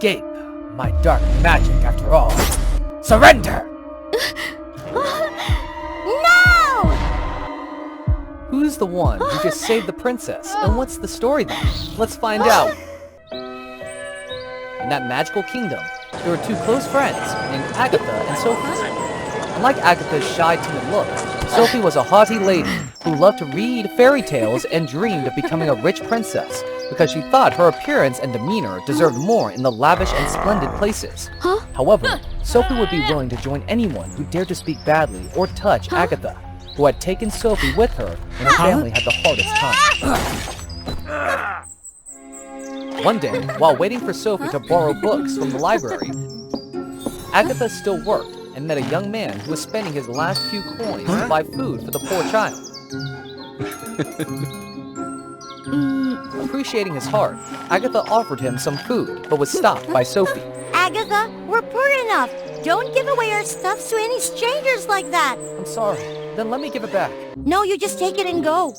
escape my dark magic after all. Surrender! No! Who's the one who just saved the princess, and what's the story then? Let's find out. In that magical kingdom, there were two close friends named Agatha and Sophie. Unlike Agatha's shy, timid look, Sophie was a haughty lady who loved to read fairy tales and dreamed of becoming a rich princess because she thought her appearance and demeanor deserved more in the lavish and splendid places. However, Sophie would be willing to join anyone who dared to speak badly or touch Agatha, who had taken Sophie with her when her family had the hardest time. One day, while waiting for Sophie to borrow books from the library, Agatha still worked and met a young man who was spending his last few coins to buy food for the poor child. Appreciating his heart, Agatha offered him some food, but was stopped by Sophie. Agatha, we're poor enough. Don't give away our stuff to any strangers like that. I'm sorry. Then let me give it back. No, you just take it and go.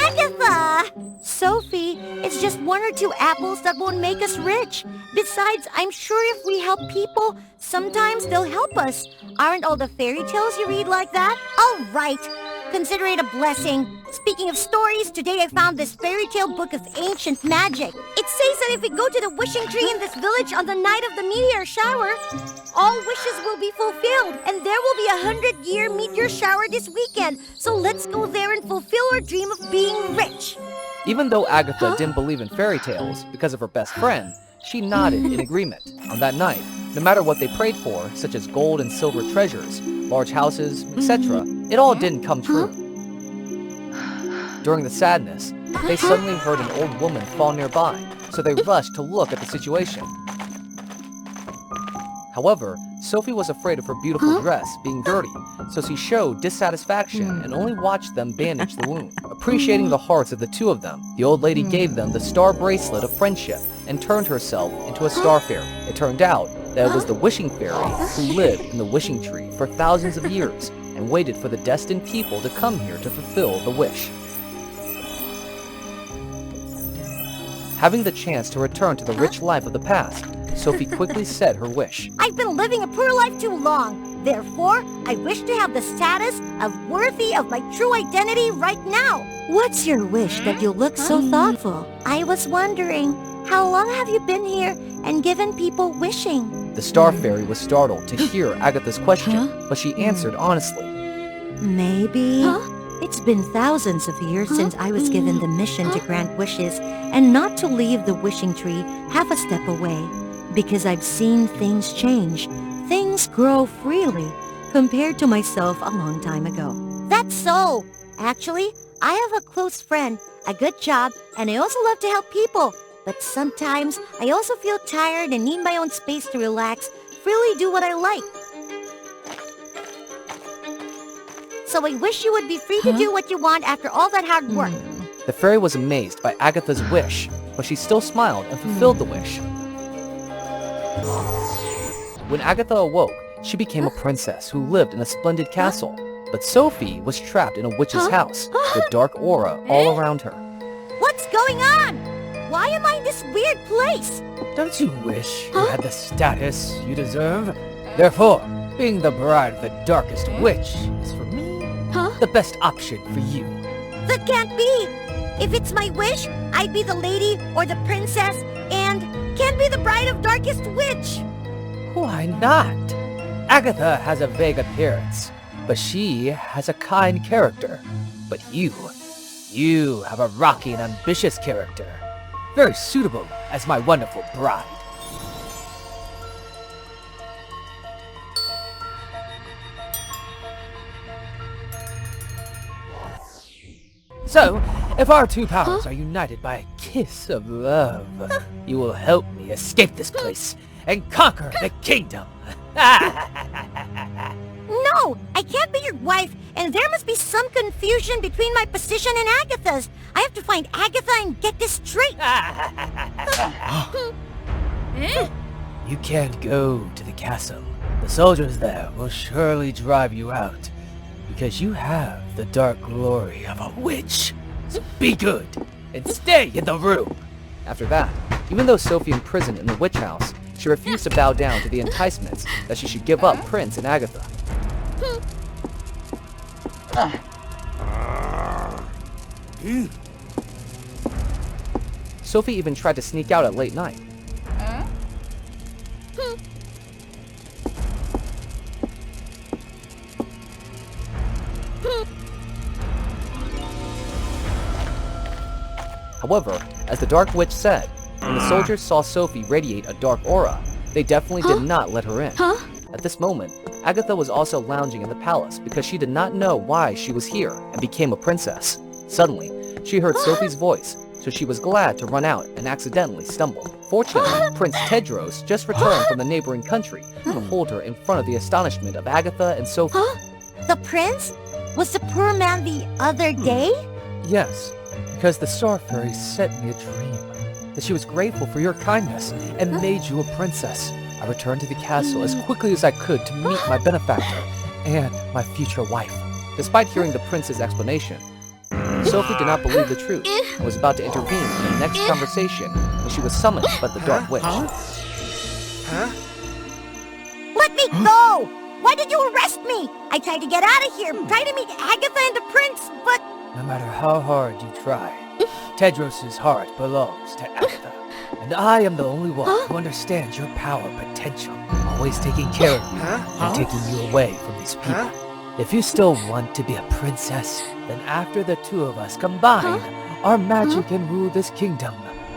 Agatha! Sophie, it's just 1 or 2 apples that won't make us rich. Besides, I'm sure if we help people, sometimes they'll help us. Aren't all the fairy tales you read like that? All right. Consider it a blessing. Speaking of stories, today I found this fairy tale book of ancient magic. It says that if we go to the wishing tree in this village on the night of the meteor shower, all wishes will be fulfilled, and there will be a 100-year meteor shower this weekend. So let's go there and fulfill our dream of being rich. Even though Agatha didn't believe in fairy tales because of her best friend, she nodded in agreement. On that night, no matter what they prayed for, such as gold and silver treasures, large houses, etc., it all didn't come true. During the sadness, they suddenly heard an old woman fall nearby, so they rushed to look at the situation. However, Sophie was afraid of her beautiful dress being dirty, so she showed dissatisfaction and only watched them bandage the wound. Appreciating the hearts of the two of them, the old lady gave them the star bracelet of friendship and turned herself into a star fairy. It turned out that it was the wishing fairy who lived in the wishing tree for thousands of years and waited for the destined people to come here to fulfill the wish. Having the chance to return to the rich life of the past, Sophie quickly said her wish. I've been living a poor life too long. Therefore, I wish to have the status of worthy of my true identity right now. What's your wish that you look so thoughtful? I was wondering, how long have you been here and given people wishing? The star fairy was startled to hear Agatha's question, but she answered honestly. Maybe. It's been thousands of years since I was given the mission to grant wishes and not to leave the wishing tree half a step away. Because I've seen things change. Things grow freely compared to myself a long time ago. That's so. Actually, I have a close friend, a good job, and I also love to help people. But sometimes I also feel tired and need my own space to relax, freely do what I like. So I wish you would be free to do what you want after all that hard work. The fairy was amazed by Agatha's wish, but she still smiled and fulfilled the wish. When Agatha awoke, she became a princess who lived in a splendid castle. But Sophie was trapped in a witch's house with dark aura all around her. What's going on? Why am I in this weird place? Don't you wish you had the status you deserve? Therefore, being the bride of the darkest witch is for me the best option for you. That can't be. If it's my wish, I'd be the lady or the princess and can't be the bride of darkest witch. Why not? Agatha has a vague appearance, but she has a kind character. But you have a rocky and ambitious character. Very suitable as my wonderful bride. So, if our two powers are united by a kiss of love, you will help me escape this place and conquer the kingdom. No, I can't be your wife, and there must be some confusion between my position and Agatha's. I have to find Agatha and get this straight. You can't go to the castle. The soldiers there will surely drive you out, because you have the dark glory of a witch. So be good and stay in the room. After that, Even though Sophie imprisoned in the witch house, she refused to bow down to the enticements that she should give up Prince and Agatha. Sophie even tried to sneak out at late night. However, as the Dark Witch said, when the soldiers saw Sophie radiate a dark aura, they definitely did not let her in. At this moment, Agatha was also lounging in the palace because she did not know why she was here and became a princess. Suddenly, she heard Sophie's voice, so she was glad to run out and accidentally stumbled. Fortunately, Prince Tedros just returned from the neighboring country to hold her in front of the astonishment of Agatha and Sophie. The prince? Was the poor man the other day? Yes, because the Star Fairy sent me a dream that she was grateful for your kindness and made you a princess. I returned to the castle as quickly as I could to meet my benefactor and my future wife. Despite hearing the prince's explanation, Sophie did not believe the truth and was about to intervene in the next conversation when she was summoned by the Dark Witch. Let me go! Why did you arrest me? I tried to get out of here, tried to meet Agatha and the prince, but... No matter how hard you try, Tedros' heart belongs to Agatha. And I am the only one who understands your power potential, always taking care of you and taking you away from these people. If you still want to be a princess, then after the two of us combine our magic and rule this kingdom,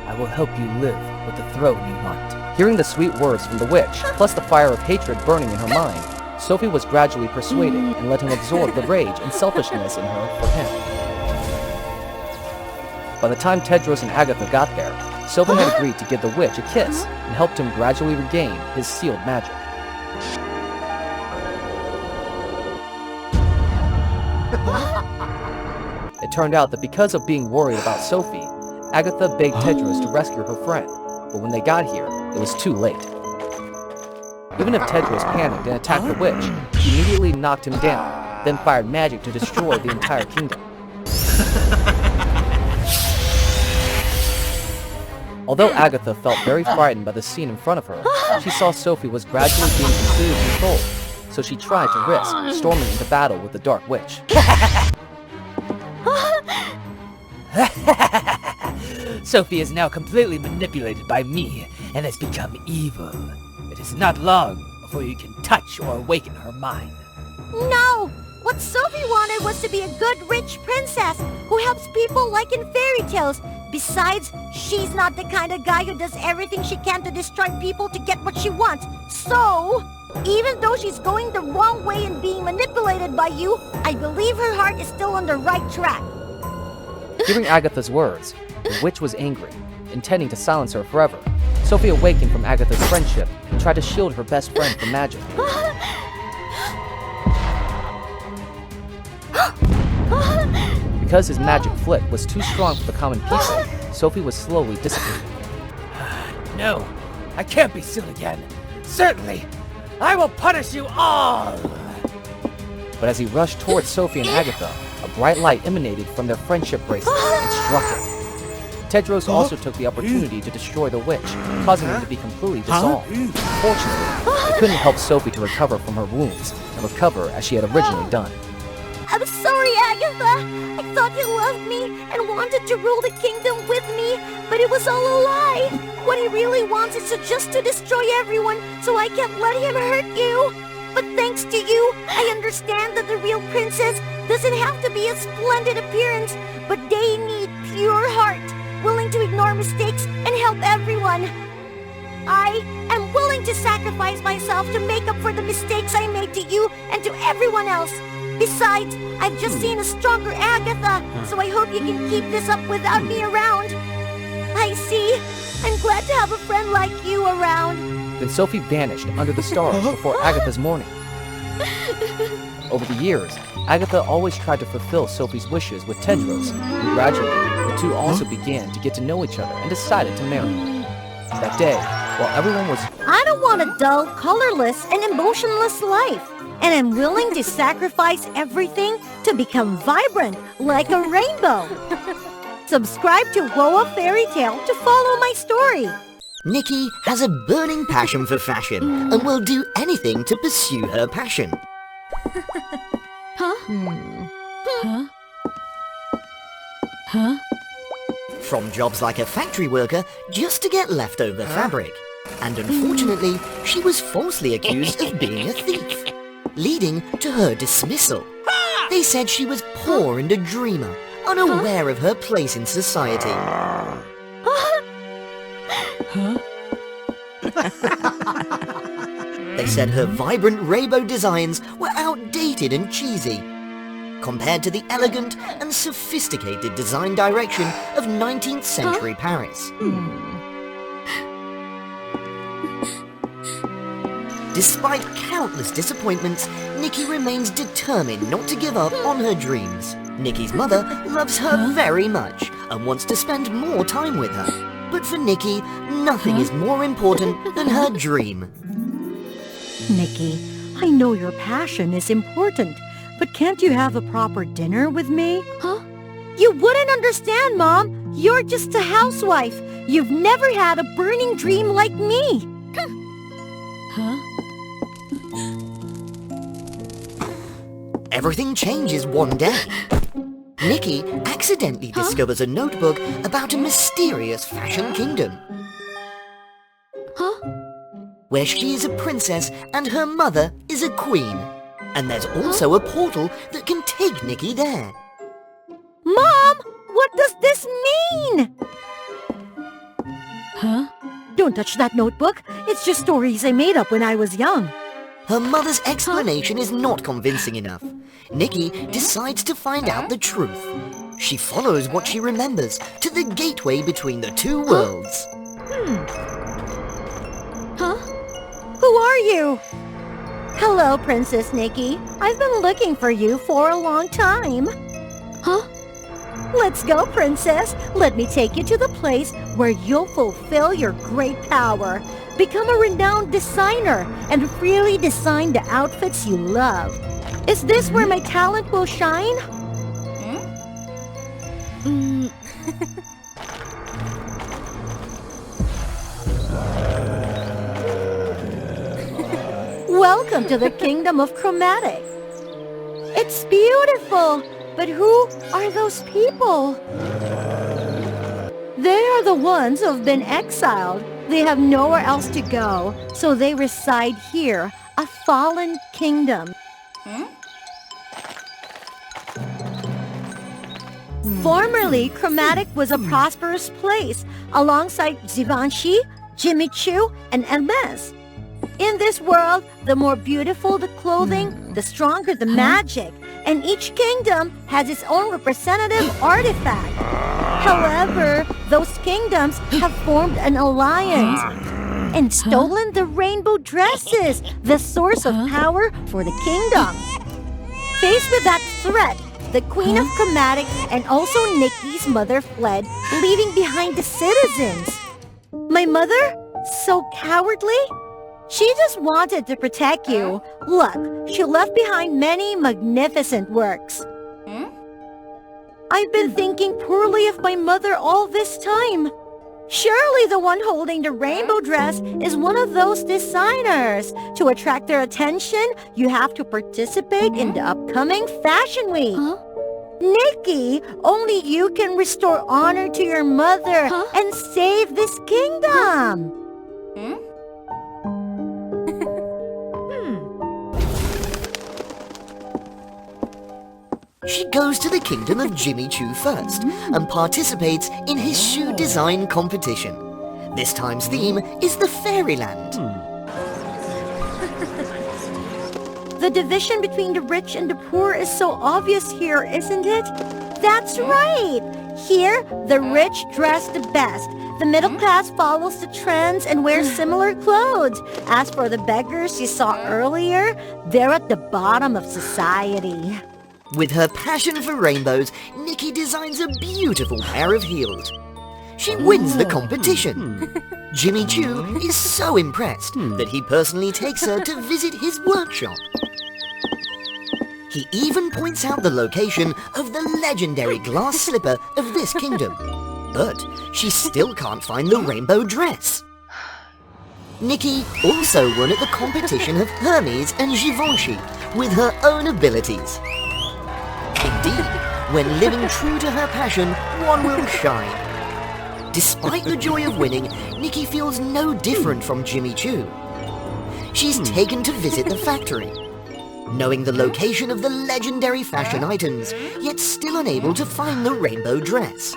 I will help you live with the throne you want. Hearing the sweet words from the witch, plus the fire of hatred burning in her mind, Sophie was gradually persuaded and let him absorb the rage and selfishness in her for him. By the time Tedros and Agatha got there, Sophie had agreed to give the witch a kiss and helped him gradually regain his sealed magic. It turned out that because of being worried about Sophie, Agatha begged Tedros to rescue her friend, but when they got here, it was too late. Even if Tedros panicked and attacked the witch, he immediately knocked him down, then fired magic to destroy the entire kingdom. Although Agatha felt very frightened by the scene in front of her, she saw Sophie was gradually being completely controlled, so she tried to risk storming into battle with the Dark Witch. Sophie is now completely manipulated by me and has become evil. It is not long before you can touch or awaken her mind. No! What Sophie wanted was to be a good, rich princess who helps people like in fairy tales. Besides, she's not the kind of guy who does everything she can to destroy people to get what she wants. So, even though she's going the wrong way and being manipulated by you, I believe her heart is still on the right track. Hearing Agatha's words, the witch was angry, intending to silence her forever. Sophie awakened from Agatha's friendship and tried to shield her best friend from magic. Because his magic flick was too strong for the common people, Sophie was slowly dissipated. No, I can't be still again. Certainly, I will punish you all! But as he rushed towards Sophie and Agatha, a bright light emanated from their friendship bracelet and struck him. Tedros also took the opportunity to destroy the witch, causing her to be completely dissolved. Fortunately, it couldn't help Sophie to recover from her wounds and recover as she had originally done. I'm sorry, Agatha. I thought you loved me and wanted to rule the kingdom with me, but it was all a lie. What he really wants is just to destroy everyone, so I can't let him hurt you. But thanks to you, I understand that the real princess doesn't have to be a splendid appearance, but they need pure heart, willing to ignore mistakes and help everyone. I am willing to sacrifice myself to make up for the mistakes I made to you and to everyone else. Besides, I've just seen a stronger Agatha, so I hope you can keep this up without me around. I see. I'm glad to have a friend like you around. Then Sophie vanished under the stars before Agatha's mourning. Over the years, Agatha always tried to fulfill Sophie's wishes with Tedros, and gradually, the two also began to get to know each other and decided to marry. That day, while everyone was... I don't want a dull, colorless, and emotionless life. And I'm willing to sacrifice everything to become vibrant like a rainbow. Subscribe to WOA Fairy Tale to follow my story. Nikki has a burning passion for fashion and will do anything to pursue her passion. From jobs like a factory worker just to get leftover fabric. And unfortunately, she was falsely accused of being a thief, leading to her dismissal. They said she was poor and a dreamer, unaware of her place in society. They said her vibrant rainbow designs were outdated and cheesy, compared to the elegant and sophisticated design direction of 19th century Paris. Despite countless disappointments, Nikki remains determined not to give up on her dreams. Nikki's mother loves her very much and wants to spend more time with her. But for Nikki, nothing is more important than her dream. Nikki, I know your passion is important, but can't you have a proper dinner with me? You wouldn't understand, Mom. You're just a housewife. You've never had a burning dream like me. Everything changes one day. Nikki accidentally discovers a notebook about a mysterious fashion kingdom. Where she is a princess and her mother is a queen. And there's also a portal that can take Nikki there. Mom, what does this mean? Don't touch that notebook. It's just stories I made up when I was young. Her mother's explanation is not convincing enough. Nikki decides to find out the truth. She follows what she remembers to the gateway between the two worlds. Who are you? Hello, Princess Nikki. I've been looking for you for a long time. Let's go, Princess. Let me take you to the place where you'll fulfill your great power. Become a renowned designer and freely design the outfits you love. Is this where my talent will shine? Welcome to the Kingdom of Chromatic. It's beautiful, but who are those people? They are the ones who have been exiled. They have nowhere else to go, so they reside here, a fallen kingdom. Formerly, Chromatic was a prosperous place, alongside Givenchy, Jimmy Choo, and Hermes. In this world, the more beautiful the clothing, the stronger the magic, and each kingdom has its own representative artifact. However, those kingdoms have formed an alliance and stolen the rainbow dresses, the source of power for the kingdom. Faced with that threat, the Queen of Chromatic and also Nikki's mother fled, leaving behind the citizens. My mother? So cowardly? She just wanted to protect you. Look, she left behind many magnificent works. I've been thinking poorly of my mother all this time. Surely the one holding the rainbow dress is one of those designers. To attract their attention, you have to participate in the upcoming Fashion Week. Nikki, only you can restore honor to your mother and save this kingdom. She goes to the kingdom of Jimmy Choo first and participates in his shoe design competition. This time's theme is the Fairyland. The division between the rich and the poor is so obvious here, isn't it? That's right! Here, the rich dress the best. The middle class follows the trends and wears similar clothes. As for the beggars you saw earlier, they're at the bottom of society. With her passion for rainbows, Nikki designs a beautiful pair of heels. She wins the competition. Jimmy Choo is so impressed that he personally takes her to visit his workshop. He even points out the location of the legendary glass slipper of this kingdom. But she still can't find the rainbow dress. Nikki also won at the competition of Hermes and Givenchy with her own abilities. Indeed, when living true to her passion, one will shine. Despite the joy of winning, Nikki feels no different from Jimmy Choo. She's taken to visit the factory, knowing the location of the legendary fashion items, yet still unable to find the rainbow dress.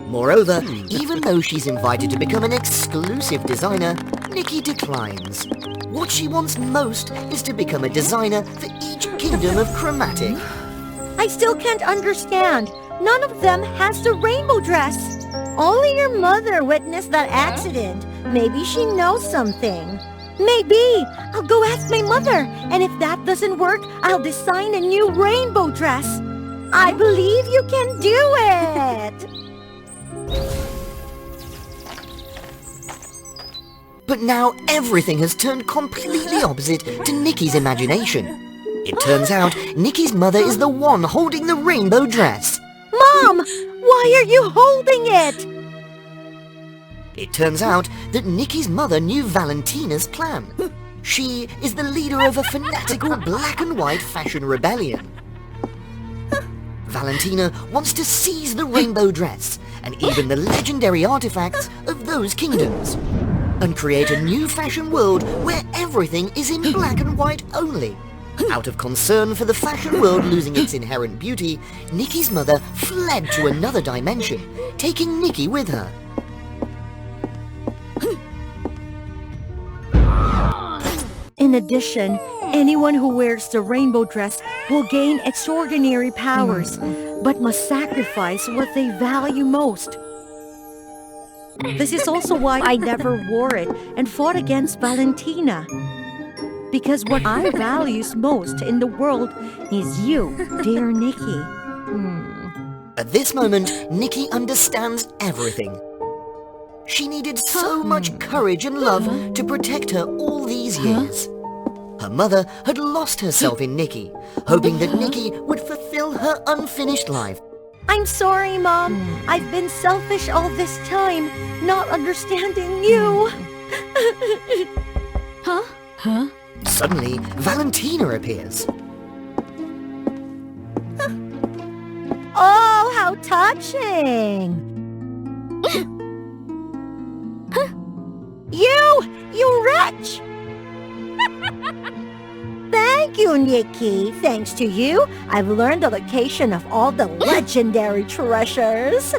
Moreover, even though she's invited to become an exclusive designer, Nikki declines. What she wants most is to become a designer for each kingdom of Chromatic. I still can't understand. None of them has the rainbow dress. Only your mother witnessed that accident. Maybe she knows something. Maybe. I'll go ask my mother. And if that doesn't work, I'll design a new rainbow dress. I believe you can do it. But now everything has turned completely opposite to Nikki's imagination. It turns out Nikki's mother is the one holding the rainbow dress. Mom, why are you holding it? It turns out that Nikki's mother knew Valentina's plan. She is the leader of a fanatical black and white fashion rebellion. Valentina wants to seize the rainbow dress and even the legendary artifacts of those kingdoms, and create a new fashion world where everything is in black and white only. Out of concern for the fashion world losing its inherent beauty, Nikki's mother fled to another dimension, taking Nikki with her. In addition, anyone who wears the rainbow dress will gain extraordinary powers, but must sacrifice what they value most. This is also why I never wore it and fought against Valentina. Because what I value most in the world is you, dear Nikki. At this moment, Nikki understands everything. She needed so much courage and love to protect her all these years. Her mother had lost herself in Nikki, hoping that Nikki would fulfill her unfinished life. I'm sorry, Mom. I've been selfish all this time, not understanding you. Suddenly, Valentina appears. Oh, how touching! You wretch! Thank you, Nikki. Thanks to you, I've learned the location of all the legendary treasures.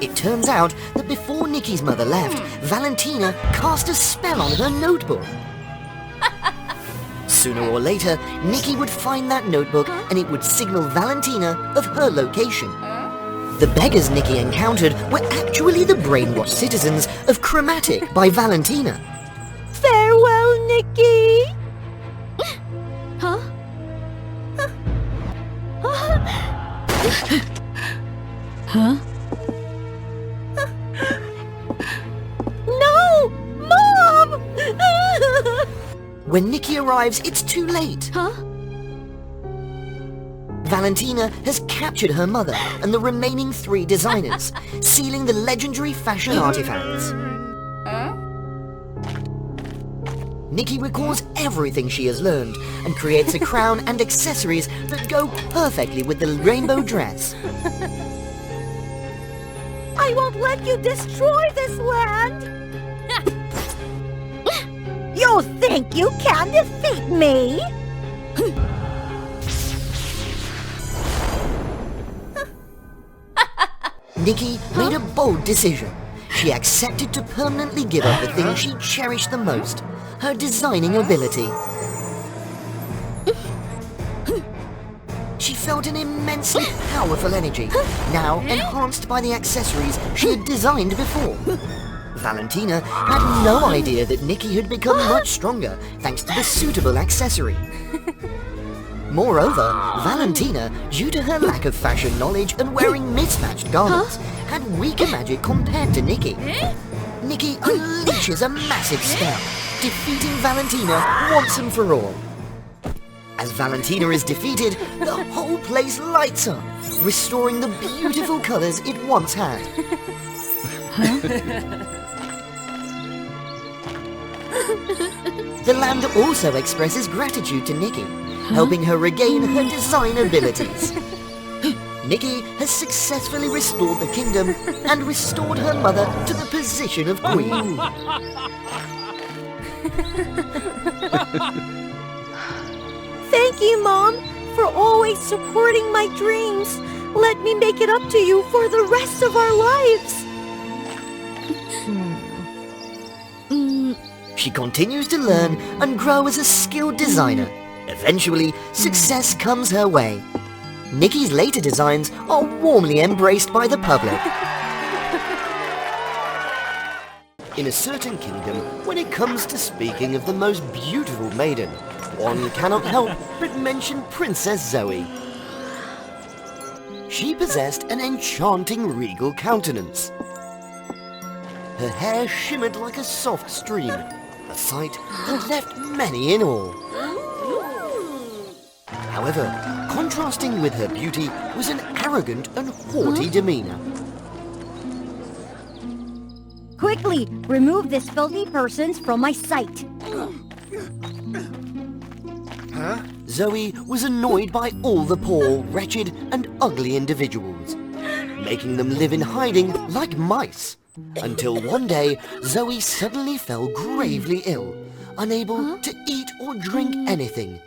It turns out that before Nikki's mother left, Valentina cast a spell on her notebook. Sooner or later, Nikki would find that notebook and it would signal Valentina of her location. The beggars Nikki encountered were actually the brainwashed citizens of Chromatic by Valentina. Farewell, Nikki! No! Mom! When Nikki arrives, it's too late. Valentina has captured her mother and the remaining 3 designers, sealing the legendary fashion artifacts. Nikki recalls everything she has learned and creates a crown and accessories that go perfectly with the rainbow dress. I won't let you destroy this land! You think you can defeat me? Nikki made a bold decision. She accepted to permanently give up the thing she cherished the most, her designing ability. She felt an immensely powerful energy, now enhanced by the accessories she had designed before. Valentina had no idea that Nikki had become much stronger thanks to the suitable accessory. Moreover, Valentina, due to her lack of fashion knowledge and wearing mismatched garments, had weaker magic compared to Nikki. Nikki unleashes a massive spell, defeating Valentina once and for all. As Valentina is defeated, the whole place lights up, restoring the beautiful colors it once had. The land also expresses gratitude to Nikki, helping her regain her design abilities. Nikki has successfully restored the kingdom and restored her mother to the position of queen. Thank you, Mom, for always supporting my dreams. Let me make it up to you for the rest of our lives. She continues to learn and grow as a skilled designer. Eventually, success comes her way. Nikki's later designs are warmly embraced by the public. In a certain kingdom, when it comes to speaking of the most beautiful maiden, one cannot help but mention Princess Zoe. She possessed an enchanting regal countenance. Her hair shimmered like a soft stream, a sight that left many in awe. However, contrasting with her beauty was an arrogant and haughty demeanor. Quickly, remove this filthy persons from my sight. Zoe was annoyed by all the poor, wretched, and ugly individuals, making them live in hiding like mice. Until one day, Zoe suddenly fell gravely ill, unable to eat or drink anything.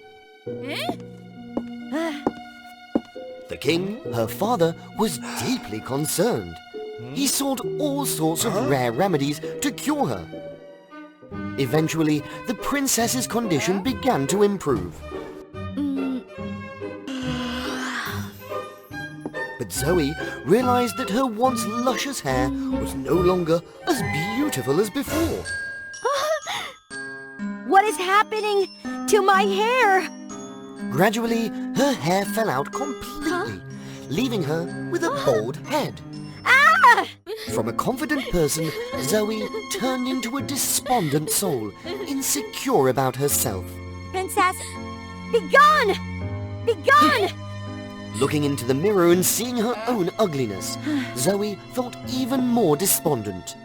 The king, her father, was deeply concerned. He sought all sorts of rare remedies to cure her. Eventually, the princess's condition began to improve. But Zoe realized that her once luscious hair was no longer as beautiful as before. What is happening to my hair? Gradually, her hair fell out completely, leaving her with a bald head. Ah! From a confident person, Zoe turned into a despondent soul, insecure about herself. Princess, be gone! Be gone! Looking into the mirror and seeing her own ugliness, Zoe felt even more despondent.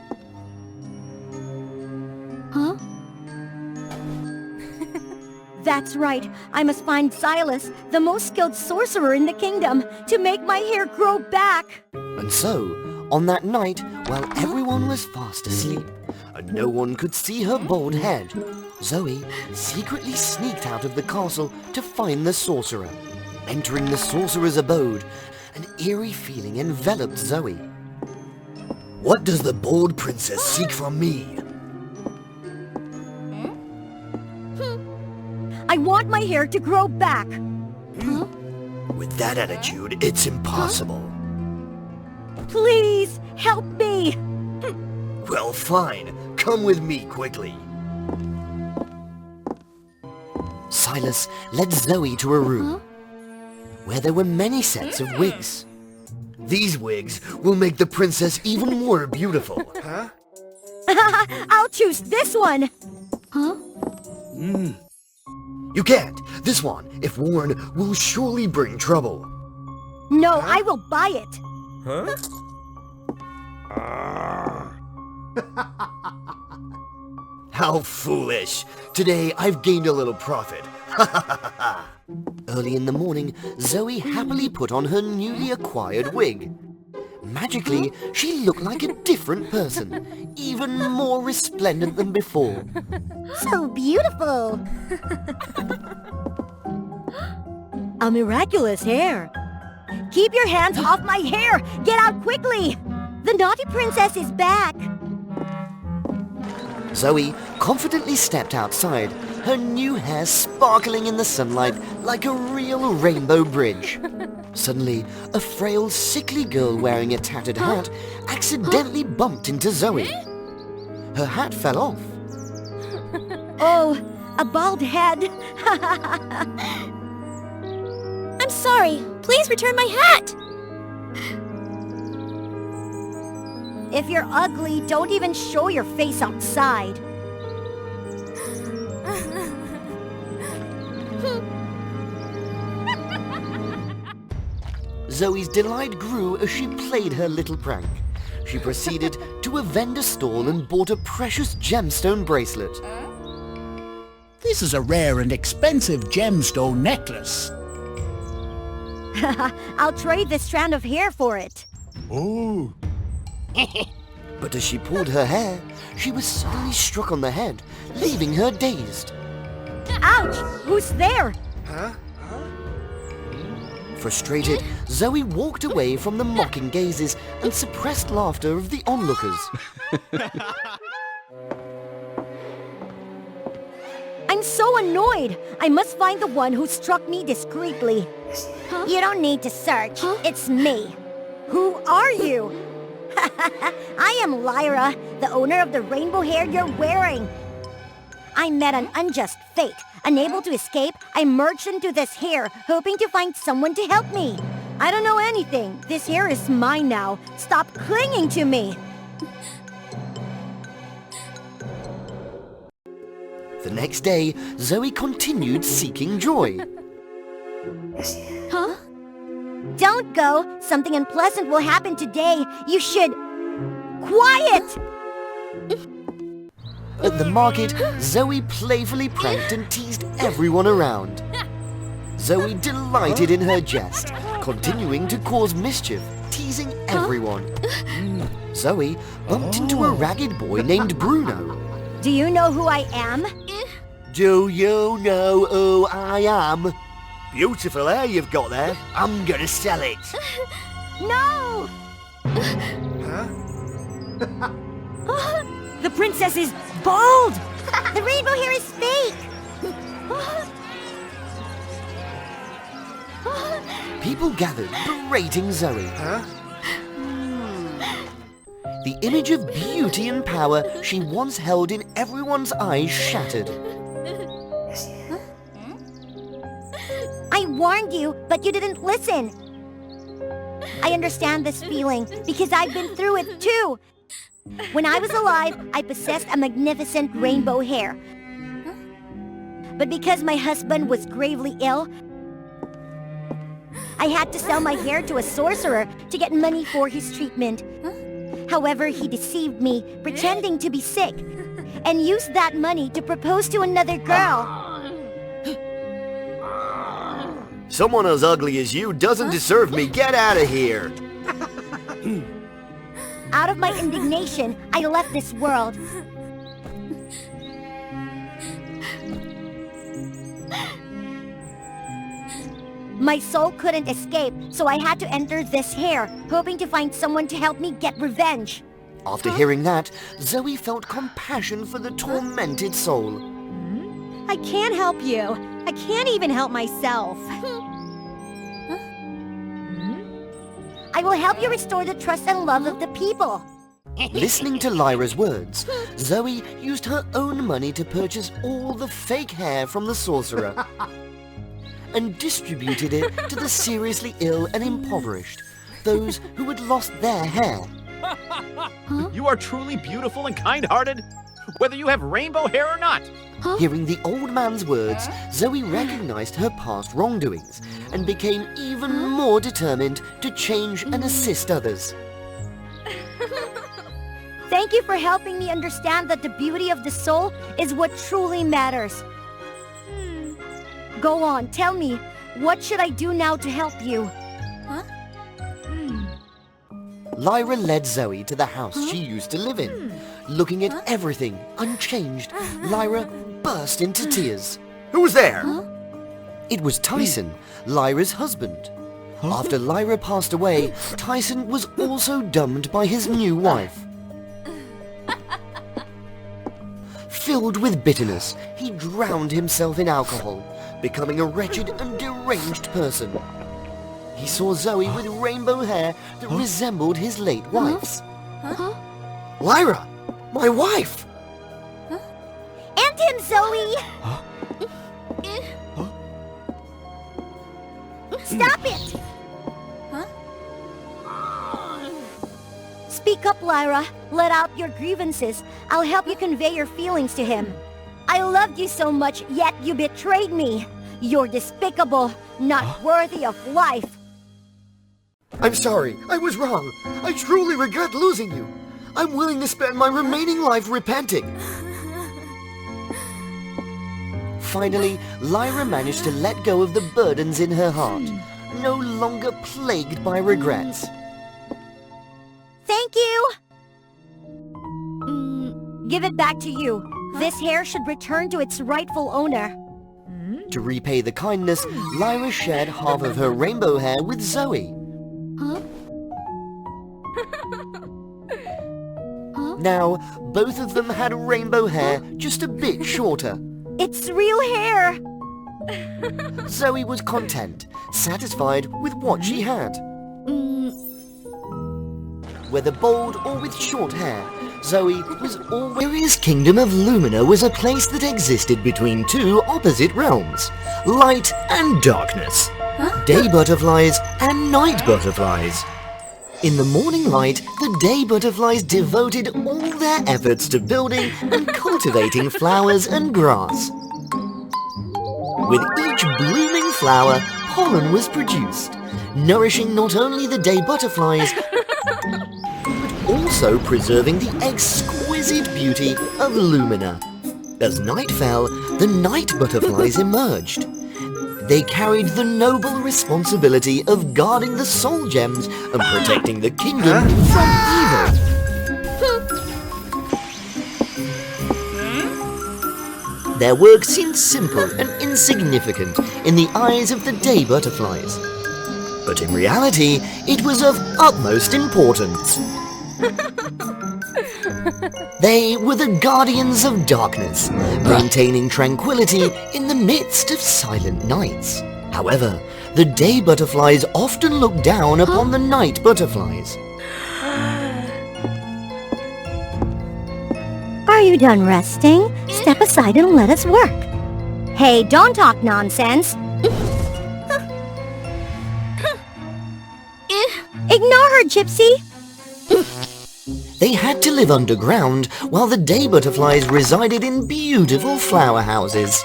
Huh? That's right. I must find Silas, the most skilled sorcerer in the kingdom, to make my hair grow back. And so, on that night, while everyone was fast asleep and no one could see her bald head, Zoe secretly sneaked out of the castle to find the sorcerer. Entering the sorcerer's abode, an eerie feeling enveloped Zoe. What does the bald princess seek from me? I want my hair to grow back. With that attitude, it's impossible. Please, help me. Well, fine. Come with me quickly. Silas led Zoe to a room where there were many sets of wigs. These wigs will make the princess even more beautiful. I'll choose this one. You can't. This one, if worn, will surely bring trouble. No, I will buy it. How foolish. Today I've gained a little profit. Early in the morning, Zoe happily put on her newly acquired wig. Magically, she looked like a different person, even more resplendent than before. So beautiful. A miraculous hair. Keep your hands off my hair. Get out quickly. The naughty princess is back. Zoe confidently stepped outside, her new hair sparkling in the sunlight like a real rainbow bridge. Suddenly, a frail, sickly girl wearing a tattered hat accidentally bumped into Zoe. Her hat fell off. Oh, a bald head. I'm sorry. Please return my hat. If you're ugly, don't even show your face outside. Zoe's delight grew as she played her little prank. She proceeded to a vendor stall and bought a precious gemstone bracelet. This is a rare and expensive gemstone necklace. I'll trade this strand of hair for it. Oh. But as she pulled her hair, she was suddenly struck on the head, leaving her dazed. Ouch! Who's there? Frustrated, Zoe walked away from the mocking gazes and suppressed laughter of the onlookers. I'm so annoyed. I must find the one who struck me discreetly. You don't need to search. It's me. Who are you? I am Lyra, the owner of the rainbow hair you're wearing. I met an unjust fate. Unable to escape, I merged into this hair, hoping to find someone to help me. I don't know anything. This hair is mine now. Stop clinging to me. The next day, Zoe continued seeking joy. Don't go. Something unpleasant will happen today. You should... Quiet! At the market, Zoe playfully pranked and teased everyone around. Zoe delighted in her jest, continuing to cause mischief, teasing everyone. Zoe bumped into a ragged boy named Bruno. Do you know who I am? Do you know who I am? Beautiful hair you've got there. I'm gonna sell it. No! The princess is bald! The rainbow hair is fake! People gathered, berating Zoe. The image of beauty and power she once held in everyone's eyes shattered. I warned you, but you didn't listen. I understand this feeling because I've been through it too. When I was alive, I possessed a magnificent rainbow hair. But because my husband was gravely ill, I had to sell my hair to a sorcerer to get money for his treatment. However, he deceived me, pretending to be sick, and used that money to propose to another girl. Someone as ugly as you doesn't deserve me. Get out of here. Out of my indignation, I left this world. My soul couldn't escape, so I had to enter this hair, hoping to find someone to help me get revenge. After hearing that, Zoe felt compassion for the tormented soul. I can't help you. I can't even help myself. I will help you restore the trust and love of the people. Listening to Lyra's words, Zoe used her own money to purchase all the fake hair from the sorcerer and distributed it to the seriously ill and impoverished, those who had lost their hair. You are truly beautiful and kind-hearted, whether you have rainbow hair or not. Hearing the old man's words, Zoe recognized her past wrongdoings and became even more determined to change and assist others. Thank you for helping me understand that the beauty of the soul is what truly matters. Go on, tell me, what should I do now to help you? Lyra led Zoe to the house she used to live in. Looking at everything unchanged, Lyra burst into tears. Who's there? It was Tyson, Lyra's husband. After Lyra passed away, Tyson was also dumped by his new wife. Filled with bitterness, he drowned himself in alcohol, becoming a wretched and deranged person. He saw Zoe with rainbow hair that resembled his late wife's. Lyra! My wife! And him, Zoe! Stop it! Speak up, Lyra. Let out your grievances. I'll help you convey your feelings to him. I loved you so much, yet you betrayed me. You're despicable, not worthy of life. I'm sorry. I was wrong. I truly regret losing you. I'm willing to spend my remaining life repenting. Finally, Lyra managed to let go of the burdens in her heart, no longer plagued by regrets. Thank you. Give it back to you. This hair should return to its rightful owner. To repay the kindness, Lyra shared half of her rainbow hair with Zoe. Now, both of them had rainbow hair, just a bit shorter. It's real hair. Zoe was content, satisfied with what she had. Whether bald or with short hair, Zoe was always... Fairy's kingdom of Lumina was a place that existed between two opposite realms, light and darkness, day butterflies and night butterflies. In the morning light, the day butterflies devoted all their efforts to building and cultivating flowers and grass. With each blooming flower, pollen was produced, nourishing not only the day butterflies, but also preserving the exquisite beauty of Lumina. As night fell, the night butterflies emerged. They carried the noble responsibility of guarding the soul gems and protecting the kingdom from evil. Their work seemed simple and insignificant in the eyes of the day butterflies. But in reality, it was of utmost importance. They were the guardians of darkness, maintaining tranquility in the midst of silent nights. However, the day butterflies often looked down upon the night butterflies. Are you done resting? Step aside and let us work. Hey, don't talk nonsense. Ignore her, Gypsy. They had to live underground while the day butterflies resided in beautiful flower houses.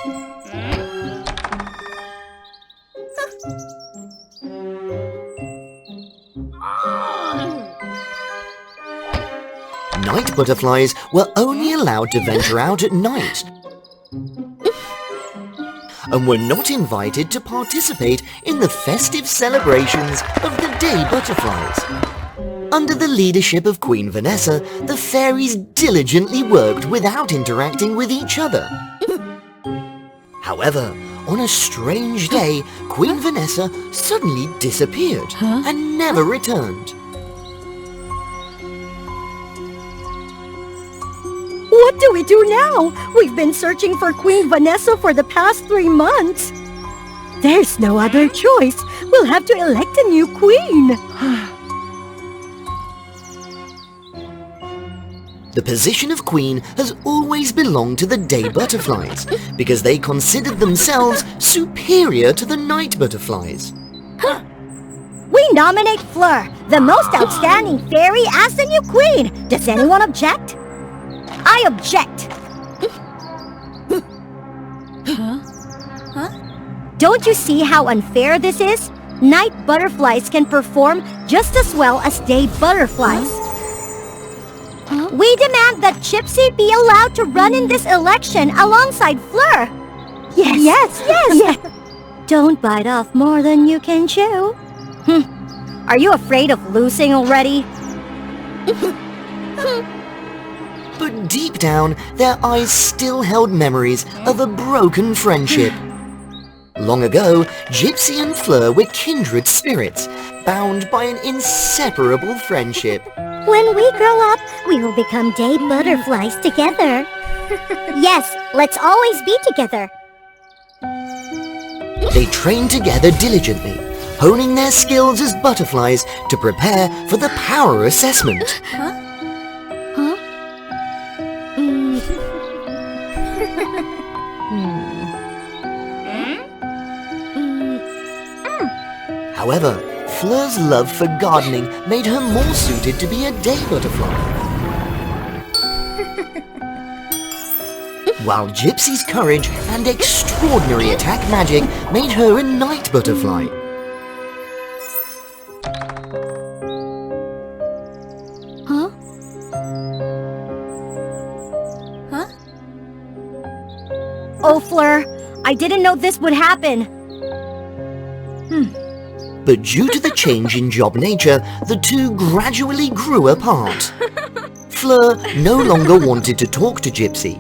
Night butterflies were only allowed to venture out at night and were not invited to participate in the festive celebrations of the day butterflies. Under the leadership of Queen Vanessa, the fairies diligently worked without interacting with each other. However, on a strange day, Queen Vanessa suddenly disappeared and never returned. What do we do now? We've been searching for Queen Vanessa for the past 3 months. There's no other choice. We'll have to elect a new queen. The position of queen has always belonged to the day butterflies because they considered themselves superior to the night butterflies. We nominate Fleur, the most outstanding fairy, as the new queen. Does anyone object? I object. Don't you see how unfair this is? Night butterflies can perform just as well as day butterflies. We demand that Gypsy be allowed to run in this election alongside Fleur. Yes. Don't bite off more than you can chew. Are you afraid of losing already? But deep down, their eyes still held memories of a broken friendship. Long ago, Gypsy and Fleur were kindred spirits, bound by an inseparable friendship. When we grow up, we will become day butterflies together. Yes, let's always be together. They trained together diligently, honing their skills as butterflies to prepare for the power assessment. However, Fleur's love for gardening made her more suited to be a day butterfly. While Gypsy's courage and extraordinary attack magic made her a night butterfly. Oh, Fleur, I didn't know this would happen. But due to the change in job nature, the two gradually grew apart. Fleur no longer wanted to talk to Gypsy.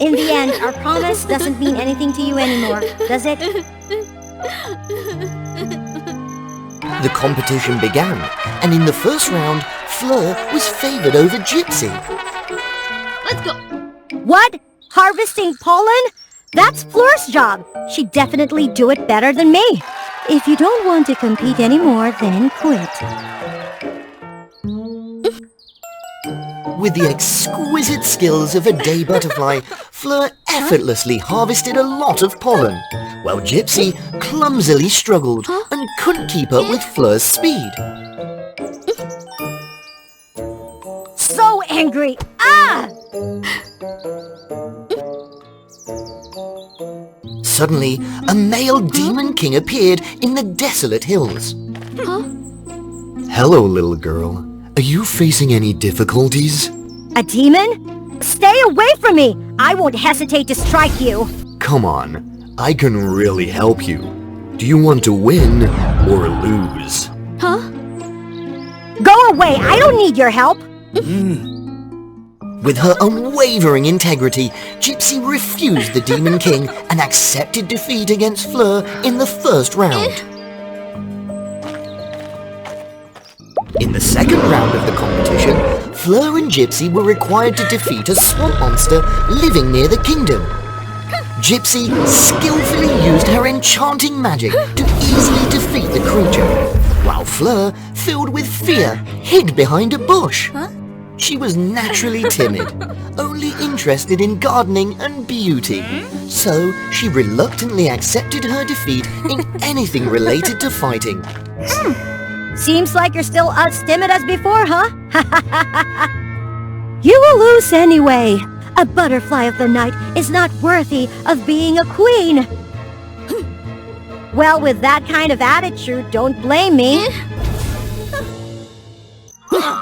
In the end, our promise doesn't mean anything to you anymore, does it? The competition began, and in the first round, Fleur was favored over Gypsy. Let's go. What? Harvesting pollen? That's Fleur's job. She'd definitely do it better than me. If you don't want to compete anymore, then quit. With the exquisite skills of a day butterfly, Fleur effortlessly harvested a lot of pollen, while Gypsy clumsily struggled and couldn't keep up with Fleur's speed. So angry! Ah! Suddenly, a male demon king appeared in the desolate hills. Hello, little girl. Are you facing any difficulties? A demon? Stay away from me! I won't hesitate to strike you. Come on, I can really help you. Do you want to win or lose? Go away! I don't need your help! With her unwavering integrity, Gypsy refused the Demon King and accepted defeat against Fleur in the first round. In the second round of the competition, Fleur and Gypsy were required to defeat a swamp monster living near the kingdom. Gypsy skillfully used her enchanting magic to easily defeat the creature, while Fleur, filled with fear, hid behind a bush. She was naturally timid, only interested in gardening and beauty, so she reluctantly accepted her defeat in anything related to fighting. Seems like you're still as timid as before, huh? You will lose anyway. A butterfly of the night is not worthy of being a queen. Well, with that kind of attitude, don't blame me.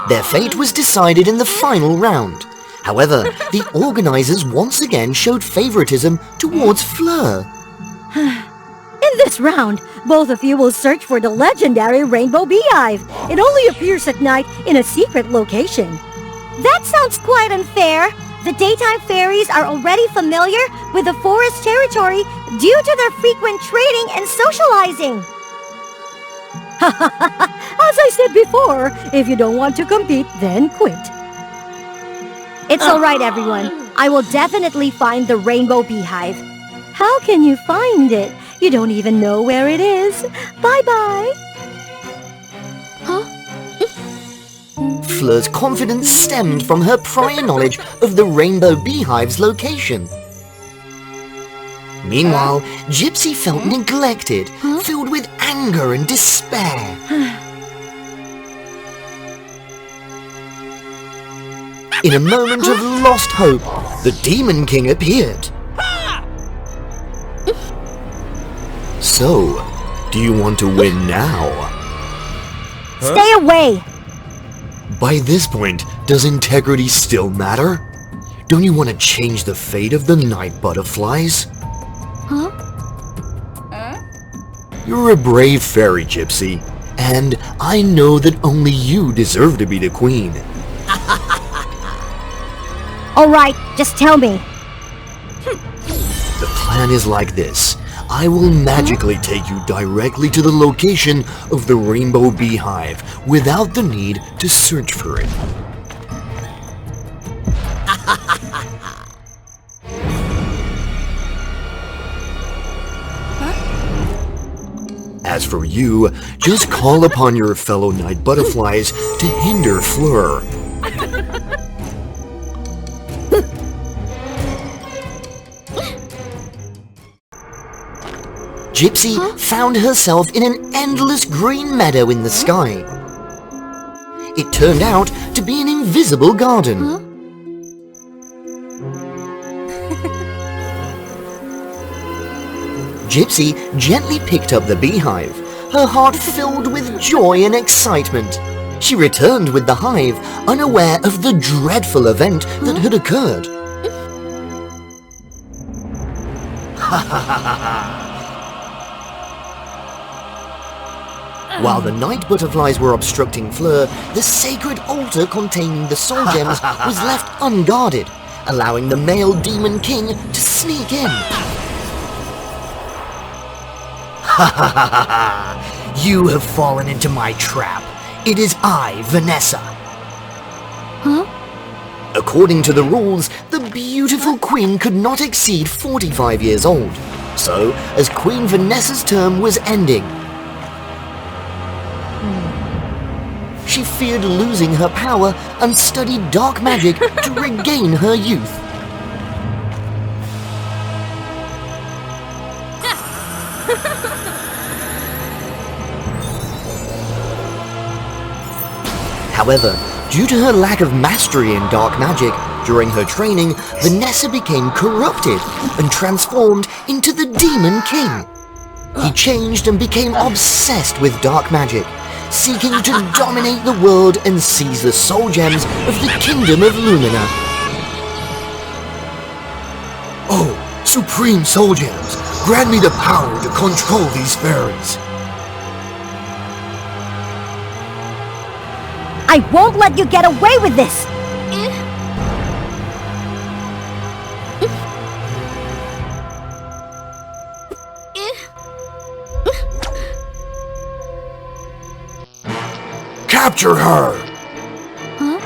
Their fate was decided in the final round. However, the organizers once again showed favoritism towards Fleur. In this round, both of you will search for the legendary rainbow beehive. It only appears at night in a secret location. That sounds quite unfair. The daytime fairies are already familiar with the forest territory due to their frequent trading and socializing. As I said before, if you don't want to compete, then quit. It's all right, everyone. I will definitely find the rainbow beehive. How can you find it? You don't even know where it is. Bye-bye. Fleur's confidence stemmed from her prior knowledge of the rainbow beehive's location. Meanwhile, Gypsy felt neglected, filled with anger and despair. In a moment of lost hope, the Demon King appeared. So, do you want to win now? Stay away! By this point, does integrity still matter? Don't you want to change the fate of the night butterflies? You're a brave fairy, Gypsy, and I know that only you deserve to be the queen. All right, just tell me. The plan is like this. I will magically take you directly to the location of the rainbow beehive without the need to search for it. As for you, just call upon your fellow night butterflies to hinder Fleur. Gypsy found herself in an endless green meadow in the sky. It turned out to be an invisible garden. Gypsy gently picked up the beehive, her heart filled with joy and excitement. She returned with the hive, unaware of the dreadful event that had occurred. While the night butterflies were obstructing Fleur, the sacred altar containing the soul gems was left unguarded, allowing the male demon king to sneak in. You have fallen into my trap. It is I, Vanessa. Huh? According to the rules, the beautiful queen could not exceed 45 years old. So, as Queen Vanessa's term was ending, she feared losing her power and studied dark magic to regain her youth. However, due to her lack of mastery in dark magic, during her training, Vanessa became corrupted and transformed into the Demon King. He changed and became obsessed with dark magic, seeking to dominate the world and seize the soul gems of the Kingdom of Lumina. Oh, supreme soul gems, grant me the power to control these fairies. I won't let you get away with this! Capture her! Huh?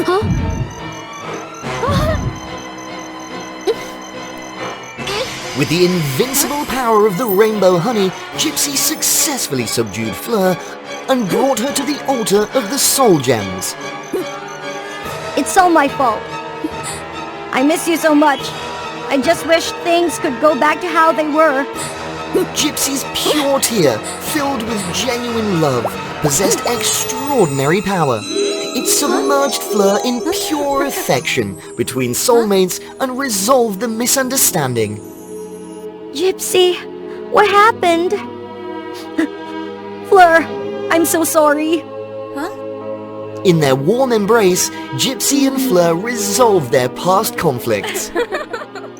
Huh? With the invincible power of the rainbow honey, Gypsy successfully subdued Fleur and brought her to the altar of the soul gems. It's all my fault. I miss you so much. I just wish things could go back to how they were. Gypsy's pure tear, filled with genuine love, possessed extraordinary power. It submerged Fleur in pure affection between soulmates and resolved the misunderstanding. Gypsy, what happened? Fleur, I'm so sorry. Huh? In their warm embrace, Gypsy and Fleur resolved their past conflicts.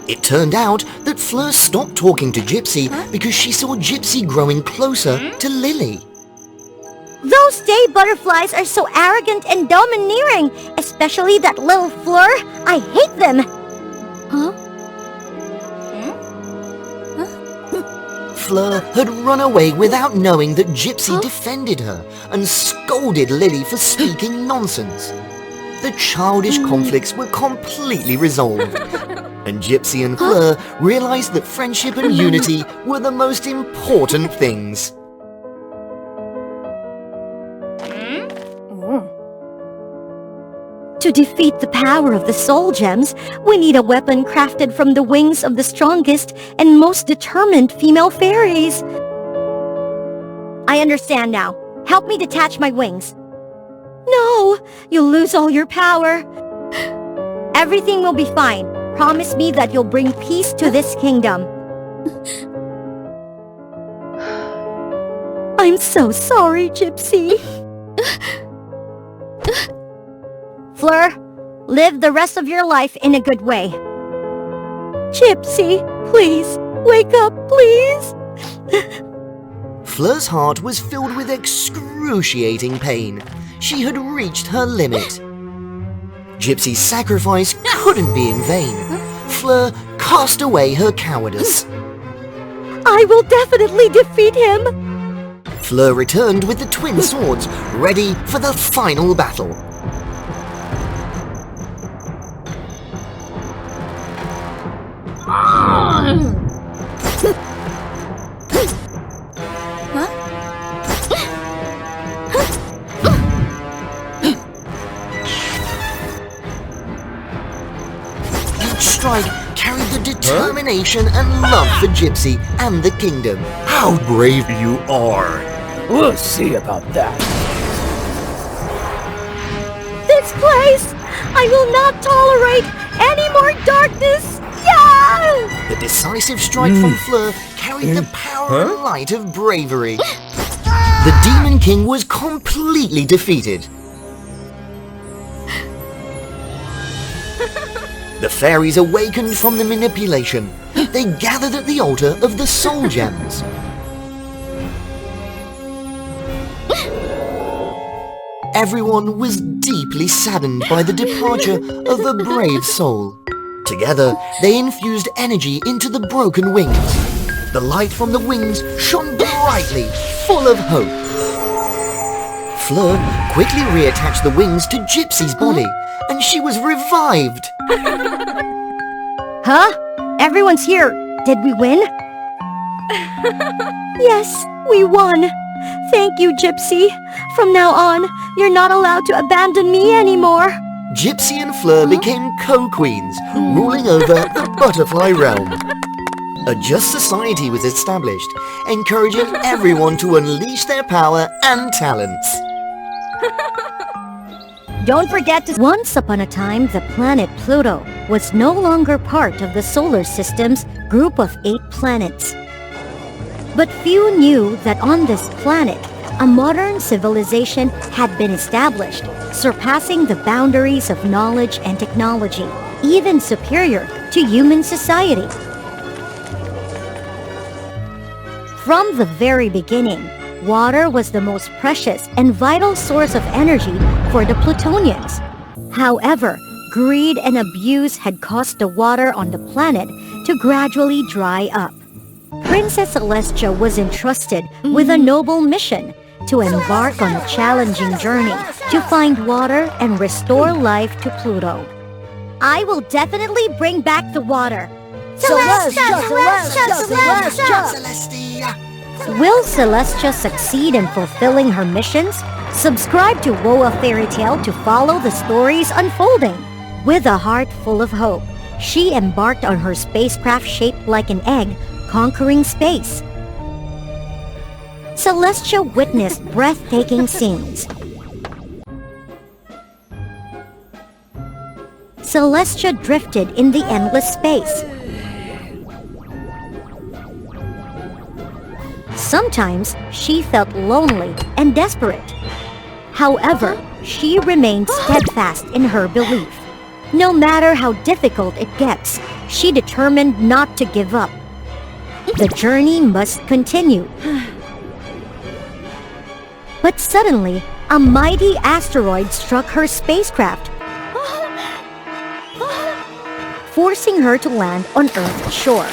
It turned out that Fleur stopped talking to Gypsy because she saw Gypsy growing closer to Lily. Those day butterflies are so arrogant and domineering, especially that little Fleur. I hate them. Huh? Fleur had run away without knowing that Gypsy defended her and scolded Lily for speaking nonsense. The childish conflicts were completely resolved, and Gypsy and Fleur realized that friendship and unity were the most important things. To defeat the power of the soul gems, we need a weapon crafted from the wings of the strongest and most determined female fairies. I understand now. Help me detach my wings. No, you'll lose all your power. Everything will be fine. Promise me that you'll bring peace to this kingdom. I'm so sorry, Gypsy. Fleur, live the rest of your life in a good way. Gypsy, please, wake up, please. Fleur's heart was filled with excruciating pain. She had reached her limit. Gypsy's sacrifice couldn't be in vain. Fleur cast away her cowardice. I will definitely defeat him. Fleur returned with the twin swords, ready for the final battle. Each strike carried the determination and love for Gypsy and the kingdom. How brave you are! We'll see about that. This place! I will not tolerate any more darkness! Yeah! The decisive strike from Fleur carried the power and light of bravery. The the Demon King was completely defeated. The fairies awakened from the manipulation. They gathered at the altar of the soul gems. Everyone was deeply saddened by the departure of a brave soul. Together, they infused energy into the broken wings. The light from the wings shone brightly, full of hope. Fleur quickly reattached the wings to Gypsy's body, and she was revived. Huh? Everyone's here. Did we win? Yes, we won. Thank you, Gypsy. From now on, you're not allowed to abandon me anymore. Gypsy and Fleur became co-queens, ruling over the butterfly realm. A just society was established, encouraging everyone to unleash their power and talents. Don't forget to... Once upon a time, the planet Pluto was no longer part of the solar system's group of 8 planets. But few knew that on this planet, a modern civilization had been established, surpassing the boundaries of knowledge and technology, even superior to human society. From the very beginning, water was the most precious and vital source of energy for the Plutonians. However, greed and abuse had caused the water on the planet to gradually dry up. Princess Celestia was entrusted with a noble mission to embark on a challenging journey to find water and restore life to Pluto. I will definitely bring back the water. Celestia! Will Celestia succeed in fulfilling her missions? Subscribe to WOA Fairy Tale to follow the stories unfolding. With a heart full of hope, she embarked on her spacecraft shaped like an egg, conquering space. Celestia witnessed breathtaking scenes. Celestia drifted in the endless space. Sometimes she felt lonely and desperate. However, she remained steadfast in her belief. No matter how difficult it gets, she determined not to give up. The journey must continue. But suddenly, a mighty asteroid struck her spacecraft, forcing her to land on Earth's shore.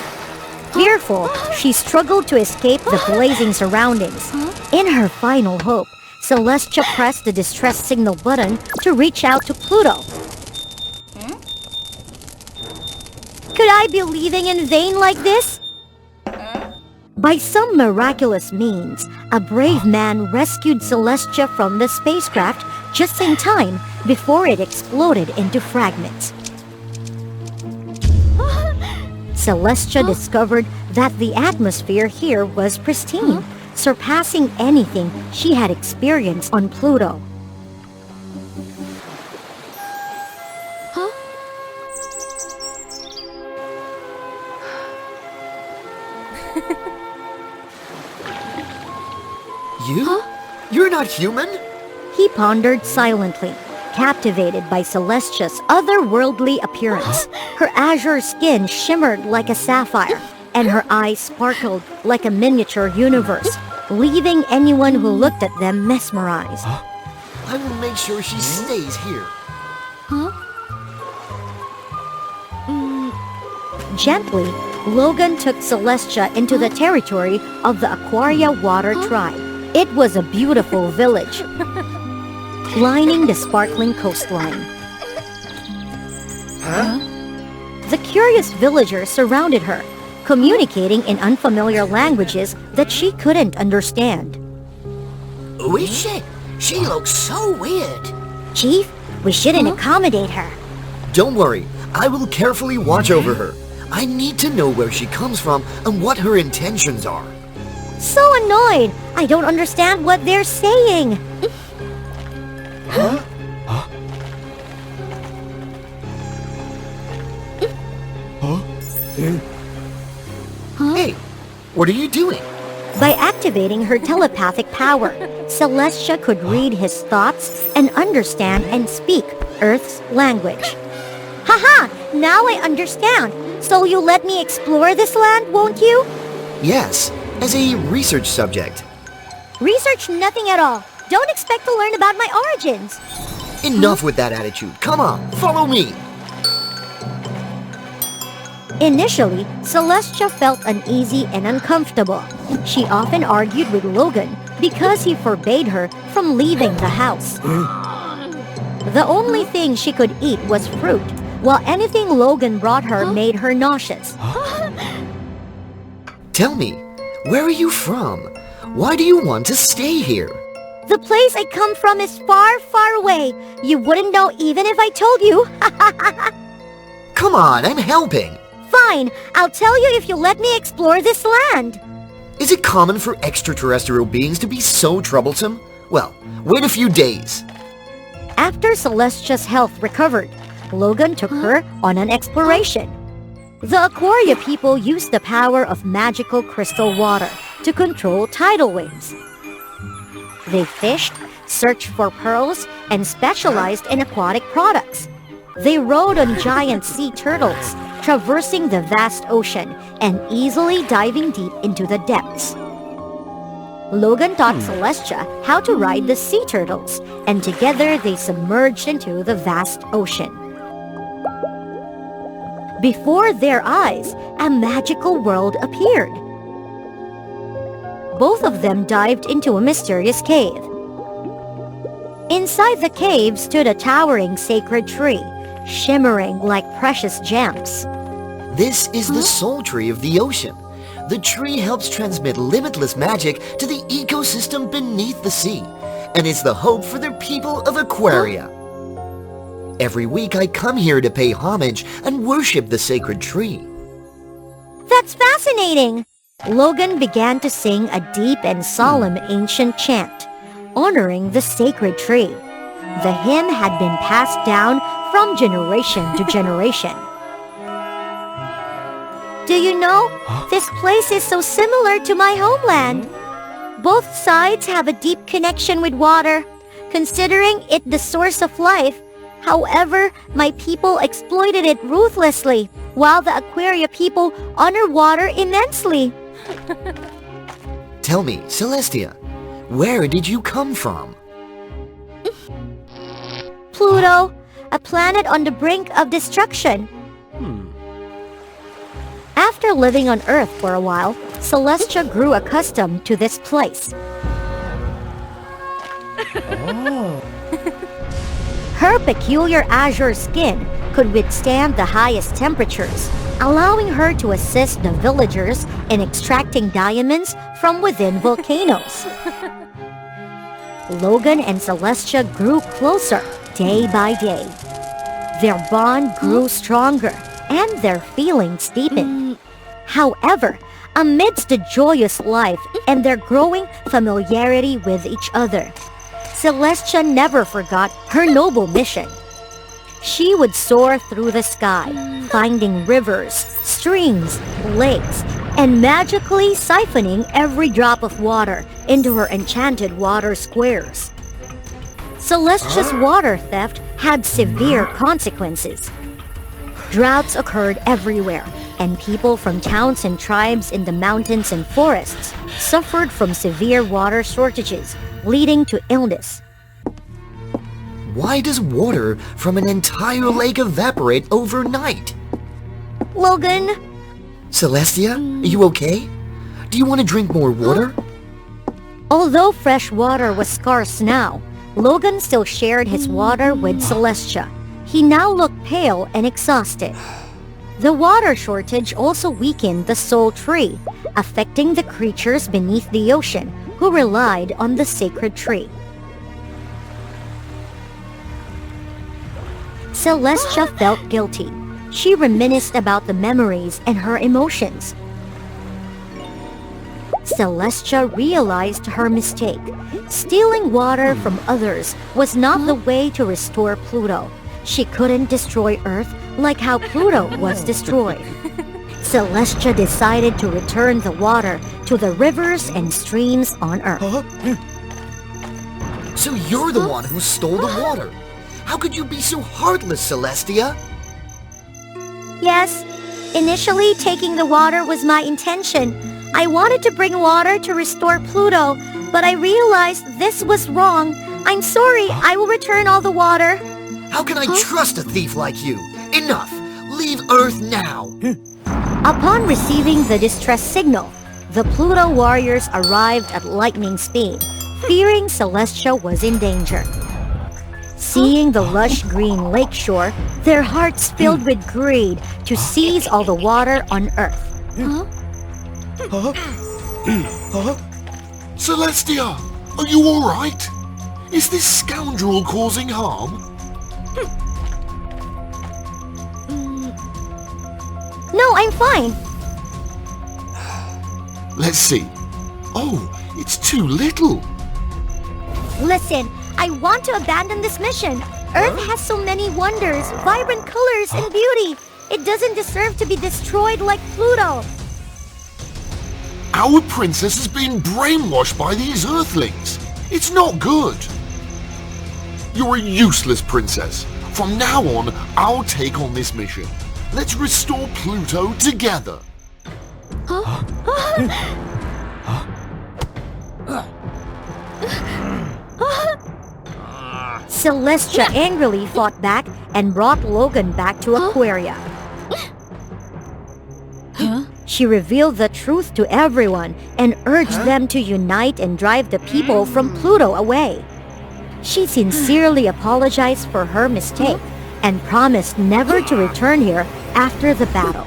Fearful, she struggled to escape the blazing surroundings. In her final hope, Celestia pressed the distress signal button to reach out to Pluto. Could I be leaving in vain like this? By some miraculous means, a brave man rescued Celestia from the spacecraft just in time before it exploded into fragments. Celestia discovered that the atmosphere here was pristine, surpassing anything she had experienced on Pluto. You? You're not human? He pondered silently, captivated by Celestia's otherworldly appearance. Her azure skin shimmered like a sapphire, and her eyes sparkled like a miniature universe, leaving anyone who looked at them mesmerized. I will make sure she stays here. Gently, Logan took Celestia into the territory of the Aquaria Water Tribe. It was a beautiful village, lining the sparkling coastline. The curious villagers surrounded her, communicating in unfamiliar languages that she couldn't understand. Who is she? She looks so weird. Chief, we shouldn't accommodate her. Don't worry, I will carefully watch over her. I need to know where she comes from and what her intentions are. So annoyed! I don't understand what they're saying. Hey, what are you doing? By activating her telepathic power, Celestia could read his thoughts and understand and speak Earth's language. Haha! Now I understand. So you'll let me explore this land, won't you? Yes, as a research subject. Research nothing at all. Don't expect to learn about my origins. Enough with that attitude. Come on, follow me. Initially, Celestia felt uneasy and uncomfortable. She often argued with Logan because he forbade her from leaving the house. The only thing she could eat was fruit, while anything Logan brought her made her nauseous. Tell me, where are you from? Why do you want to stay here? The place I come from is far, far away. You wouldn't know even if I told you. Come on, I'm helping. Fine, I'll tell you if you let me explore this land. Is it common for extraterrestrial beings to be so troublesome? Well, wait a few days. After Celestia's health recovered, Logan took her on an exploration. The Aquaria people used the power of magical crystal water to control tidal waves. They fished, searched for pearls, and specialized in aquatic products. They rode on giant sea turtles, traversing the vast ocean and easily diving deep into the depths. Logan taught Celestia how to ride the sea turtles, and together they submerged into the vast ocean. Before their eyes, a magical world appeared. Both of them dived into a mysterious cave. Inside the cave stood a towering sacred tree, shimmering like precious gems. This is the soul tree of the ocean. The tree helps transmit limitless magic to the ecosystem beneath the sea, and is the hope for the people of Aquaria. Every week I come here to pay homage and worship the sacred tree. That's fascinating! Logan began to sing a deep and solemn ancient chant, honoring the sacred tree. The hymn had been passed down from generation to generation. Do you know, this place is so similar to my homeland. Both sides have a deep connection with water, considering it the source of life. However, my people exploited it ruthlessly, while the Aquaria people honor water immensely. Tell me, Celestia, where did you come from? Pluto, a planet on the brink of destruction. After living on Earth for a while, Celestia grew accustomed to this place. Her peculiar azure skin could withstand the highest temperatures, allowing her to assist the villagers in extracting diamonds from within volcanoes. Logan and Celestia grew closer day by day. Their bond grew stronger, and their feelings deepened. However, amidst the joyous life and their growing familiarity with each other, Celestia never forgot her noble mission. She would soar through the sky, finding rivers, streams, lakes, and magically siphoning every drop of water into her enchanted water squares. Celestia's water theft had severe consequences. Droughts occurred everywhere, and people from towns and tribes in the mountains and forests suffered from severe water shortages, leading to illness. Why does water from an entire lake evaporate overnight? Logan? Celestia, are you okay? Do you want to drink more water? Although fresh water was scarce now, Logan still shared his water with Celestia. He now looked pale and exhausted. The water shortage also weakened the soul tree, affecting the creatures beneath the ocean who relied on the sacred tree. Celestia felt guilty. She reminisced about the memories and her emotions. Celestia realized her mistake. Stealing water from others was not the way to restore Pluto. She couldn't destroy Earth like how Pluto was destroyed. Celestia decided to return the water to the rivers and streams on Earth. So you're the one who stole the water. How could you be so heartless, Celestia? Yes, initially taking the water was my intention. I wanted to bring water to restore Pluto, but I realized this was wrong. I'm sorry, I will return all the water. How can I trust a thief like you? Enough! Leave Earth now! Upon receiving the distress signal, the Pluto warriors arrived at lightning speed, fearing Celestia was in danger. Seeing the lush green lakeshore, their hearts filled with greed to seize all the water on Earth. Celestia, are you alright? Is this scoundrel causing harm? No, I'm fine. Let's see. Oh, it's too little. Listen, I want to abandon this mission. Earth has so many wonders, vibrant colors, and beauty. It doesn't deserve to be destroyed like Pluto. Our princess has been brainwashed by these Earthlings. It's not good. You're a useless princess. From now on, I'll take on this mission. Let's restore Pluto together. Celestia angrily fought back and brought Logan back to Aquaria. She revealed the truth to everyone and urged them to unite and drive the people from Pluto away. She sincerely apologized for her mistake and promised never to return here after the battle.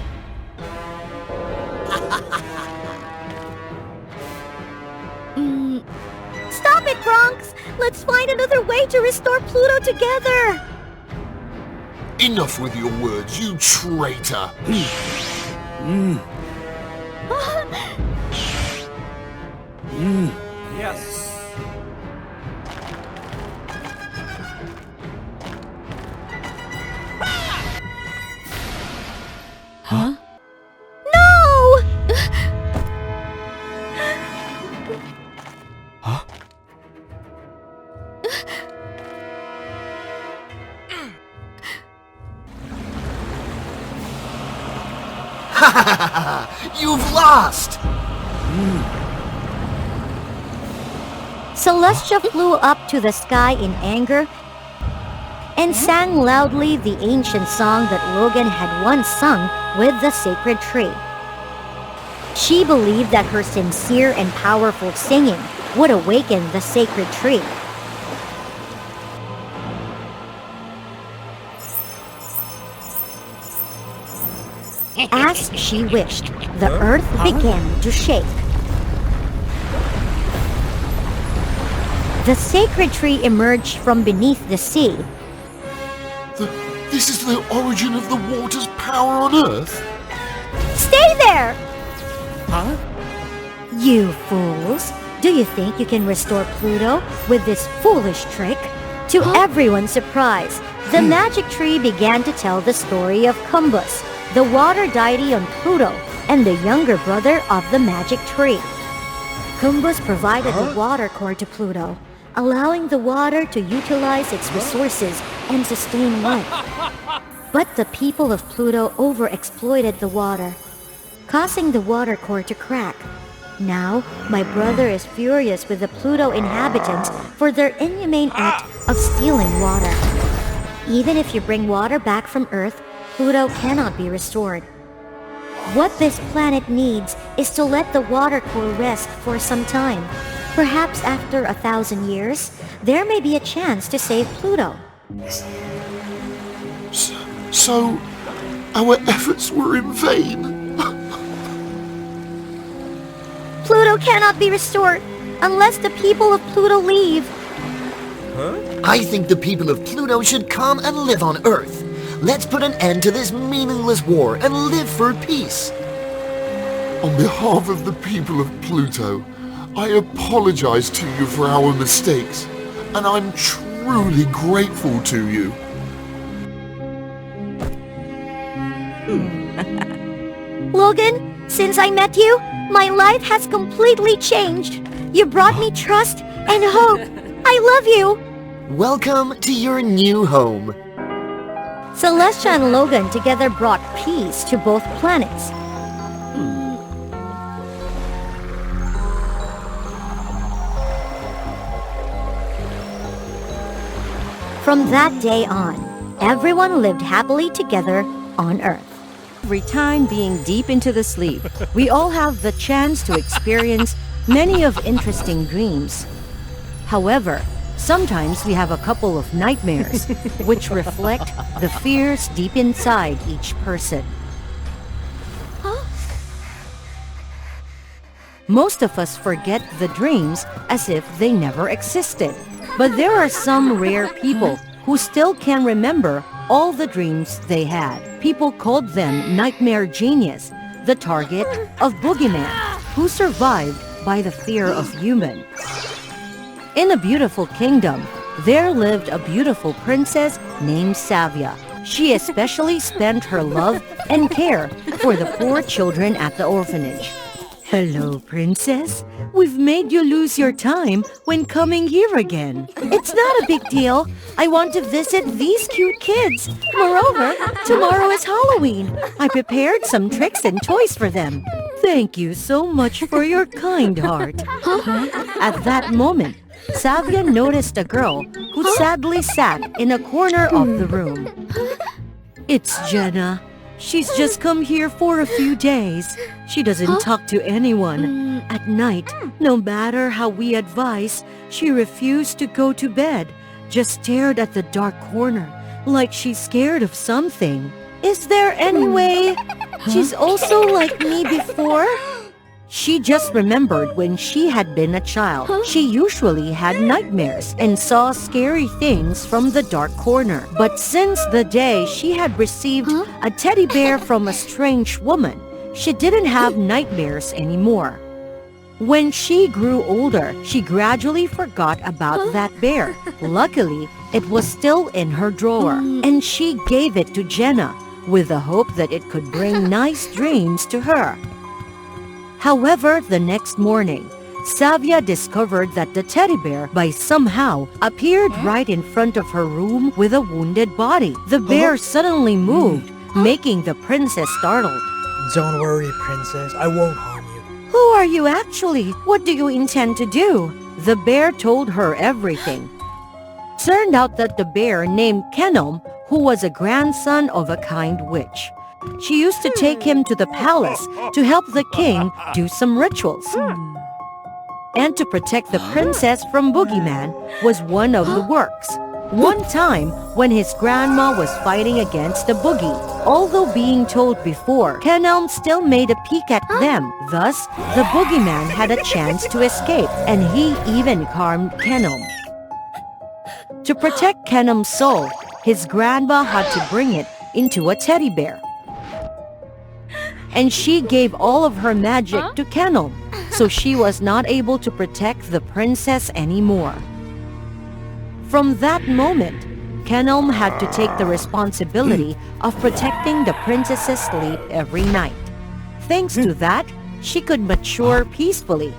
Stop it, Bronx! Let's find another way to restore Pluto together! Enough with your words, you traitor. Yes. No! You've lost! Celestia flew up to the sky in anger and sang loudly the ancient song that Logan had once sung with the sacred tree. She believed that her sincere and powerful singing would awaken the sacred tree. As she wished, the earth began to shake. The sacred tree emerged from beneath the sea. This is the origin of the water's power on Earth? Stay there! You fools! Do you think you can restore Pluto with this foolish trick? To everyone's surprise, the magic tree began to tell the story of Cumbus, the water deity on Pluto, and the younger brother of the magic tree. Cumbus provided the water core to Pluto, allowing the water to utilize its resources and sustain life. But the people of Pluto overexploited the water, causing the water core to crack. Now, my brother is furious with the Pluto inhabitants for their inhumane act of stealing water. Even if you bring water back from Earth, Pluto cannot be restored. What this planet needs is to let the water core rest for some time. Perhaps after 1,000 years, there may be a chance to save Pluto. So, our efforts were in vain? Pluto cannot be restored unless the people of Pluto leave. I think the people of Pluto should come and live on Earth. Let's put an end to this meaningless war and live for peace. On behalf of the people of Pluto, I apologize to you for our mistakes, and I'm truly grateful to you. Logan, Since I met you, my life has completely changed. You brought me trust and hope. I love you. Welcome to your new home. Celestia and Logan together brought peace to both planets. From that day on, everyone lived happily together on Earth. Every time being deep into the sleep, we all have the chance to experience many of interesting dreams. However, sometimes we have a couple of nightmares, which reflect the fears deep inside each person. Most of us forget the dreams as if they never existed. But there are some rare people who still can remember all the dreams they had. People called them nightmare genius, the target of boogeyman, who survived by the fear of human. In a beautiful kingdom, there lived a beautiful princess named Savia. She especially spent her love and care for the poor children at the orphanage. Hello, princess. We've made you lose your time when coming here again. It's not a big deal. I want to visit these cute kids. Moreover, tomorrow is Halloween. I prepared some tricks and toys for them. Thank you so much for your kind heart. At that moment, Savia noticed a girl who sadly sat in a corner of the room. It's Jenna. She's just come here for a few days. She doesn't talk to anyone. At night, no matter how we advise, she refused to go to bed, just stared at the dark corner, like she's scared of something. Is there any way she's also like me before? She just remembered when she had been a child. She usually had nightmares and saw scary things from the dark corner. But since the day she had received a teddy bear from a strange woman, she didn't have nightmares anymore. When she grew older, she gradually forgot about that bear. Luckily, it was still in her drawer, and she gave it to Jenna with the hope that it could bring nice dreams to her. However, the next morning, Savia discovered that the teddy bear by somehow appeared right in front of her room with a wounded body. The bear suddenly moved, making the princess startled. Don't worry, princess. I won't harm you. Who are you actually? What do you intend to do? The bear told her everything. Turned out that the bear named Kenom, who was a grandson of a kind witch. She used to take him to the palace to help the king do some rituals. And to protect the princess from boogeyman was one of the works. One time, when his grandma was fighting against the boogie, although being told before, Kenom still made a peek at them. Thus, the boogeyman had a chance to escape, and he even calmed Kenom. To protect Kenom's soul, his grandma had to bring it into a teddy bear. And she gave all of her magic to Kenom, so she was not able to protect the princess anymore. From that moment, Kenom had to take the responsibility of protecting the princess's sleep every night. Thanks to that, she could mature peacefully.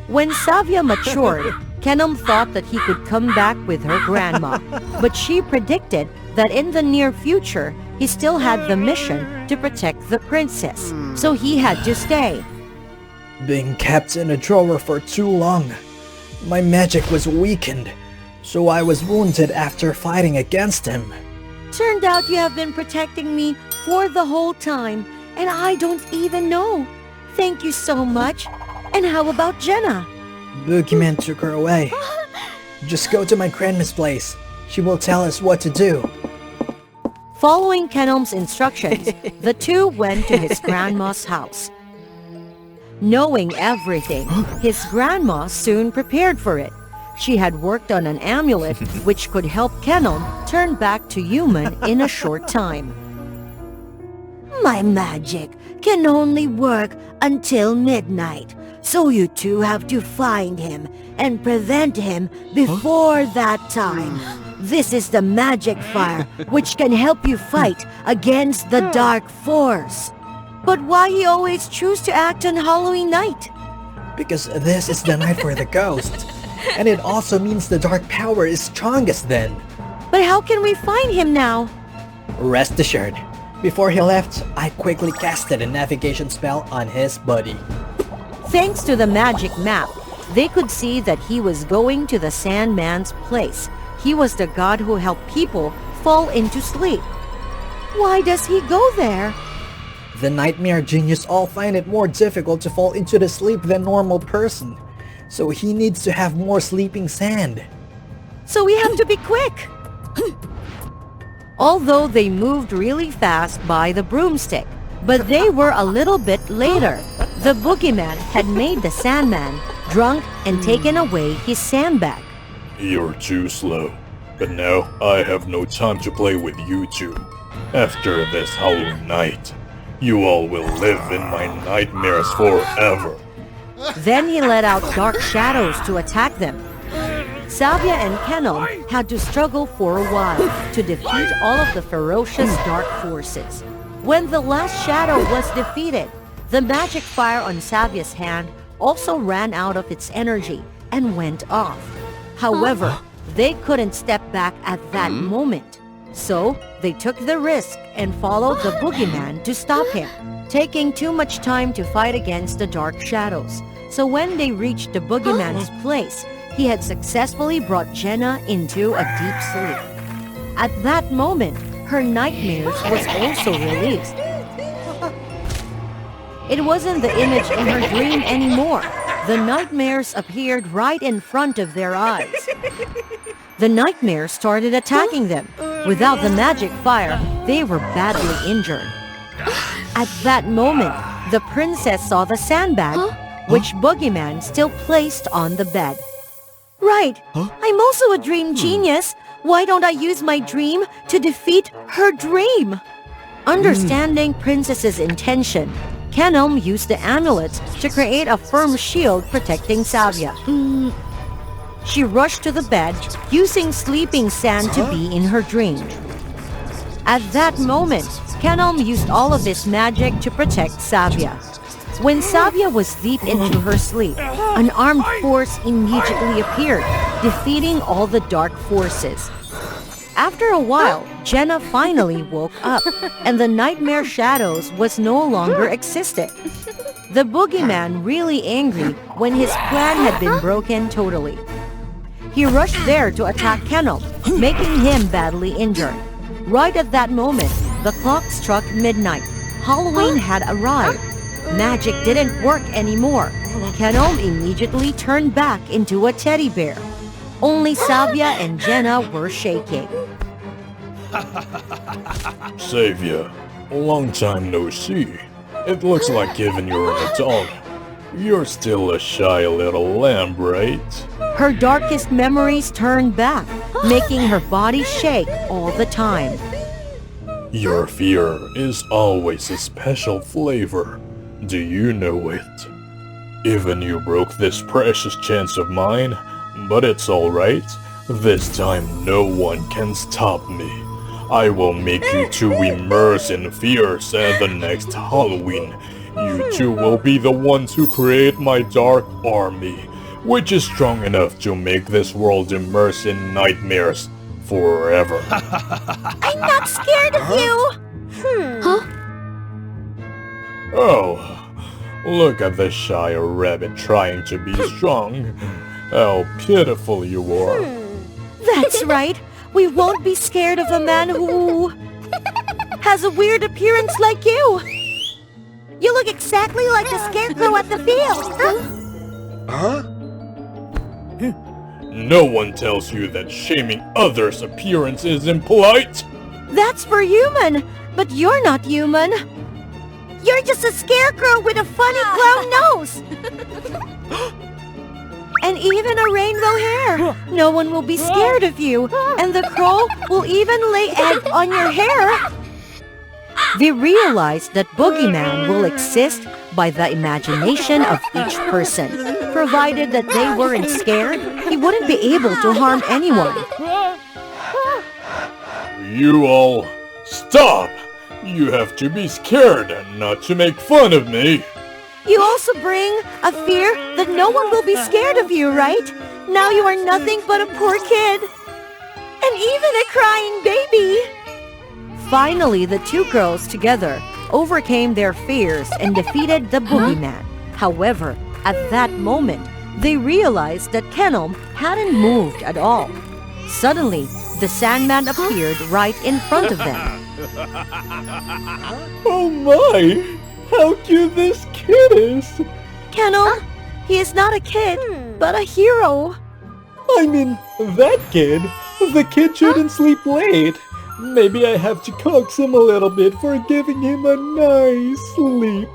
When Savia matured, Kenom thought that he could come back with her grandma, but she predicted that in the near future, he still had the mission to protect the princess, so he had to stay. Being kept in a drawer for too long, my magic was weakened, so I was wounded after fighting against him. Turned out you have been protecting me for the whole time, and I don't even know. Thank you so much. And how about Jenna? Boogeyman took her away. Just go to my grandma's place. She will tell us what to do. Following Kenom's instructions, the two went to his grandma's house. Knowing everything, his grandma soon prepared for it. She had worked on an amulet which could help Kenom turn back to human in a short time. My magic can only work until midnight, so you two have to find him and prevent him before that time. This is the magic fire which can help you fight against the dark force. But why he always choose to act on Halloween night? Because this is the night for the ghosts. And it also means the dark power is strongest then. But how can we find him now? Rest assured, before he left, I quickly casted a navigation spell on his body. Thanks to the magic map, they could see that he was going to the Sandman's place. He was the god who helped people fall into sleep. Why does he go there? The nightmare genius all find it more difficult to fall into the sleep than normal person. So he needs to have more sleeping sand. So we have to be quick. Although they moved really fast by the broomstick, but they were a little bit later. The boogeyman had made the Sandman drunk and taken away his sandbag. You're too slow, but now I have no time to play with you two. After this Halloween night, you all will live in my nightmares forever. Then he let out dark shadows to attack them. Savia and Kenom had to struggle for a while to defeat all of the ferocious dark forces. When the last shadow was defeated, the magic fire on Savia's hand also ran out of its energy and went off. However, they couldn't step back at that moment. So, they took the risk and followed the boogeyman to stop him, taking too much time to fight against the dark shadows. So when they reached the boogeyman's place, he had successfully brought Jenna into a deep sleep. At that moment, her nightmares was also released. It wasn't the image in her dream anymore. The nightmares appeared right in front of their eyes. The nightmares started attacking them. Without the magic fire, they were badly injured. At that moment, the princess saw the sandbag, which Boogeyman still placed on the bed. Right. I'm also a dream genius. Why don't I use my dream to defeat her dream? Understanding Princess's intention, Kenom used the amulets to create a firm shield protecting Savia. She rushed to the bed, using sleeping sand to be in her dream. At that moment, Kenom used all of his magic to protect Savia. When Savia was deep into her sleep, an armed force immediately appeared, defeating all the dark forces. After a while, Jenna finally woke up, and the nightmare shadows was no longer existed. The boogeyman really angry when his plan had been broken totally. He rushed there to attack Kenom, making him badly injured. Right at that moment, the clock struck midnight. Halloween had arrived. Magic didn't work anymore. Kenom immediately turned back into a teddy bear. Only Savia and Jenna were shaking. Savia, long time no see. It looks like even you're an adult, you're still a shy little lamb, right? Her darkest memories turned back, making her body shake all the time. Your fear is always a special flavor. Do you know it? Even you broke this precious chance of mine, but it's alright. This time no one can stop me. I will make you two immerse in fears, and the next Halloween, you two will be the ones who create my dark army, which is strong enough to make this world immerse in nightmares forever. I'm not scared of you! Oh, look at the shy rabbit trying to be strong. How pitiful you are. That's right. We won't be scared of a man who has a weird appearance like you. You look exactly like the scarecrow at the field. No one tells you that shaming others' appearance is impolite. That's for human, but you're not human. You're just a scarecrow with a funny clown nose. And even a rainbow hair. No one will be scared of you, and the crow will even lay egg on your hair. They realized that Boogeyman will exist by the imagination of each person. Provided that they weren't scared, he wouldn't be able to harm anyone. You all, stop! You have to be scared and not to make fun of me. You also bring a fear that no one will be scared of you, right? Now you are nothing but a poor kid. And even a crying baby. Finally, the two girls together overcame their fears and defeated the boogeyman. However, at that moment, they realized that Kenom hadn't moved at all. Suddenly, the Sandman appeared right in front of them. Oh my! How cute this kid is! Kenom, he is not a kid, but a hero. I mean, that kid. The kid shouldn't sleep late. Maybe I have to coax him a little bit for giving him a nice sleep.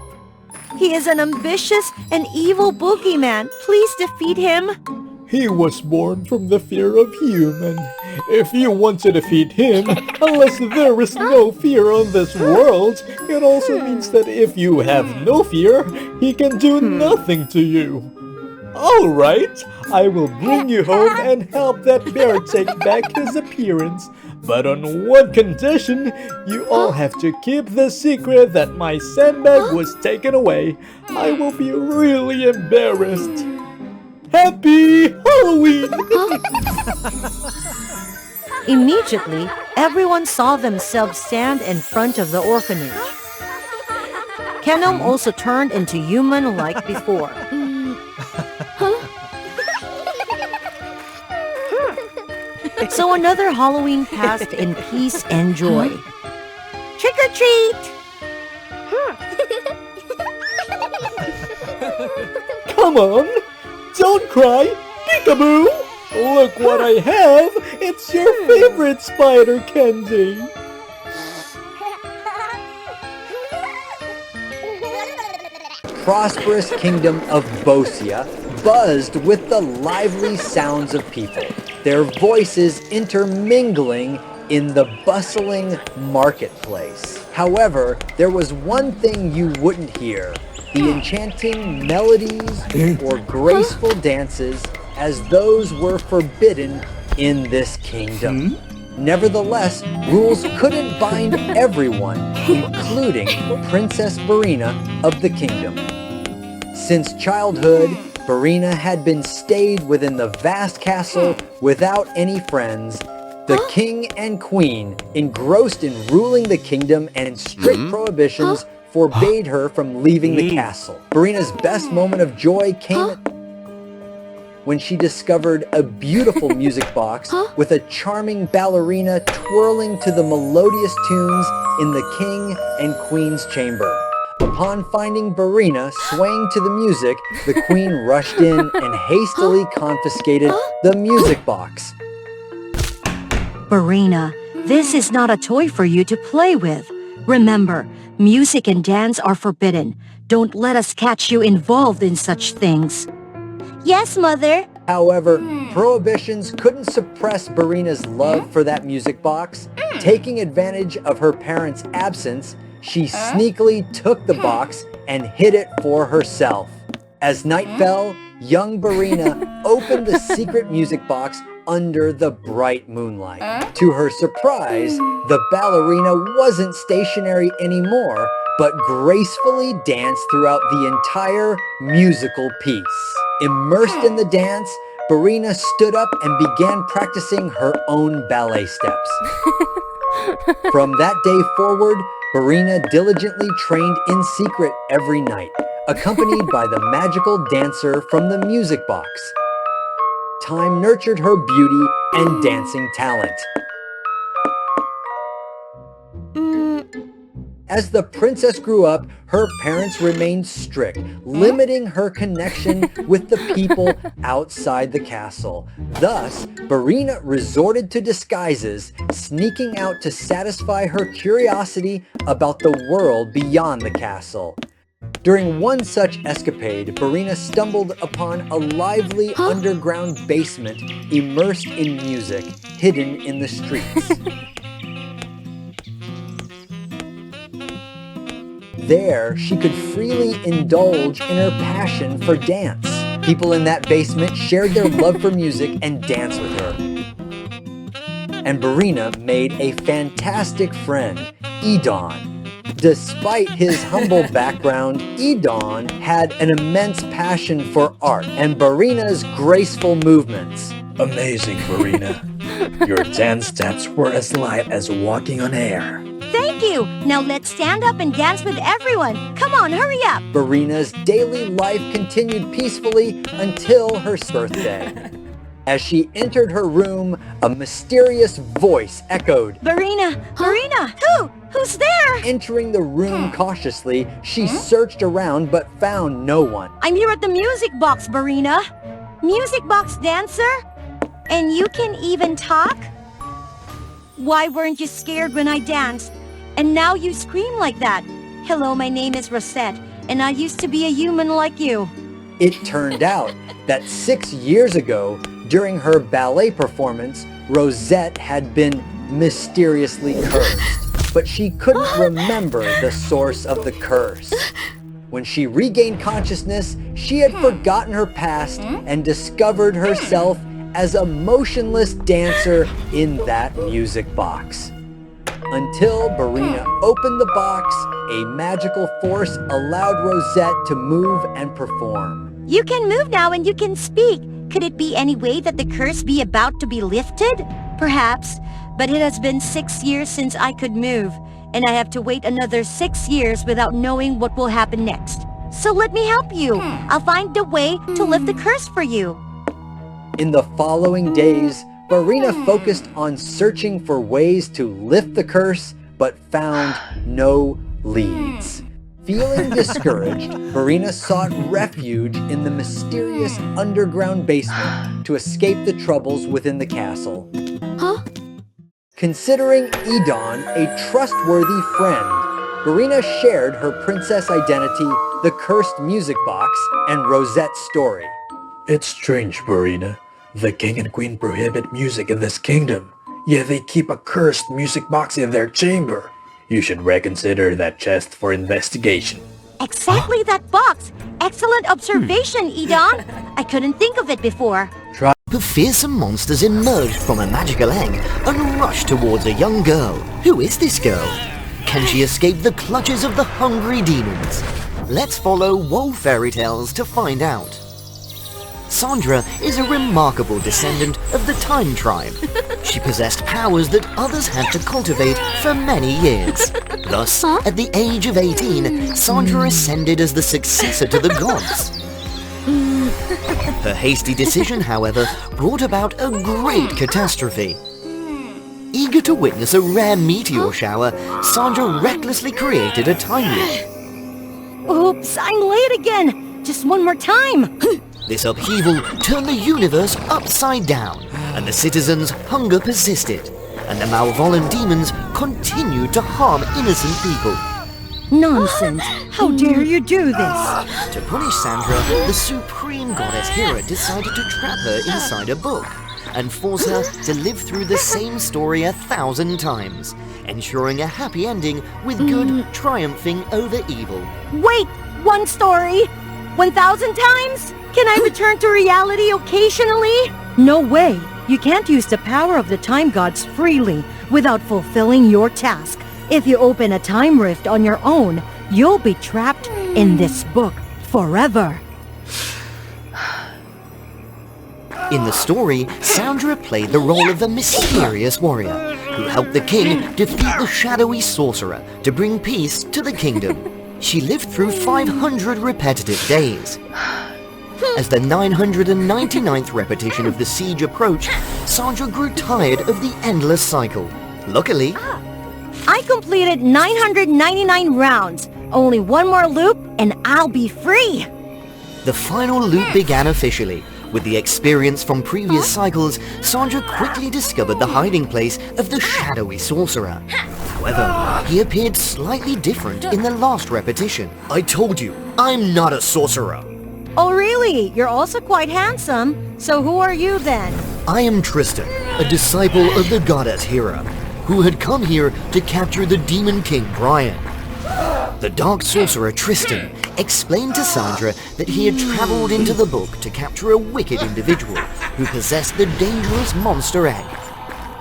He is an ambitious and evil boogeyman. Please defeat him. He was born from the fear of human. If you want to defeat him, unless there is no fear on this world, it also means that if you have no fear, he can do nothing to you. Alright, I will bring you home and help that bear take back his appearance. But on one condition, you all have to keep the secret that my sandbag was taken away. I will be really embarrassed. Happy Halloween! Immediately, everyone saw themselves stand in front of the orphanage. Kenom also turned into human like before. So another Halloween passed in peace and joy. Trick or treat! Come on! Don't cry! Peekaboo! Look what I have! It's your favorite spider candy! Prosperous kingdom of Bosia buzzed with the lively sounds of people, their voices intermingling in the bustling marketplace. However, there was one thing you wouldn't hear: the enchanting melodies or graceful dances, as those were forbidden in this kingdom. Nevertheless, rules couldn't bind everyone, including Princess Barina of the kingdom. Since childhood, Barina had been stayed within the vast castle without any friends. The king and queen, engrossed in ruling the kingdom and strict prohibitions, forbade her from leaving the castle. Barina's best moment of joy came when she discovered a beautiful music box with a charming ballerina twirling to the melodious tunes in the king and queen's chamber. Upon finding Barina swaying to the music, the queen rushed in and hastily confiscated the music box. Barina, this is not a toy for you to play with. Remember, music and dance are forbidden. Don't let us catch you involved in such things. Yes, Mother. However, prohibitions couldn't suppress Barina's love for that music box. Taking advantage of her parents' absence, she sneakily took the box and hid it for herself. As night fell, young Barina opened the secret music box under the bright moonlight. To her surprise, the ballerina wasn't stationary anymore, but gracefully danced throughout the entire musical piece. Immersed in the dance, Barina stood up and began practicing her own ballet steps. From that day forward, Barina diligently trained in secret every night, accompanied by the magical dancer from the music box. Time nurtured her beauty and dancing talent. As the princess grew up, her parents remained strict, limiting her connection with the people outside the castle. Thus, Barina resorted to disguises, sneaking out to satisfy her curiosity about the world beyond the castle. During one such escapade, Barina stumbled upon a lively underground basement immersed in music, hidden in the streets. There, she could freely indulge in her passion for dance. People in that basement shared their love for music and danced with her. And Barina made a fantastic friend, Edon, Despite his humble background, Edon had an immense passion for art and Barina's graceful movements. Amazing, Barina. Your dance steps were as light as walking on air. Thank you. Now let's stand up and dance with everyone. Come on, hurry up. Barina's daily life continued peacefully until her birthday. As she entered her room, a mysterious voice echoed, Barina! Barina! Who's there? Entering the room cautiously, she searched around but found no one. I'm here at the music box, Barina. Music box dancer? And you can even talk? Why weren't you scared when I danced? And now you scream like that. Hello, my name is Rosette, and I used to be a human like you. It turned out that 6 years ago, during her ballet performance, Rosette had been mysteriously cursed, but she couldn't remember the source of the curse. When she regained consciousness, she had forgotten her past and discovered herself as a motionless dancer in that music box. Until Barina opened the box, a magical force allowed Rosette to move and perform. You can move now and you can speak. Could it be any way that the curse be about to be lifted? Perhaps, but it has been 6 years since I could move, and I have to wait another 6 years without knowing what will happen next. So let me help you. I'll find a way to lift the curse for you. In the following days, Barina focused on searching for ways to lift the curse, but found no leads. Feeling discouraged, Barina sought refuge in the mysterious underground basement to escape the troubles within the castle. Considering Edon a trustworthy friend, Barina shared her princess identity, the cursed music box, and Rosette's story. It's strange, Barina. The king and queen prohibit music in this kingdom, yet they keep a cursed music box in their chamber. You should reconsider that chest for investigation. Exactly that box. Excellent observation, Edon. I couldn't think of it before. The fearsome monsters emerged from a magical egg and rushed towards a young girl. Who is this girl? Can she escape the clutches of the hungry demons? Let's follow WOA Fairy Tales to find out. Sandra is a remarkable descendant of the Time Tribe. She possessed powers that others had to cultivate for many years. Thus, at the age of 18, Sandra ascended as the successor to the gods. Her hasty decision, however, brought about a great catastrophe. Eager to witness a rare meteor shower, Sandra recklessly created a time loop. Oops, I'm late again. Just one more time. This upheaval turned the universe upside down, and the citizens' hunger persisted, and the malevolent demons continued to harm innocent people. Nonsense! How dare you do this? To punish Sandra, the supreme goddess Hera decided to trap her inside a book and force her to live through the same story 1,000 times, ensuring a happy ending with good triumphing over evil. Wait! One story? 1,000 times? Can I return to reality occasionally? No way! You can't use the power of the time gods freely without fulfilling your task. If you open a time rift on your own, you'll be trapped in this book forever. In the story, Sandra played the role of a mysterious warrior who helped the king defeat the shadowy sorcerer to bring peace to the kingdom. She lived through 500 repetitive days. As the 999th repetition of the siege approached, Sandra grew tired of the endless cycle. Luckily, I completed 999 rounds. Only one more loop and I'll be free. the final loop began officially. With the experience from previous cycles, Sandra quickly discovered the hiding place of the shadowy sorcerer. However, he appeared slightly different in the last repetition. I told you, I'm not a sorcerer. Oh really? You're also quite handsome. So who are you then? I am Tristan, a disciple of the goddess Hera, who had come here to capture the demon king Brian. The dark sorcerer Tristan explained to Sandra that he had traveled into the book to capture a wicked individual who possessed the dangerous monster egg.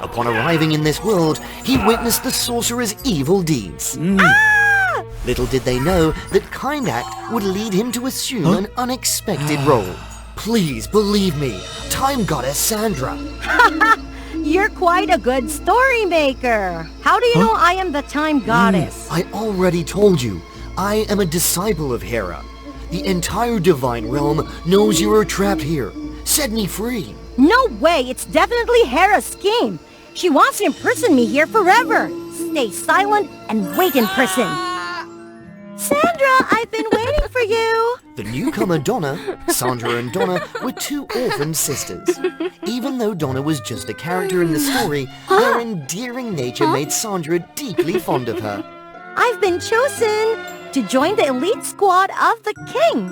Upon arriving in this world, he witnessed the sorcerer's evil deeds. Little did they know that kind act would lead him to assume an unexpected role. Please believe me, Time Goddess Sandra. You're quite a good story maker. How do you know I am the time goddess? I already told you, I am a disciple of Hera. The entire divine realm knows you are trapped here. Set me free. No way, it's definitely Hera's scheme. She wants to imprison me here forever. Stay silent and wait in prison. Sandra, I've been waiting for you. The newcomer Donna, Sandra and Donna were two orphan sisters. Even though Donna was just a character in the story, her endearing nature made Sandra deeply fond of her. I've been chosen to join the elite squad of the king.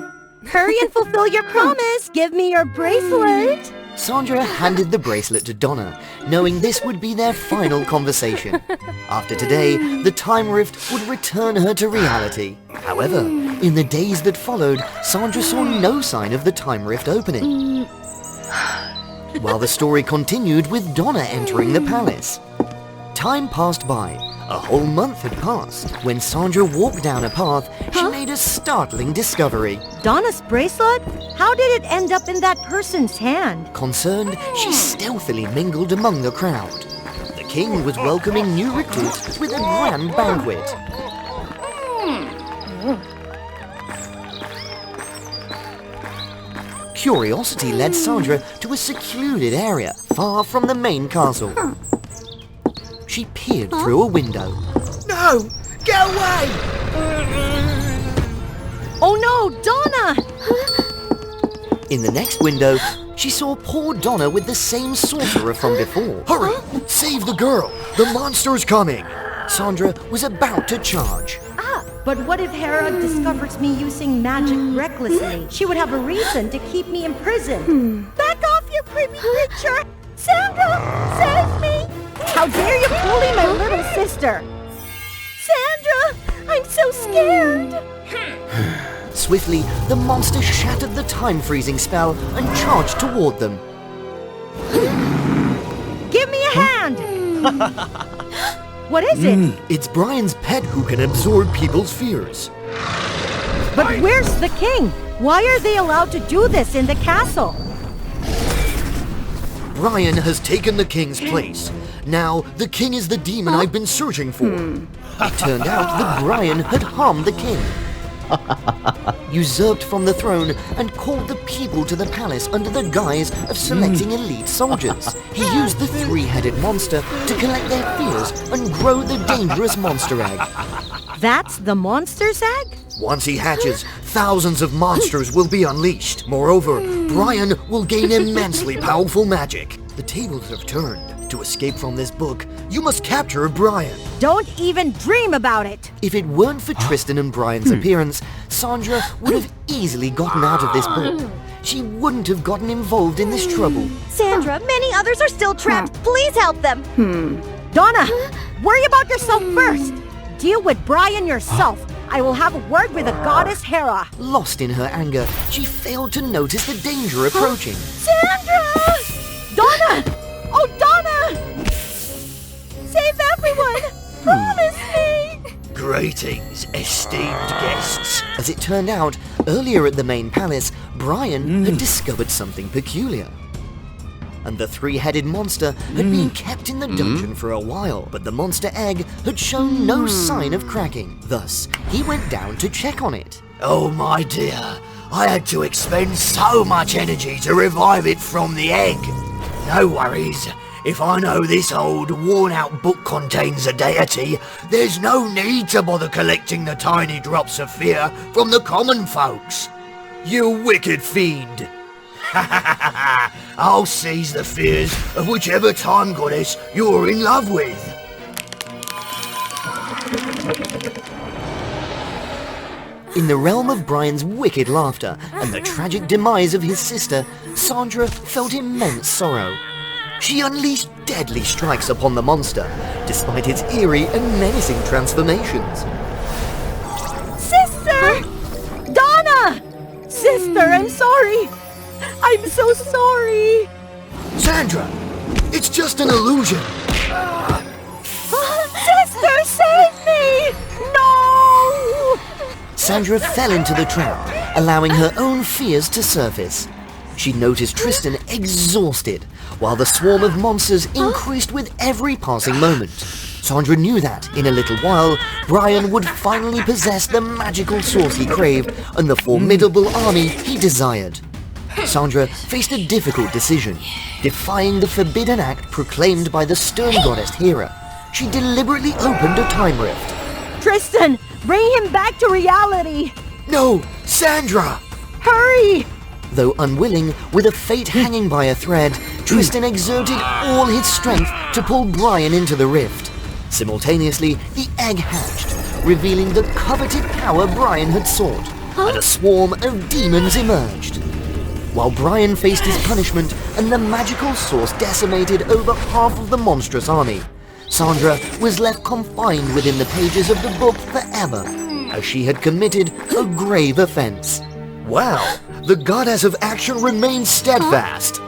Hurry and fulfill your promise. Give me your bracelet. Sandra handed the bracelet to Donna, knowing this would be their final conversation. After today, the time rift would return her to reality. However, in the days that followed, Sandra saw no sign of the time rift opening. While the story continued with Donna entering the palace. Time passed by. A whole month had passed. When Sandra walked down a path, she made a startling discovery. Donna's bracelet? How did it end up in that person's hand? Concerned, she stealthily mingled among the crowd. The king was welcoming new recruits with a grand banquet. Curiosity led Sandra to a secluded area, far from the main castle. She peered through a window. No! Get away! Oh no, Donna! In the next window, she saw poor Donna with the same sorcerer from before. Hurry! Save the girl! The monster's coming! Sandra was about to charge. But what if Hera discovers me using magic recklessly? She would have a reason to keep me in prison. Back off, you creepy creature! Sandra, save me! How dare you bully my little sister? Sandra, I'm so scared. Swiftly, the monster shattered the time-freezing spell and charged toward them. Give me a hand! What is it? It's Brian's pet who can absorb people's fears. But where's the king? Why are they allowed to do this in the castle? Brian has taken the king's place. Now, the king is the demon I've been searching for. It turned out that Brian had harmed the king. Usurped from the throne and called the people to the palace under the guise of selecting elite soldiers. He used the three-headed monster to collect their fears and grow the dangerous monster egg. That's the monster's egg? Once he hatches, thousands of monsters will be unleashed. Moreover, Brian will gain immensely powerful magic. The tables have turned. To escape from this book, you must capture Brian. Don't even dream about it. If it weren't for Tristan and Brian's appearance, Sandra would have easily gotten out of this book. She wouldn't have gotten involved in this trouble. Sandra, many others are still trapped. Please help them. Donna, worry about yourself first. Deal with Brian yourself. I will have a word with the goddess Hera. Lost in her anger, she failed to notice the danger approaching. Sandra! Donna! Oh, Donna! Save everyone! Promise me! Greetings, esteemed guests. As it turned out, earlier at the main palace, Brian had discovered something peculiar. And the three-headed monster had been kept in the dungeon for a while, but the monster egg had shown no sign of cracking. Thus, he went down to check on it. Oh my dear, I had to expend so much energy to revive it from the egg. No worries. If I know this old, worn-out book contains a deity, there's no need to bother collecting the tiny drops of fear from the common folks. You wicked fiend! I'll seize the fears of whichever time goddess you're in love with. In the realm of Brian's wicked laughter and the tragic demise of his sister, Sandra felt immense sorrow. She unleashed deadly strikes upon the monster, despite its eerie and menacing transformations. Sister! Donna! Sister, I'm sorry. I'm so sorry. Sandra! It's just an illusion! Sister, save me! No! Sandra fell into the trap, allowing her own fears to surface. She noticed Tristan exhausted, while the swarm of monsters increased with every passing moment. Sandra knew that, in a little while, Brian would finally possess the magical source he craved and the formidable army he desired. Sandra faced a difficult decision. Defying the forbidden act proclaimed by the stern goddess Hera, she deliberately opened a time rift. Tristan, bring him back to reality! No, Sandra! Hurry! Though unwilling, with a fate hanging by a thread, Tristan exerted all his strength to pull Brian into the rift. Simultaneously, the egg hatched, revealing the coveted power Brian had sought, and a swarm of demons emerged. While Brian faced his punishment and the magical source decimated over half of the monstrous army, Sandra was left confined within the pages of the book forever, as she had committed a grave offense. Wow, the goddess of action remains steadfast.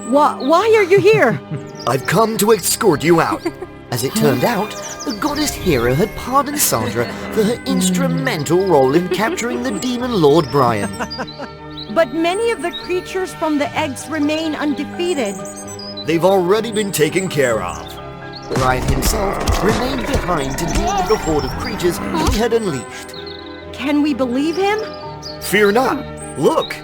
Why are you here? I've come to escort you out. As it turned out, the goddess Hera had pardoned Sandra for her instrumental role in capturing the demon lord Brian. But many of the creatures from the eggs remain undefeated. They've already been taken care of. Brian himself remained behind to deal with the horde of creatures he had unleashed. Can we believe him? Fear not. Look.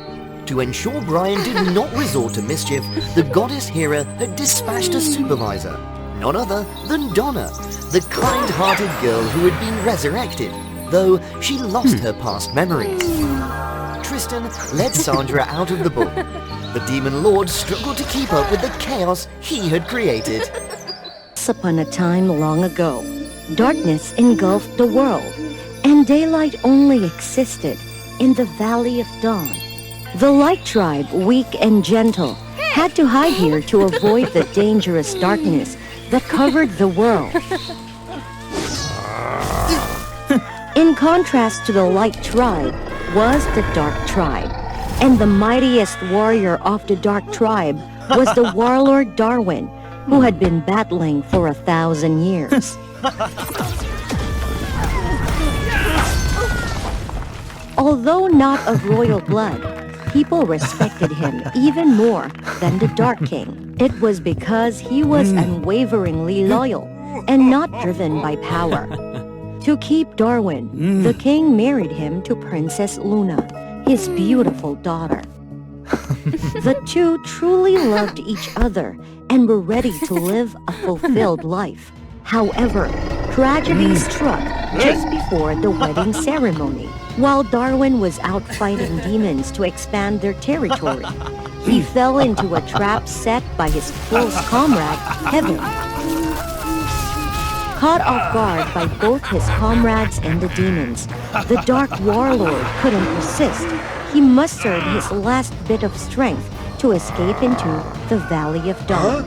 To ensure Brian did not resort to mischief, the goddess Hera had dispatched a supervisor, none other than Donna, the kind-hearted girl who had been resurrected, though she lost her past memories. Tristan led Sandra out of the book. The demon lord struggled to keep up with the chaos he had created. Once upon a time long ago, darkness engulfed the world, and daylight only existed in the Valley of Dawn. The Light Tribe, weak and gentle, had to hide here to avoid the dangerous darkness that covered the world. In contrast to the Light Tribe was the Dark Tribe, and the mightiest warrior of the Dark Tribe was the warlord Darwin, who had been battling for 1,000 years. Although not of royal blood, people respected him even more than the Dark King. It was because he was unwaveringly loyal and not driven by power. To keep Darwin, the king married him to Princess Luna, his beautiful daughter. The two truly loved each other and were ready to live a fulfilled life. However, tragedy struck just before the wedding ceremony. While Darwin was out fighting demons to expand their territory, he fell into a trap set by his close comrade, Heaven. Caught off guard by both his comrades and the demons, the Dark Warlord couldn't persist. He mustered his last bit of strength to escape into the Valley of Dawn.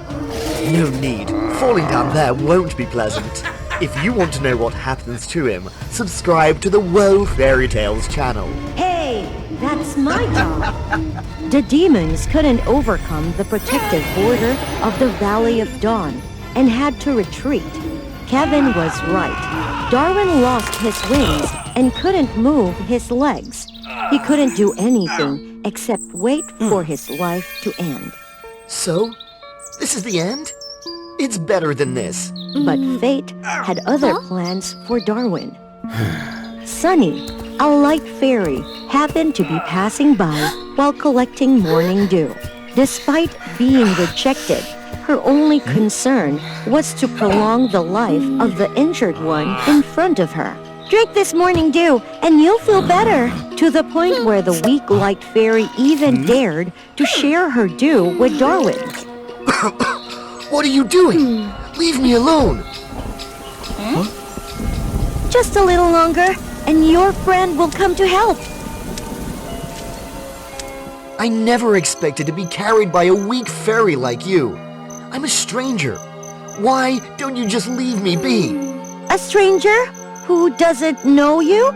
No need. Falling down there won't be pleasant. If you want to know what happens to him, subscribe to the WOA Fairy Tales channel. Hey, that's my job. The demons couldn't overcome the protective border of the Valley of Dawn and had to retreat. Kevin was right. Darwin lost his wings and couldn't move his legs. He couldn't do anything except wait for his life to end. So, this is the end? It's better than this. But fate had other plans for Darwin. Sunny, a light fairy, happened to be passing by while collecting morning dew. Despite being rejected, her only concern was to prolong the life of the injured one in front of her. Drink this morning dew and you'll feel better. To the point where the weak light fairy even dared to share her dew with Darwin. What are you doing? Leave me alone. Just a little longer, and your friend will come to help. I never expected to be carried by a weak fairy like you. I'm a stranger. Why don't you just leave me be? A stranger who doesn't know you?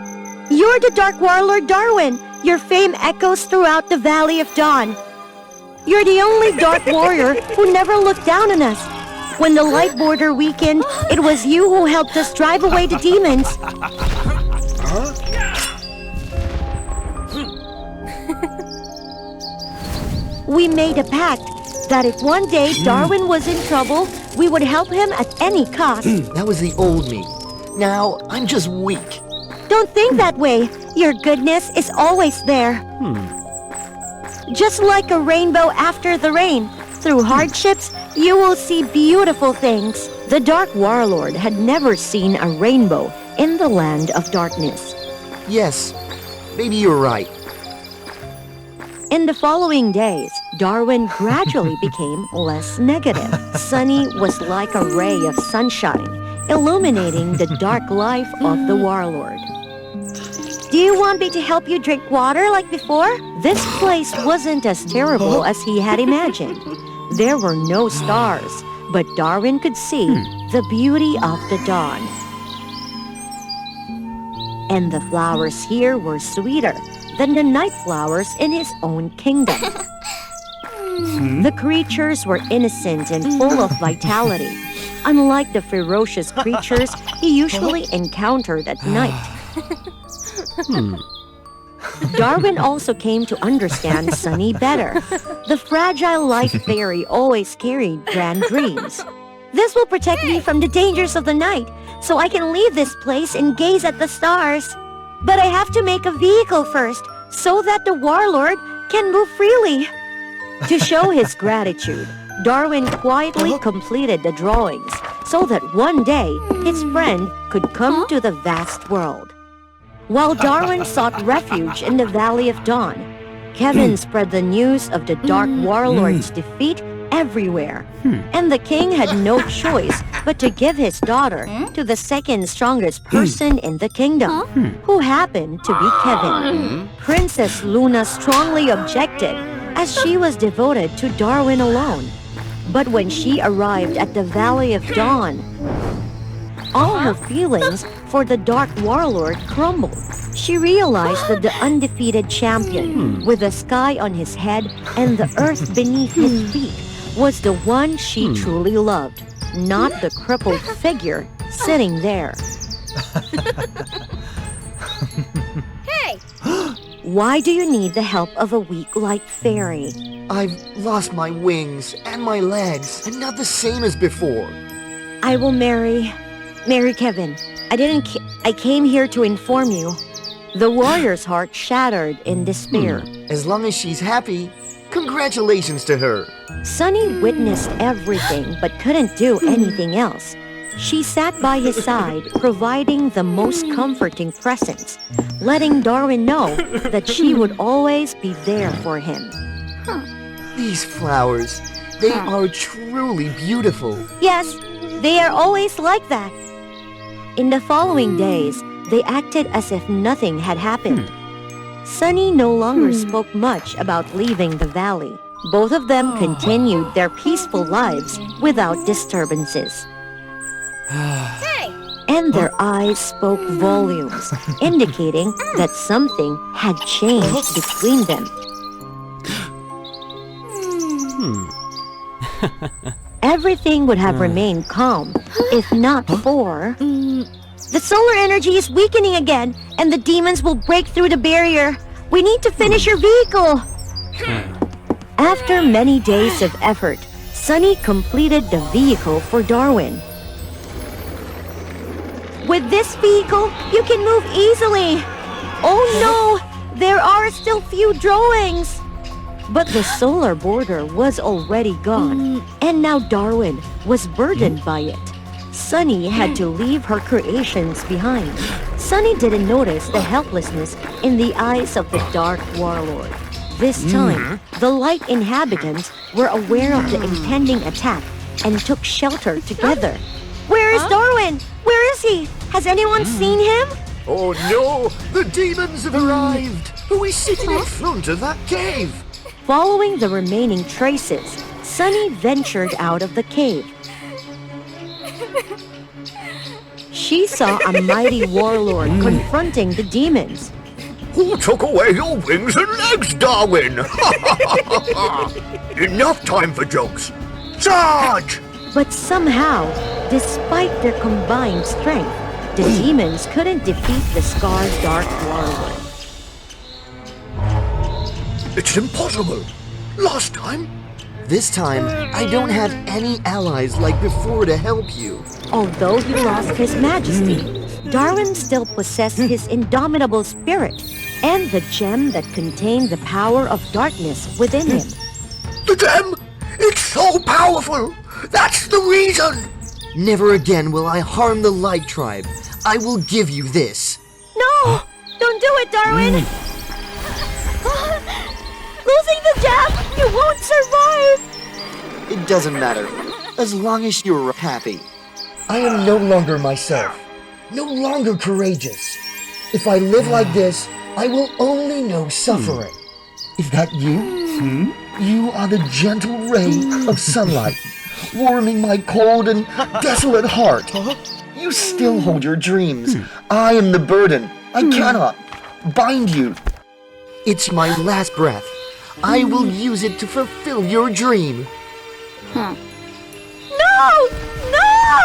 You're the Dark Warlord Darwin. Your fame echoes throughout the Valley of Dawn. You're the only Dark Warrior who never looked down on us. When the light border weakened, it was you who helped us drive away the demons. We made a pact that if one day Darwin was in trouble, we would help him at any cost. That was the old me. Now, I'm just weak. Don't think that way. Your goodness is always there. Just like a rainbow after the rain. Through hardships, you will see beautiful things. The Dark Warlord had never seen a rainbow in the land of darkness. Yes, maybe you're right. In the following days, Darwin gradually became less negative. Sunny was like a ray of sunshine, illuminating the dark life of the warlord. Do you want me to help you drink water like before? This place wasn't as terrible as he had imagined. There were no stars, but Darwin could see the beauty of the dawn. And the flowers here were sweeter than the night flowers in his own kingdom. The creatures were innocent and full of vitality, unlike the ferocious creatures he usually encountered at night. Darwin also came to understand Sunny better. The fragile life fairy always carried grand dreams. This will protect me from the dangers of the night, so I can leave this place and gaze at the stars. But I have to make a vehicle first, so that the warlord can move freely. To show his gratitude, Darwin quietly completed the drawings so that one day his friend could come to the vast world. While Darwin sought refuge in the Valley of Dawn, Kevin spread the news of the Dark Warlord's defeat everywhere, and the king had no choice but to give his daughter to the second strongest person in the kingdom, who happened to be Kevin. Princess Luna strongly objected, as she was devoted to Darwin alone. But when she arrived at the Valley of Dawn, all her feelings for the Dark Warlord crumbled. She realized that the undefeated champion, with the sky on his head and the earth beneath his feet, was the one she truly loved, not the crippled figure sitting there. Hey! Why do you need the help of a weak-like fairy? I've lost my wings and my legs, and not the same as before. I will marry Kevin. I came here to inform you. The warrior's heart shattered in despair. As long as she's happy, congratulations to her. Sunny witnessed everything but couldn't do anything else. She sat by his side, providing the most comforting presents, letting Darwin know that she would always be there for him. These flowers, they are truly beautiful. Yes, they are always like that. In the following days, they acted as if nothing had happened. Sunny no longer spoke much about leaving the valley. Both of them continued their peaceful lives without disturbances. Hey! And their eyes spoke volumes, indicating that something had changed between them. Everything would have remained calm if not for... The solar energy is weakening again, and the demons will break through the barrier. We need to finish your vehicle. After many days of effort, Sunny completed the vehicle for Darwin. With this vehicle, you can move easily. Oh no, there are still few drawings. But the solar border was already gone, and now Darwin was burdened by it. Sunny had to leave her creations behind. Sunny didn't notice the helplessness in the eyes of the Dark Warlord. This time, the light inhabitants were aware of the impending attack and took shelter together. Where is Darwin? Where is he? Has anyone seen him? Oh no! The demons have arrived! Who is sitting in front of that cave? Following the remaining traces, Sunny ventured out of the cave. She saw a mighty warlord confronting the demons. Who took away your wings and legs, Darwin? Enough time for jokes! Charge! But somehow, despite their combined strength, the demons couldn't defeat the scarred Dark Warlord. It's impossible! last time. This time, I don't have any allies like before to help you. Although he lost his majesty, Darwin still possessed his indomitable spirit and the gem that contained the power of darkness within him. The gem! It's so powerful! That's the reason! Never again will I harm the Light Tribe. I will give you this. No! Don't do it, Darwin! Losing the gem! You won't survive! It doesn't matter, as long as you're happy. I am no longer myself, no longer courageous. If I live like this, I will only know suffering. Is that you? You are the gentle ray of sunlight, warming my cold and desolate heart. You still hold your dreams. I am the burden. I cannot bind you. It's my last breath. I will use it to fulfill your dream. No! No! No!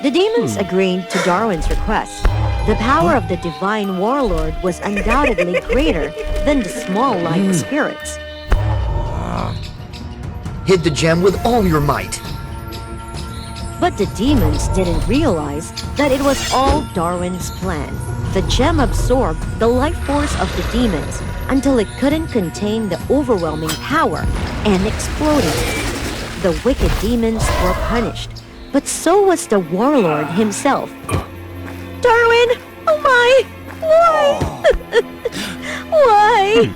The demons agreed to Darwin's request. The power of the divine warlord was undoubtedly greater than the small light spirits. Hit the gem with all your might. But the demons didn't realize that it was all Darwin's plan. The gem absorbed the life force of the demons until it couldn't contain the overwhelming power and exploded. The wicked demons were punished, but so was the warlord himself. Darwin! Oh my! Why? Why?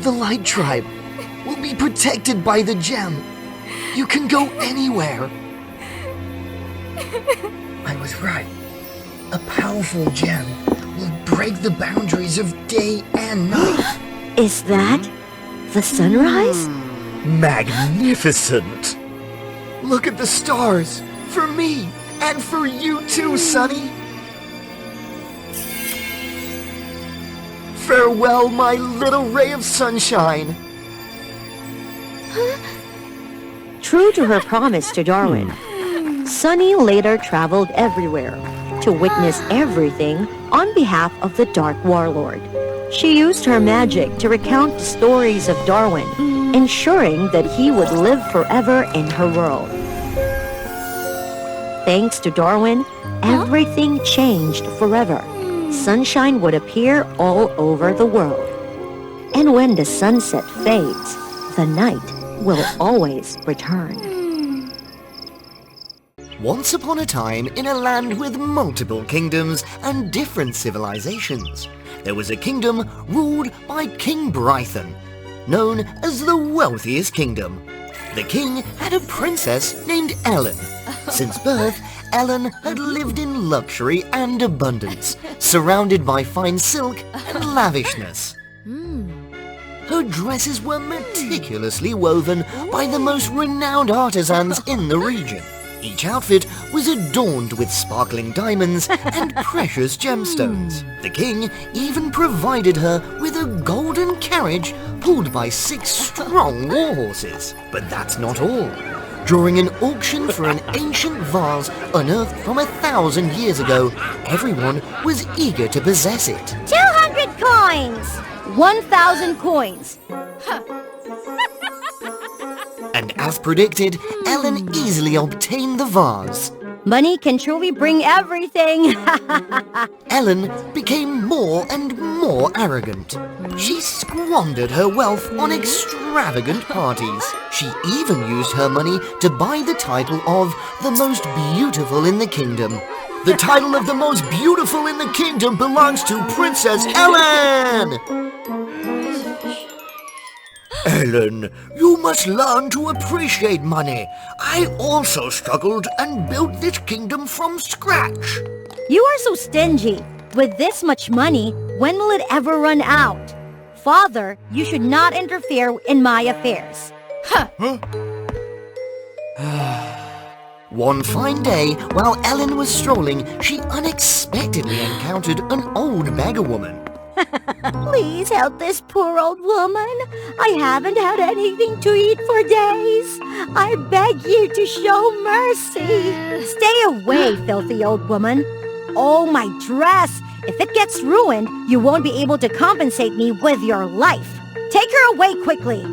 The Light Tribe will be protected by the gem. You can go anywhere. I was right. A powerful gem will break the boundaries of day and night. Is that the sunrise? Magnificent! Look at the stars! For me! And for you too, Sonny! Farewell, my little ray of sunshine! True to her promise to Darwin, Sunny later traveled everywhere to witness everything on behalf of the Dark Warlord. She used her magic to recount the stories of Darwin, ensuring that he would live forever in her world. Thanks to Darwin, everything changed forever. Sunshine would appear all over the world. And when the sunset fades, the night will always return. Once upon a time, in a land with multiple kingdoms and different civilizations, there was a kingdom ruled by King Brython, known as the wealthiest kingdom. The king had a princess named Ellen. Since birth, Ellen had lived in luxury and abundance, surrounded by fine silk and lavishness. Her dresses were meticulously woven by the most renowned artisans in the region. Each outfit was adorned with sparkling diamonds and precious gemstones. The king even provided her with a golden carriage pulled by 6 strong war horses. But that's not all. During an auction for an ancient vase unearthed from 1,000 years ago, everyone was eager to possess it. 200 coins! 1,000 coins. And as predicted, Ellen easily obtained the vase. Money can truly bring everything. Ellen became more and more arrogant. She squandered her wealth on extravagant parties. She even used her money to buy the title of the most beautiful in the kingdom. The title of the most beautiful in the kingdom belongs to Princess Ellen! Ellen, you must learn to appreciate money. I also struggled and built this kingdom from scratch. You are so stingy. With this much money, when will it ever run out? Father, you should not interfere in my affairs. One fine day, while Ellen was strolling, she unexpectedly encountered an old beggar-woman. Please help this poor old woman. I haven't had anything to eat for days. I beg you to show mercy. Stay away, filthy old woman. Oh, my dress. If it gets ruined, you won't be able to compensate me with your life. Take her away quickly.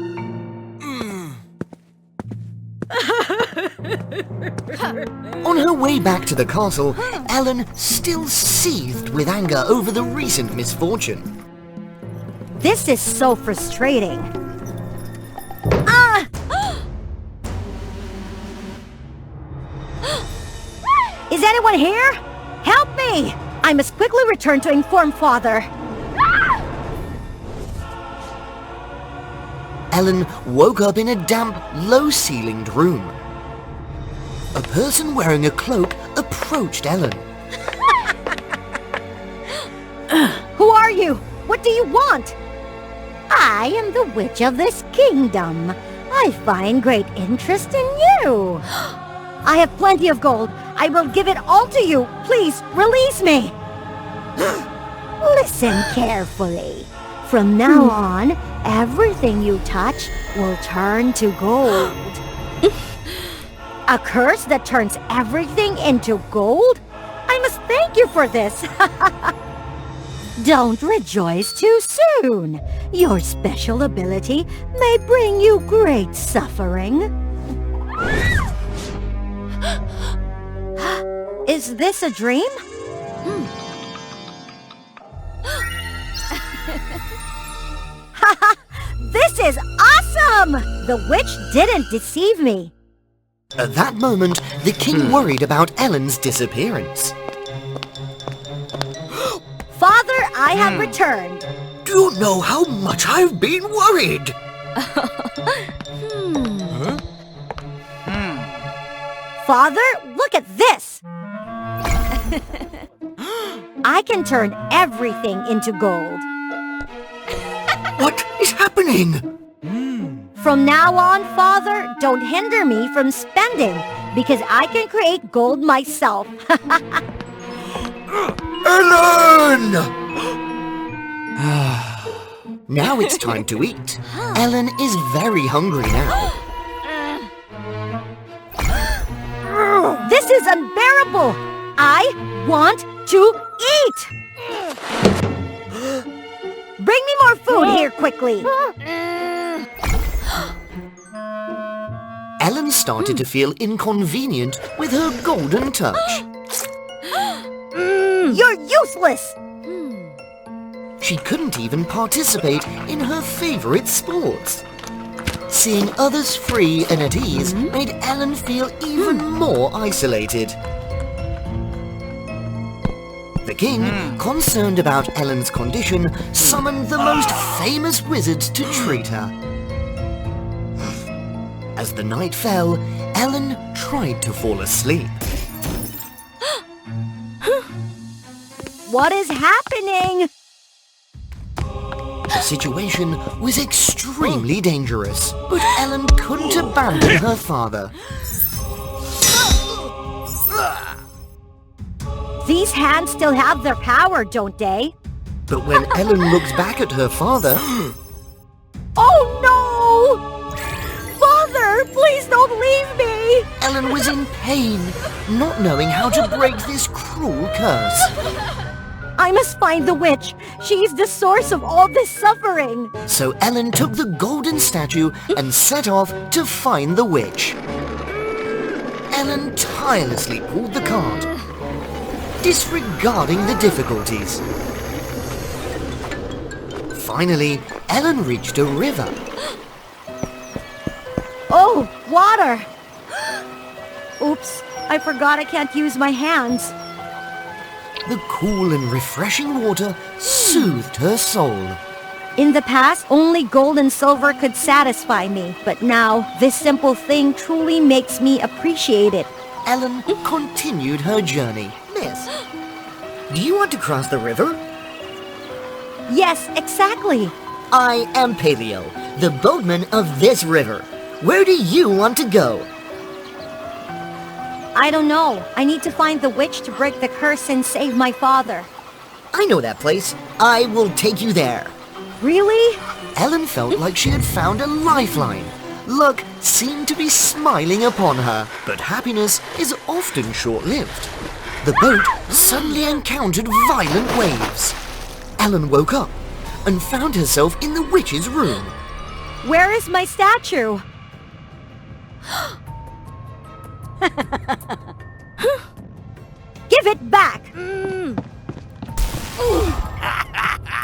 On her way back to the castle, Ellen still seethed with anger over the recent misfortune. This is so frustrating. Is anyone here? Help me! I must quickly return to inform Father. Ellen woke up in a damp, low-ceilinged room. A person wearing a cloak approached Ellen. Who are you? What do you want? I am the witch of this kingdom. I find great interest in you. I have plenty of gold. I will give it all to you. Please, release me. Listen carefully. From now on, everything you touch will turn to gold. A curse that turns everything into gold? I must thank you for this. Don't rejoice too soon. Your special ability may bring you great suffering. Is this a dream? Haha! This is awesome! The witch didn't deceive me. At that moment, the king worried about Ellen's disappearance. Father, I have returned. Do you know how much I've been worried? Father, look at this! I can turn everything into gold. What is happening? From now on, Father, don't hinder me from spending, because I can create gold myself. Ellen! Now it's time to eat. Ellen is very hungry now. This is unbearable! I want to eat! Bring me more food here quickly! Ellen started to feel inconvenient with her golden touch. You're useless! She couldn't even participate in her favorite sports. Seeing others free and at ease made Ellen feel even more isolated. The king, concerned about Ellen's condition, summoned the most famous wizards to treat her. As the night fell, Ellen tried to fall asleep. What is happening? The situation was extremely dangerous, but Ellen couldn't abandon her father. These hands still have their power, don't they? But when Ellen looked back at her father... Oh no! Father, please don't leave me! Ellen was in pain, not knowing how to break this cruel curse. I must find the witch. She's the source of all this suffering. So Ellen took the golden statue and set off to find the witch. Ellen tirelessly pulled the cart, disregarding the difficulties. Finally, Ellen reached a river. Oh, water! Oops, I forgot I can't use my hands. The cool and refreshing water soothed her soul. In the past, only gold and silver could satisfy me, but now this simple thing truly makes me appreciate it. Ellen continued her journey. Miss, do you want to cross the river? Yes, exactly. I am Paleo, the boatman of this river. Where do you want to go? I don't know. I need to find the witch to break the curse and save my father. I know that place. I will take you there. Really? Ellen felt like she had found a lifeline. Luck seemed to be smiling upon her, but happiness is often short-lived. The boat suddenly encountered violent waves. Ellen woke up and found herself in the witch's room. Where is my statue? Give it back!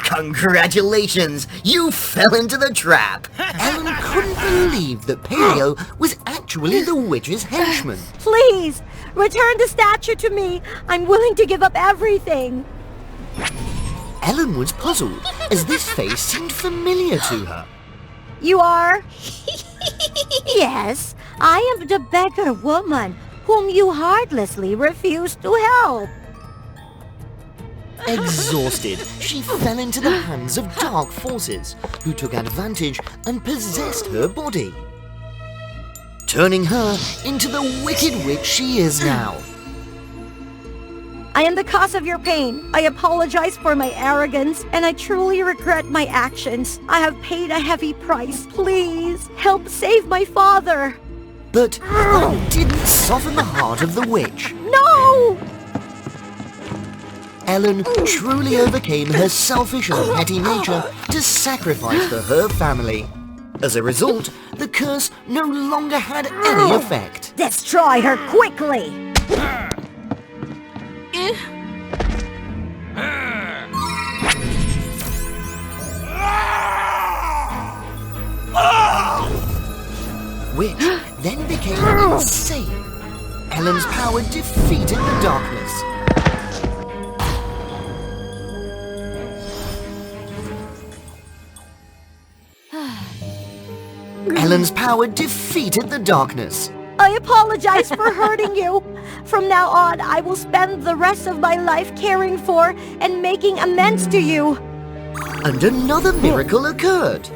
Congratulations! You fell into the trap! Ellen couldn't believe that Paleo was actually the witch's henchman. Please, return the statue to me. I'm willing to give up everything. Ellen was puzzled, as this face seemed familiar to her. You are? Yes, I am the beggar woman whom you heartlessly refused to help. Exhausted, she fell into the hands of dark forces, who took advantage and possessed her body, turning her into the wicked witch she is now. I am the cause of your pain. I apologize for my arrogance, and I truly regret my actions. I have paid a heavy price. Please, help save my father. But that didn't soften the heart of the witch. No! Ellen truly overcame her selfish and petty nature to sacrifice for her family. As a result, the curse no longer had any effect. Destroy her quickly! Witch then became insane. Ellen's power defeated the darkness. Ellen's power defeated the darkness. I apologize for hurting you. From now on, I will spend the rest of my life caring for and making amends to you. And another miracle occurred.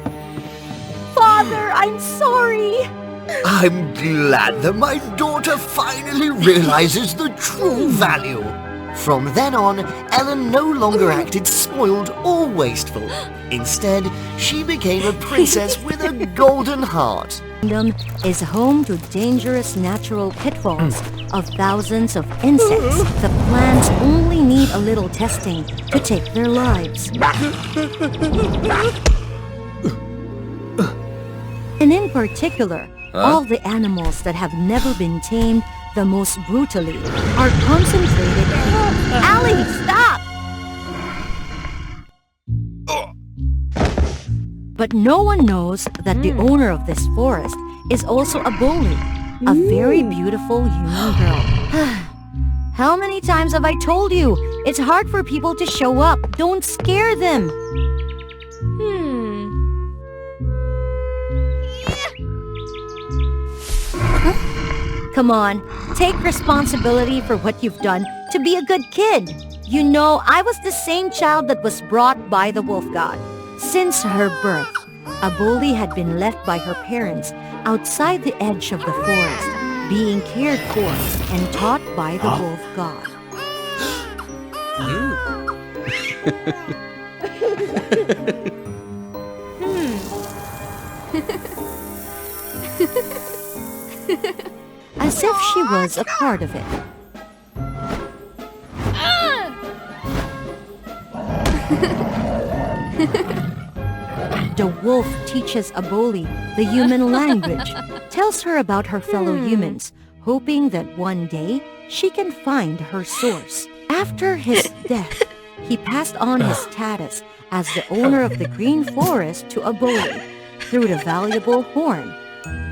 Father, I'm sorry. I'm glad that my daughter finally realizes the true value. From then on, Ellen no longer acted spoiled or wasteful. Instead, she became a princess with a golden heart. Kingdom is home to dangerous natural pitfalls of thousands of insects. The plants only need a little testing to take their lives. And in particular, all the animals that have never been tamed the most brutally are concentrated. Allie, stop! But no one knows that the owner of this forest is also a bully, a very beautiful human girl. How many times have I told you? It's hard for people to show up. Don't scare them. Come on, take responsibility for what you've done to be a good kid. You know, I was the same child that was brought by the wolf god. Since her birth, Aboli had been left by her parents outside the edge of the forest, being cared for and taught by the wolf god. As if she was a part of it. The wolf teaches Aboli the human language, tells her about her fellow humans, hoping that one day she can find her source. After his death, he passed on his status as the owner of the green forest to Aboli through the valuable horn.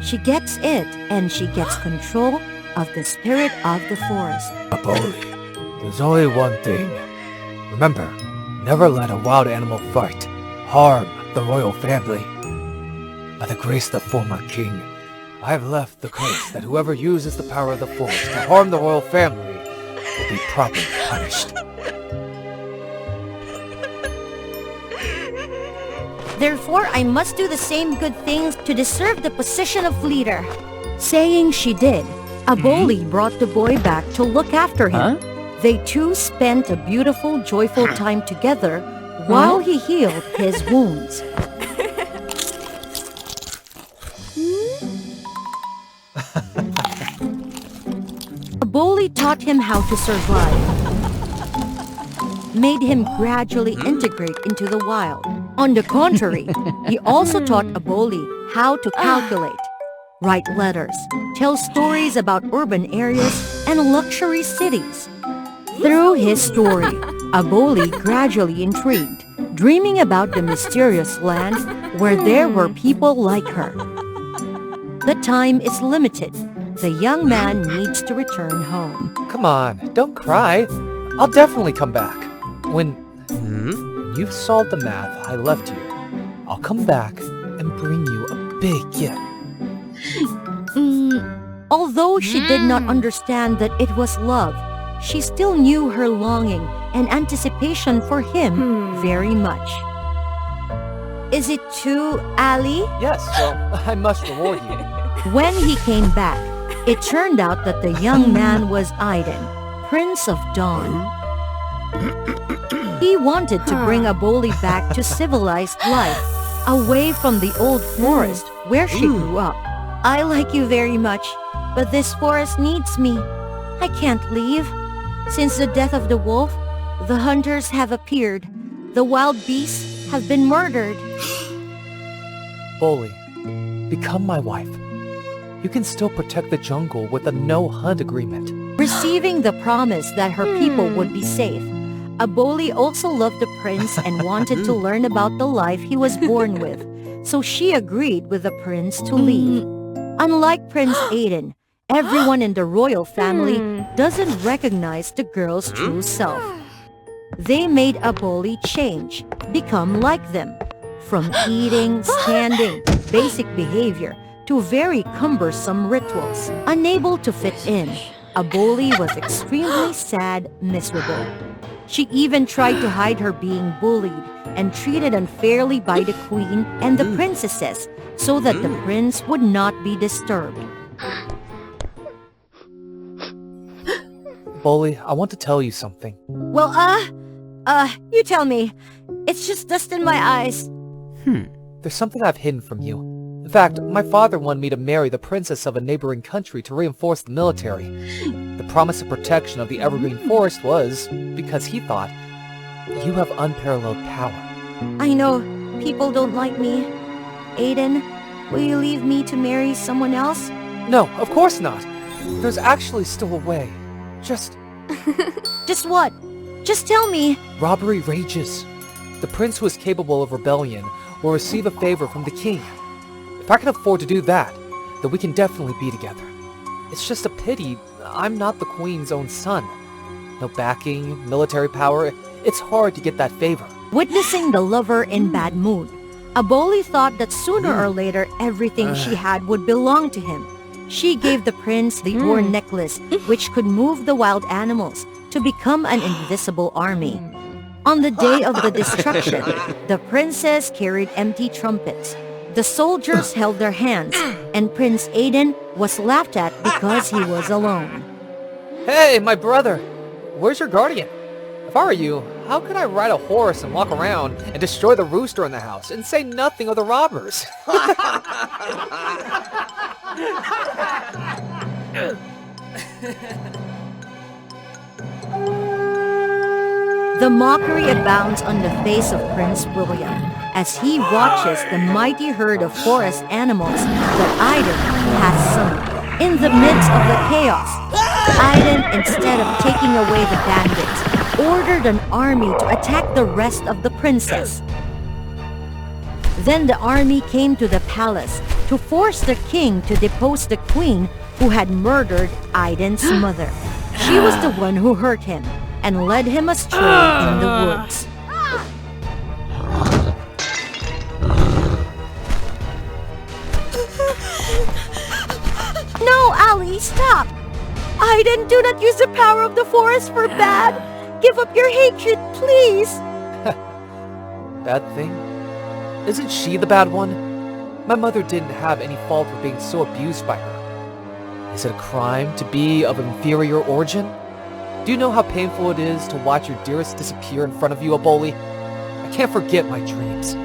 She gets it, and she gets control of the spirit of the forest. Aboli, there's only one thing. Remember, never let a wild animal fight, harm the royal family. By the grace of the former king, I have left the curse that whoever uses the power of the forest to harm the royal family will be properly punished. Therefore, I must do the same good things to deserve the position of leader. Saying she did, Aboli brought the boy back to look after him. They two spent a beautiful, joyful time together while he healed his wounds. Aboli taught him how to survive, made him gradually integrate into the wild. On the contrary, he also taught Aboli how to calculate, write letters, tell stories about urban areas and luxury cities. Through his story, Aboli gradually intrigued, dreaming about the mysterious land where there were people like her. The time is limited. The young man needs to return home. Come on, don't cry. I'll definitely come back. When you've solved the math I left you, I'll come back and bring you a big gift. Although she did not understand that it was love, she still knew her longing and anticipation for him very much. Is it true, Ali? Yes, well, I must reward you. When he came back, it turned out that the young man was Aiden, Prince of Dawn. He wanted to bring Aboli back to civilized life, away from the old forest where she grew up. I like you very much, but this forest needs me. I can't leave. Since the death of the wolf, the hunters have appeared. The wild beasts have been murdered. Boli, become my wife. You can still protect the jungle with a no-hunt agreement. Receiving the promise that her people would be safe, Aboli also loved the prince and wanted to learn about the life he was born with, so she agreed with the prince to leave. Unlike Prince Aiden, everyone in the royal family doesn't recognize the girl's true self. They made Aboli change, become like them, from eating, standing, basic behavior, to very cumbersome rituals. Unable to fit in, Aboli was extremely sad, miserable. She even tried to hide her being bullied and treated unfairly by the queen and the princesses so that the prince would not be disturbed. Boli, I want to tell you something. Well, you tell me. It's just dust in my eyes. There's something I've hidden from you. In fact, my father wanted me to marry the princess of a neighboring country to reinforce the military. The promise of protection of the evergreen forest was because he thought you have unparalleled power. I know, people don't like me. Aiden, will you leave me to marry someone else? No, of course not. There's actually still a way. Just what? Just tell me. Robbery rages. The prince who is capable of rebellion will receive a favor from the king. If I can afford to do that, then we can definitely be together. It's just a pity I'm not the queen's own son. No backing, military power, it's hard to get that favor. Witnessing the lover in bad mood, Aboli thought that sooner or later everything she had would belong to him. She gave the prince the ore necklace, which could move the wild animals to become an invisible army. On the day of the destruction, the princess carried empty trumpets. The soldiers held their hands, and Prince Aiden was laughed at because he was alone. Hey, my brother! Where's your guardian? If I were you, how could I ride a horse and walk around and destroy the rooster in the house and say nothing of the robbers? The mockery abounds on the face of Prince William as he watches the mighty herd of forest animals that Aiden has summoned. In the midst of the chaos, Aiden, instead of taking away the bandits, ordered an army to attack the rest of the princess. Then the army came to the palace to force the king to depose the queen who had murdered Aiden's mother. She was the one who hurt him and led him astray in the woods. No, Ali, stop! Aiden, do not use the power of the forest for bad! Give up your hatred, please! Bad thing? Isn't she the bad one? My mother didn't have any fault for being so abused by her. Is it a crime to be of inferior origin? Do you know how painful it is to watch your dearest disappear in front of you, Aboli? I can't forget my dreams.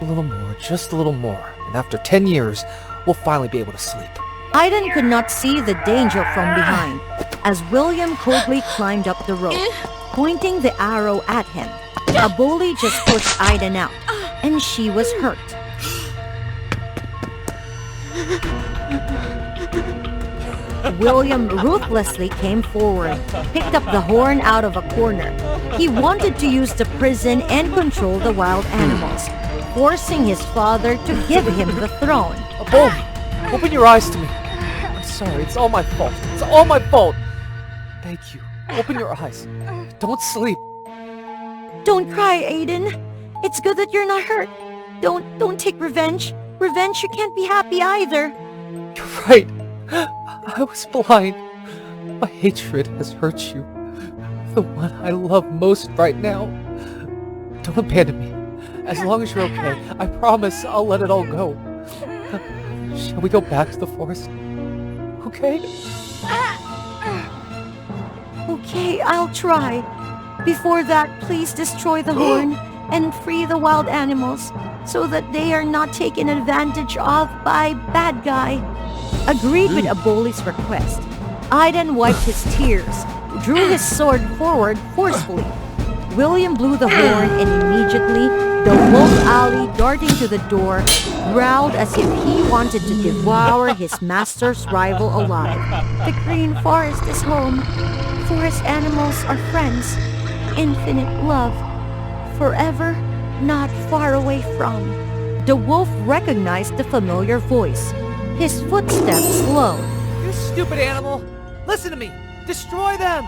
A little more, just a little more, and after 10 years, we'll finally be able to sleep. Iden could not see the danger from behind as William coldly climbed up the rope, pointing the arrow at him. A bully just pushed Iden out, and she was hurt. William ruthlessly came forward, picked up the horn out of a corner. He wanted to use the prison and control the wild animals, forcing his father to give him the throne. Bull, open your eyes to me. I'm sorry, it's all my fault. It's all my fault. Thank you. Open your eyes. Don't sleep. Don't cry, Aiden. It's good that you're not hurt. Don't take revenge. Revenge, you can't be happy either. You're right. I was blind. My hatred has hurt you. The one I love most right now. Don't abandon me. As long as you're okay, I promise I'll let it all go. Shall we go back to the forest? Okay? Okay, I'll try. Before that, please destroy the horn and free the wild animals so that they are not taken advantage of by bad guy. Agreed with Aboli's request. Iden wiped his tears, drew his sword forward forcefully. William blew the horn and immediately, the wolf alley darting to the door, growled as if he wanted to devour his master's rival alive. The green forest is home. Forest animals are friends. Infinite love. Forever, not far away from. The wolf recognized the familiar voice. His footsteps slowed. You stupid animal! Listen to me! Destroy them!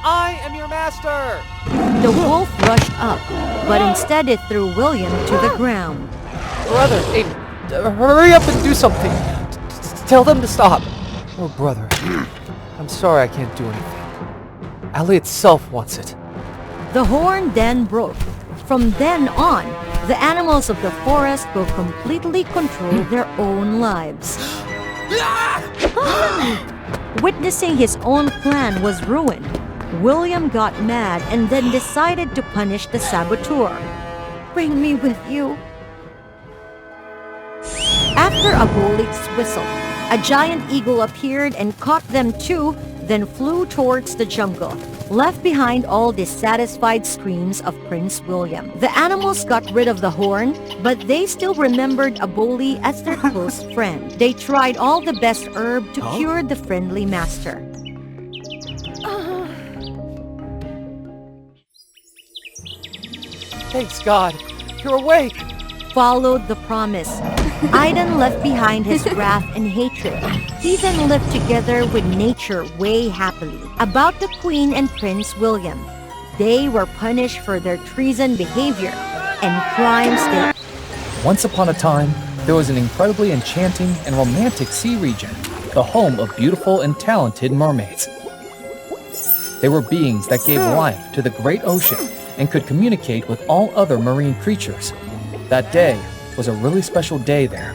I am your master! The wolf rushed up, but instead it threw William to the ground. Brother, Aiden, hurry up and do something! Tell them to stop! Oh, brother, I'm sorry I can't do anything. Allie itself wants it. The horn then broke. From then on, the animals of the forest will completely control their own lives. Witnessing his own plan was ruined, William got mad and then decided to punish the saboteur. Bring me with you. After Abolik's whistle, a giant eagle appeared and caught them too, then flew towards the jungle, left behind all dissatisfied screams of Prince William. The animals got rid of the horn, but they still remembered Aboli as their close friend. They tried all the best herb to cure the friendly master. Thanks God, you're awake! Followed the promise. Iden left behind his wrath and hatred. He then lived together with nature way happily. About the Queen and Prince William, they were punished for their treason behavior and crimes they... Once upon a time, there was an incredibly enchanting and romantic sea region, the home of beautiful and talented mermaids. They were beings that gave life to the great ocean and could communicate with all other marine creatures. That day was a really special day there,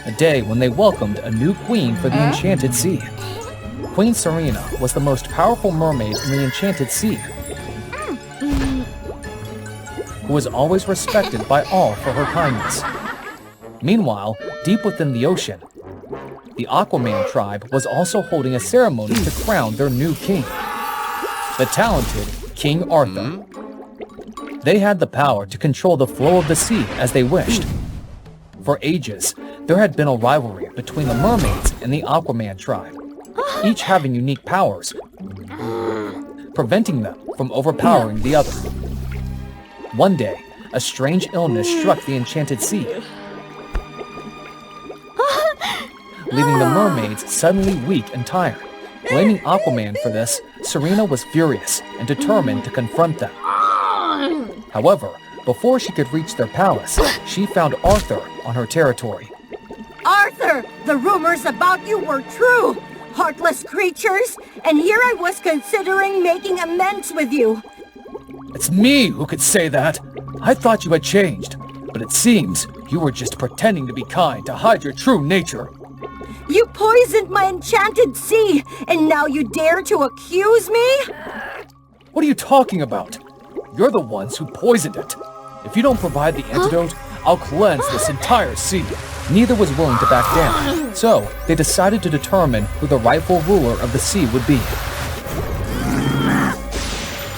a day when they welcomed a new queen for the Enchanted Sea. Queen Serena was the most powerful mermaid in the Enchanted Sea, who was always respected by all for her kindness. Meanwhile, deep within the ocean, the Aquaman tribe was also holding a ceremony to crown their new king, the talented King Arthur. They had the power to control the flow of the sea as they wished. For ages, there had been a rivalry between the mermaids and the Aquaman tribe, each having unique powers, preventing them from overpowering the other. One day, a strange illness struck the Enchanted Sea, leaving the mermaids suddenly weak and tired. Blaming Aquaman for this, Serena was furious and determined to confront them. However, before she could reach their palace, she found Arthur on her territory. Arthur, the rumors about you were true. Heartless creatures. And here I was considering making amends with you. It's me who could say that. I thought you had changed, but it seems you were just pretending to be kind to hide your true nature. You poisoned my enchanted sea, and now you dare to accuse me? What are you talking about? You're the ones who poisoned it. If you don't provide the antidote, I'll cleanse this entire sea. Neither was willing to back down, so they decided to determine who the rightful ruler of the sea would be.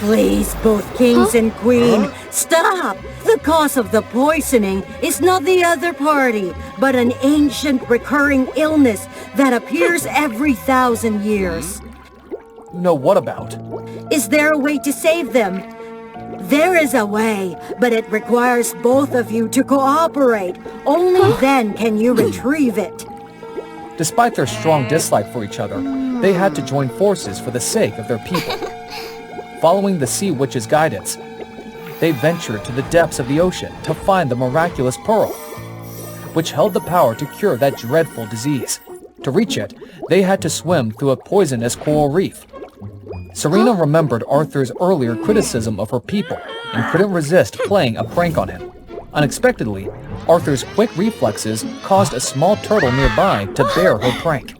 Please, both kings and queen, stop! The cause of the poisoning is not the other party, but an ancient recurring illness that appears every 1,000 years. No, what about? Is there a way to save them? There is a way, but it requires both of you to cooperate. Only then can you retrieve it. Despite their strong dislike for each other, they had to join forces for the sake of their people. Following the Sea Witch's guidance, they ventured to the depths of the ocean to find the miraculous pearl, which held the power to cure that dreadful disease. To reach it, they had to swim through a poisonous coral reef. Serena remembered Arthur's earlier criticism of her people and couldn't resist playing a prank on him. Unexpectedly, Arthur's quick reflexes caused a small turtle nearby to bear her prank.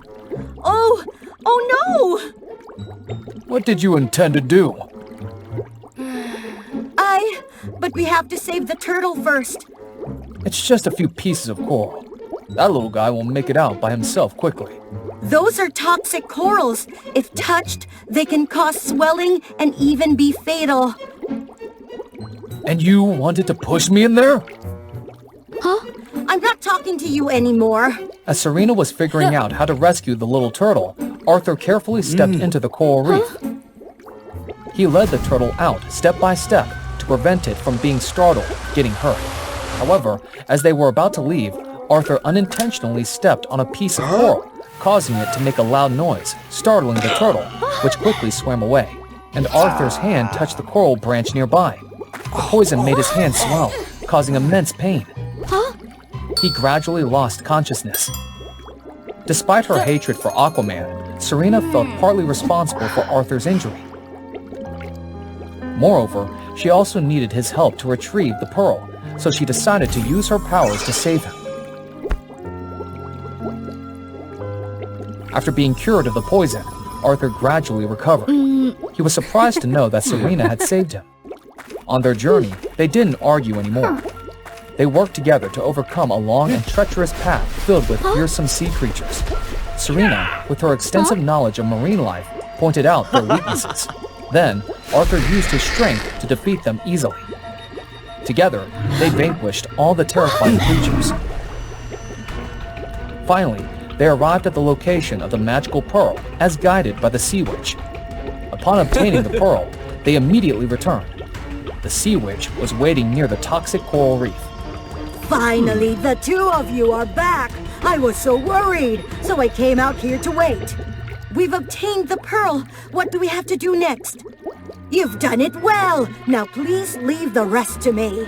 Oh no! What did you intend to do? But we have to save the turtle first. It's just a few pieces of coral. That little guy will make it out by himself quickly. Those are toxic corals. If touched, they can cause swelling and even be fatal. And you wanted to push me in there? Huh? I'm not talking to you anymore. As Serena was figuring out how to rescue the little turtle, Arthur carefully stepped into the coral reef. He led the turtle out step by step to prevent it from being startled, getting hurt. However, as they were about to leave, Arthur unintentionally stepped on a piece of coral, causing it to make a loud noise, startling the turtle, which quickly swam away. And Arthur's hand touched the coral branch nearby. The poison made his hand swell, causing immense pain. He gradually lost consciousness. Despite her hatred for Aquaman, Serena felt partly responsible for Arthur's injury. Moreover, she also needed his help to retrieve the pearl, so she decided to use her powers to save him. After being cured of the poison, Arthur gradually recovered. He was surprised to know that Serena had saved him. On their journey, they didn't argue anymore. They worked together to overcome a long and treacherous path filled with fearsome sea creatures. Serena, with her extensive knowledge of marine life, pointed out their weaknesses. Then, Arthur used his strength to defeat them easily. Together, they vanquished all the terrifying creatures. Finally, they arrived at the location of the magical pearl, as guided by the Sea Witch. Upon obtaining the pearl, they immediately returned. The Sea Witch was waiting near the toxic coral reef. Finally, the two of you are back! I was so worried, so I came out here to wait. We've obtained the pearl. What do we have to do next? You've done it well. Now please leave the rest to me.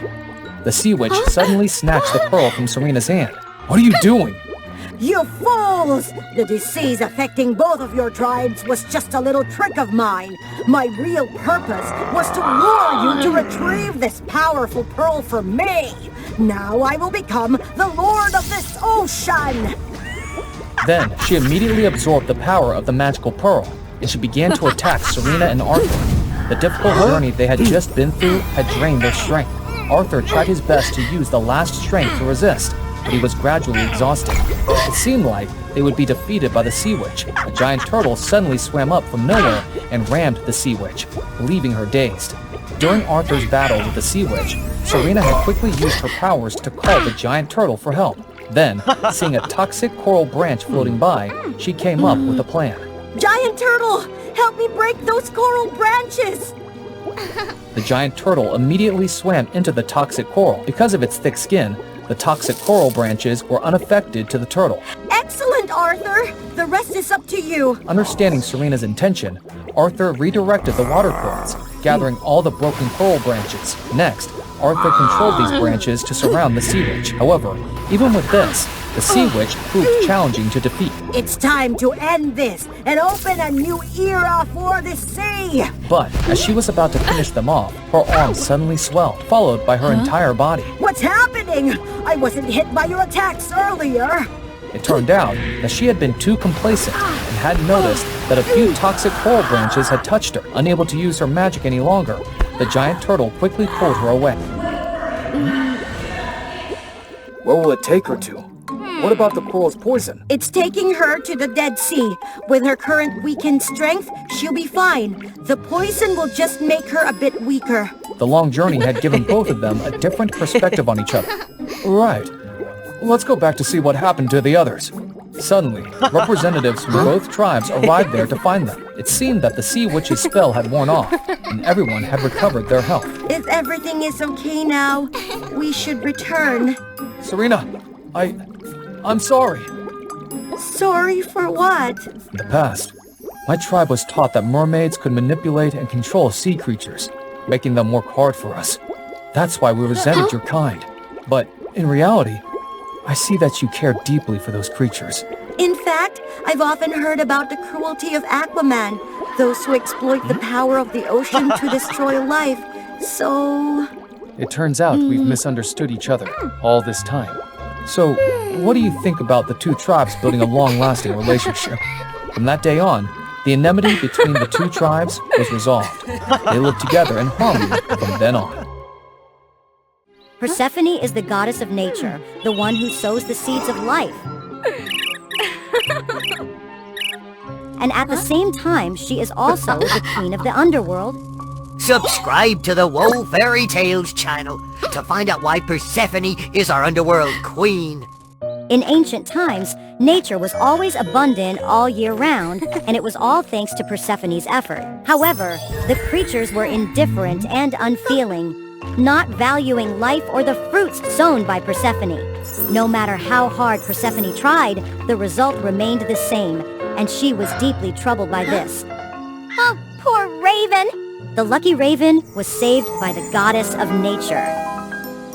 The Sea Witch suddenly snatched the pearl from Serena's hand. What are you doing? You fools! The disease affecting both of your tribes was just a little trick of mine. My real purpose was to lure you to retrieve this powerful pearl from me. Now I will become the lord of this ocean! Then, she immediately absorbed the power of the magical pearl, and she began to attack Serena and Arthur. The difficult journey they had just been through had drained their strength. Arthur tried his best to use the last strength to resist, but he was gradually exhausted. It seemed like they would be defeated by the Sea Witch. A giant turtle suddenly swam up from nowhere and rammed the Sea Witch, leaving her dazed. During Arthur's battle with the Sea Witch, Serena had quickly used her powers to call the giant turtle for help. Then, seeing a toxic coral branch floating by, she came up with a plan. Giant turtle! Help me break those coral branches! The giant turtle immediately swam into the toxic coral. Because of its thick skin, the toxic coral branches were unaffected to the turtle. Excellent, Arthur! The rest is up to you. Understanding Serena's intention, Arthur redirected the water currents, gathering all the broken coral branches. Next, Arthur controlled these branches to surround the Sea Witch. However, even with this, the Sea Witch proved challenging to defeat. It's time to end this and open a new era for the sea! But as she was about to finish them off, her arm suddenly swelled, followed by her entire body. What's happening? I wasn't hit by your attacks earlier! It turned out that she had been too complacent and hadn't noticed that a few toxic coral branches had touched her. Unable to use her magic any longer, the giant turtle quickly pulled her away. Where will it take her to? What about the coral's poison? It's taking her to the Dead Sea. With her current weakened strength, she'll be fine. The poison will just make her a bit weaker. The long journey had given both of them a different perspective on each other. Right. Let's go back to see what happened to the others. Suddenly, representatives from both tribes arrived there to find them. It seemed that the sea witch's spell had worn off, and everyone had recovered their health. If everything is okay now, we should return. Serena, I'm sorry. Sorry for what? In the past, my tribe was taught that mermaids could manipulate and control sea creatures, making them work hard for us. That's why we resented your kind. But in reality, I see that you care deeply for those creatures. In fact, I've often heard about the cruelty of Aquaman, those who exploit the power of the ocean to destroy life. So... It turns out we've misunderstood each other all this time. So, what do you think about the two tribes building a long-lasting relationship? From that day on, the enmity between the two tribes was resolved. They lived together in harmony from then on. Persephone is the goddess of nature, the one who sows the seeds of life. And at the same time, she is also the queen of the underworld. Subscribe to the WOA Fairy Tales channel to find out why Persephone is our underworld queen. In ancient times, nature was always abundant all year round, and it was all thanks to Persephone's effort. However, the creatures were indifferent and unfeeling, not valuing life or the fruits sown by Persephone. No matter how hard Persephone tried, the result remained the same, and she was deeply troubled by this. Oh, poor Raven! The lucky raven was saved by the goddess of nature.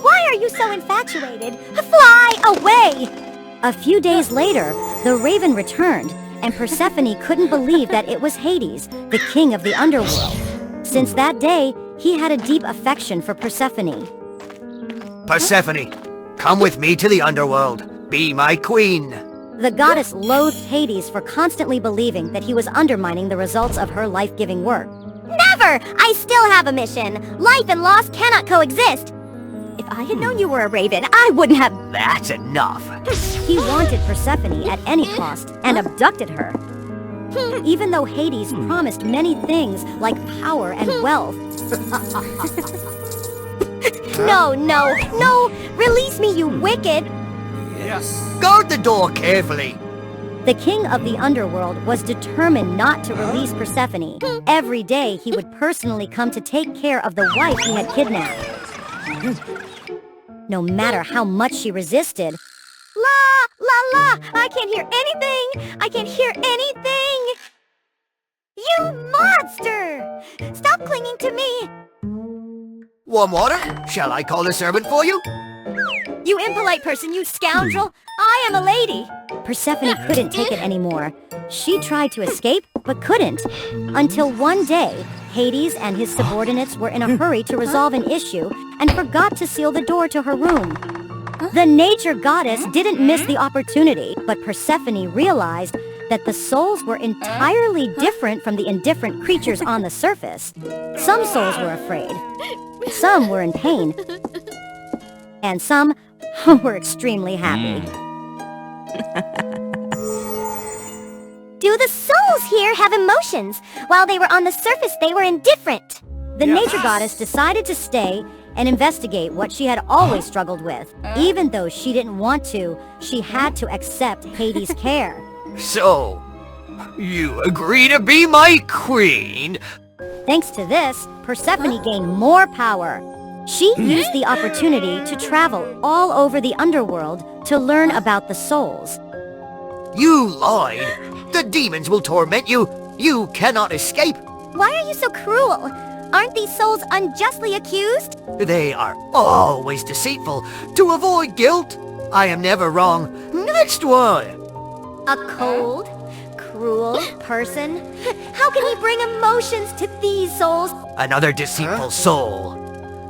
Why are you so infatuated? Fly away! A few days later, the raven returned, and Persephone couldn't believe that it was Hades, the king of the underworld. Since that day, he had a deep affection for Persephone. Persephone, come with me to the underworld. Be my queen. The goddess loathed Hades for constantly believing that he was undermining the results of her life-giving work. Never! I still have a mission. Life and loss cannot coexist. If I had known you were a raven, I wouldn't have... That's enough. He wanted Persephone at any cost and abducted her. Even though Hades promised many things like power and wealth. No! Release me, you wicked! Yes. Guard the door carefully. The king of the underworld was determined not to release Persephone. Every day, he would personally come to take care of the wife he had kidnapped. No matter how much she resisted. La! I can't hear anything! I can't hear anything! You monster! Stop clinging to me! Warm water? Shall I call a servant for you? You impolite person, you scoundrel! I am a lady! Persephone couldn't take it anymore. She tried to escape, but couldn't. Until one day, Hades and his subordinates were in a hurry to resolve an issue and forgot to seal the door to her room. The nature goddess didn't miss the opportunity, but Persephone realized that the souls were entirely different from the indifferent creatures on the surface. Some souls were afraid, some were in pain, and some were extremely happy. Do the souls here have emotions? While they were on the surface, they were indifferent. The nature goddess decided to stay and investigate what she had always struggled with. Even though she didn't want to, she had to accept Hades' care. So, you agree to be my queen? Thanks to this, Persephone gained more power. She used the opportunity to travel all over the underworld to learn about the souls. You lied! The demons will torment you! You cannot escape! Why are you so cruel? Aren't these souls unjustly accused? They are always deceitful. To avoid guilt, I am never wrong. Next one! A cold, cruel person? How can he bring emotions to these souls? Another deceitful soul.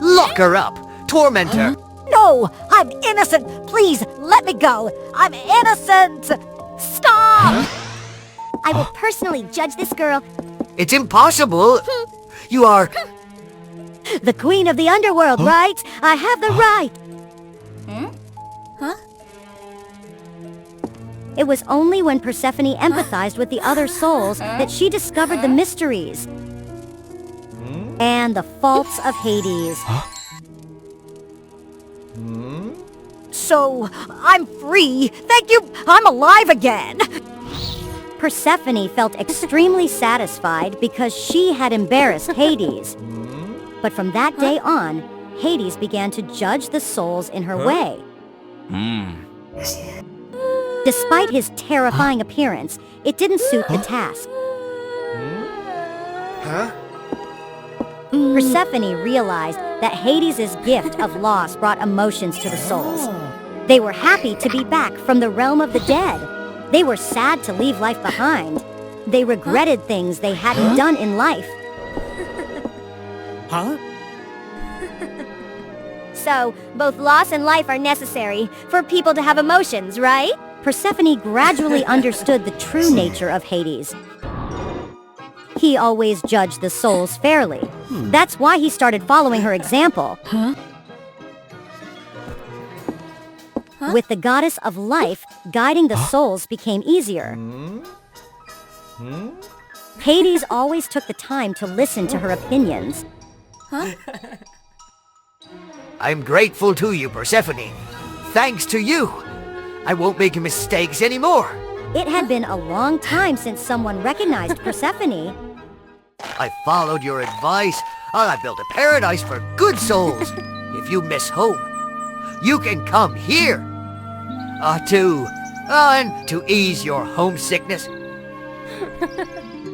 Lock her up! Torment her! No! I'm innocent! Please, let me go! I'm innocent! Stop! I will personally judge this girl. It's impossible! You are... The queen of the underworld, right? I have the right! It was only when Persephone empathized with the other souls that she discovered the mysteries and the faults of Hades. So, I'm free. Thank you. I'm alive again. Persephone felt extremely satisfied because she had embarrassed Hades. But from that day on, Hades began to judge the souls in her way. Despite his terrifying appearance, it didn't suit the task. Persephone realized that Hades' gift of loss brought emotions to the souls. They were happy to be back from the realm of the dead. They were sad to leave life behind. They regretted things they hadn't done in life. So, both loss and life are necessary for people to have emotions, right? Persephone gradually understood the true nature of Hades. He always judged the souls fairly. That's why he started following her example. With the goddess of life, guiding the souls became easier. Hades always took the time to listen to her opinions. I'm grateful to you, Persephone. Thanks to you, I won't make mistakes anymore. It had been a long time since someone recognized Persephone. I followed your advice, and I built a paradise for good souls. If you miss home, you can come here. To ease your homesickness.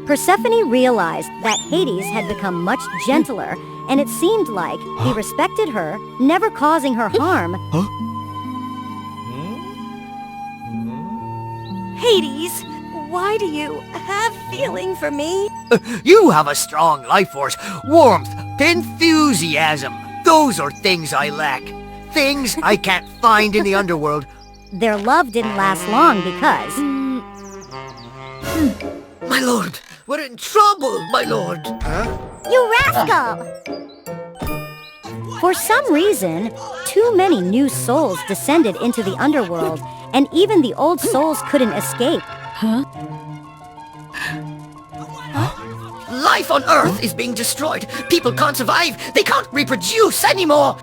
Persephone realized that Hades had become much gentler, and it seemed like he respected her, never causing her harm. Hades, why do you have feeling for me? You have a strong life force, warmth, enthusiasm. Those are things I lack. Things I can't find in the underworld. Their love didn't last long because... My lord, we're in trouble, my lord. You rascal! For some reason, too many new souls descended into the underworld, and even the old souls couldn't escape. Life on Earth is being destroyed. People can't survive. They can't reproduce anymore.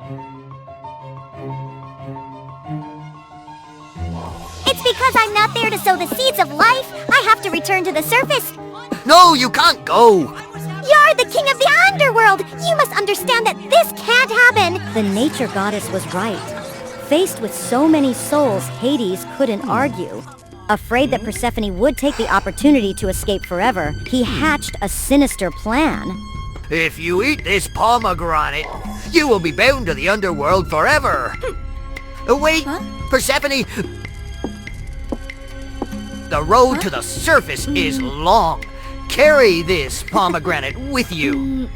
It's because I'm not there to sow the seeds of life. I have to return to the surface. No, you can't go. You're the king of the underworld. You must understand that this can't happen. The nature goddess was right. Faced with so many souls, Hades couldn't argue. Afraid that Persephone would take the opportunity to escape forever, he hatched a sinister plan. If you eat this pomegranate, you will be bound to the underworld forever. Wait, Persephone. The road to the surface is long. Carry this pomegranate with you.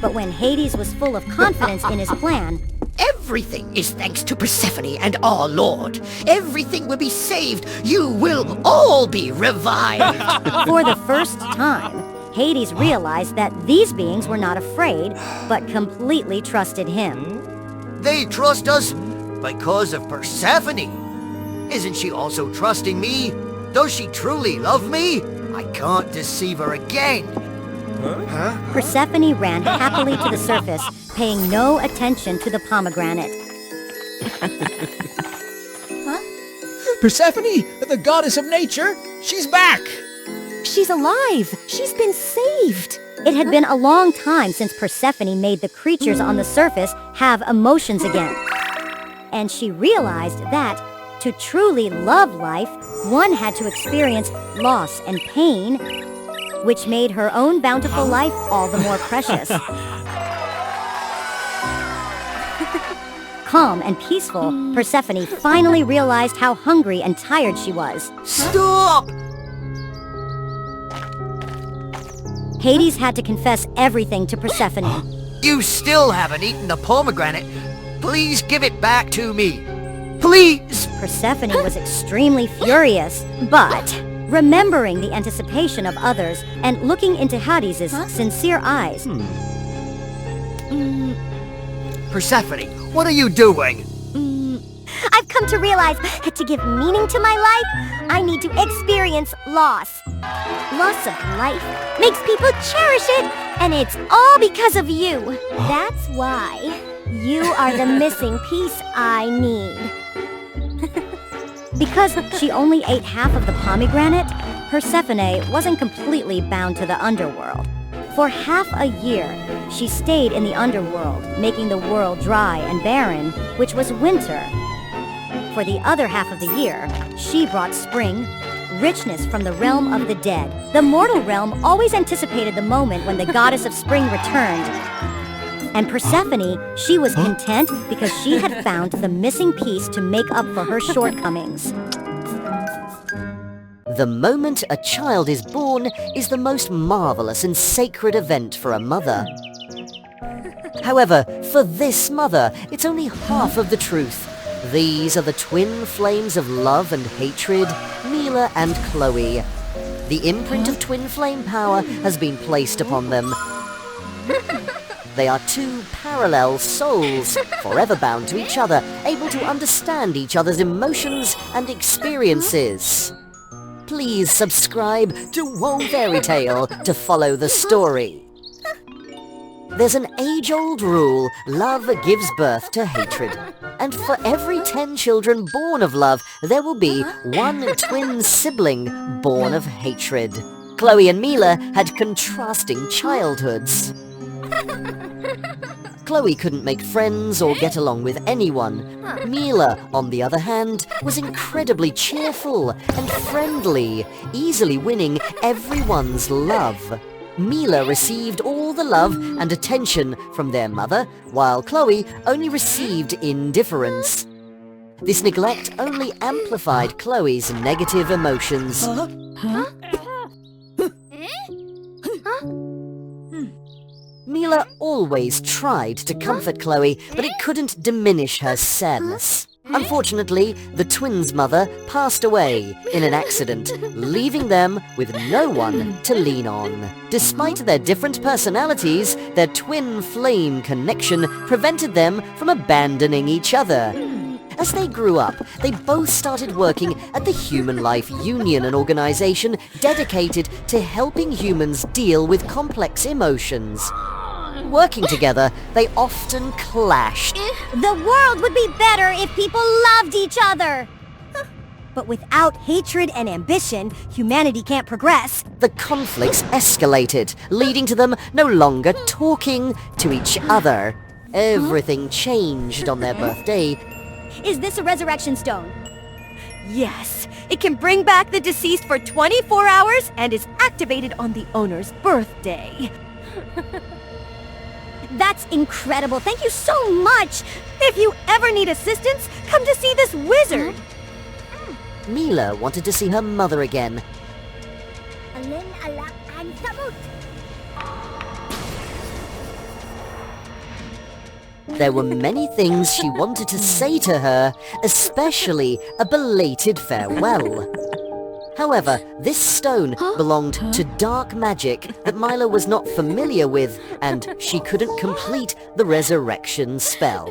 But when Hades was full of confidence in his plan... Everything is thanks to Persephone and our Lord. Everything will be saved. You will all be revived. For the first time, Hades realized that these beings were not afraid, but completely trusted him. They trust us because of Persephone. Isn't she also trusting me? Does she truly love me? I can't deceive her again. Persephone ran happily to the surface, paying no attention to the pomegranate. Persephone, the goddess of nature, she's back! She's alive! She's been saved! It had been a long time since Persephone made the creatures on the surface have emotions again. And she realized that, to truly love life, one had to experience loss and pain, which made her own bountiful life all the more precious. Calm and peaceful, Persephone finally realized how hungry and tired she was. Stop! Hades had to confess everything to Persephone. You still haven't eaten the pomegranate. Please give it back to me. Please! Persephone was extremely furious, but remembering the anticipation of others and looking into Hades' sincere eyes. Persephone, what are you doing? I've come to realize that to give meaning to my life, I need to experience loss. Loss of life makes people cherish it, and it's all because of you. That's why you are the missing piece I need. Because she only ate half of the pomegranate, Persephone wasn't completely bound to the underworld. For half a year, she stayed in the underworld, making the world dry and barren, which was winter. For the other half of the year, she brought spring, richness from the realm of the dead. The mortal realm always anticipated the moment when the goddess of spring returned. And Persephone, she was content because she had found the missing piece to make up for her shortcomings. The moment a child is born is the most marvelous and sacred event for a mother. However, for this mother, it's only half of the truth. These are the twin flames of love and hatred, Mila and Chloe. The imprint of twin flame power has been placed upon them. They are two parallel souls, forever bound to each other, able to understand each other's emotions and experiences. Please subscribe to WOA Fairy Tale to follow the story. There's an age-old rule: love gives birth to hatred. And for every 10 children born of love, there will be one twin sibling born of hatred. Chloe and Mila had contrasting childhoods. Chloe couldn't make friends or get along with anyone. Mila, on the other hand, was incredibly cheerful and friendly, easily winning everyone's love. Mila received all the love and attention from their mother, while Chloe only received indifference. This neglect only amplified Chloe's negative emotions. Mila always tried to comfort Chloe, but it couldn't diminish her sadness. Unfortunately, the twins' mother passed away in an accident, leaving them with no one to lean on. Despite their different personalities, their twin flame connection prevented them from abandoning each other. As they grew up, they both started working at the Human Life Union, an organization dedicated to helping humans deal with complex emotions. Working together, they often clashed. The world would be better if people loved each other. But without hatred and ambition, humanity can't progress. The conflicts escalated, leading to them no longer talking to each other. Everything changed on their birthday. Is this a resurrection stone? Yes, it can bring back the deceased for 24 hours and is activated on the owner's birthday. That's incredible. Thank you so much. If you ever need assistance, come to see this wizard. Mila wanted to see her mother again. There were many things she wanted to say to her, especially a belated farewell. However, this stone belonged to dark magic that Mila was not familiar with, and she couldn't complete the resurrection spell.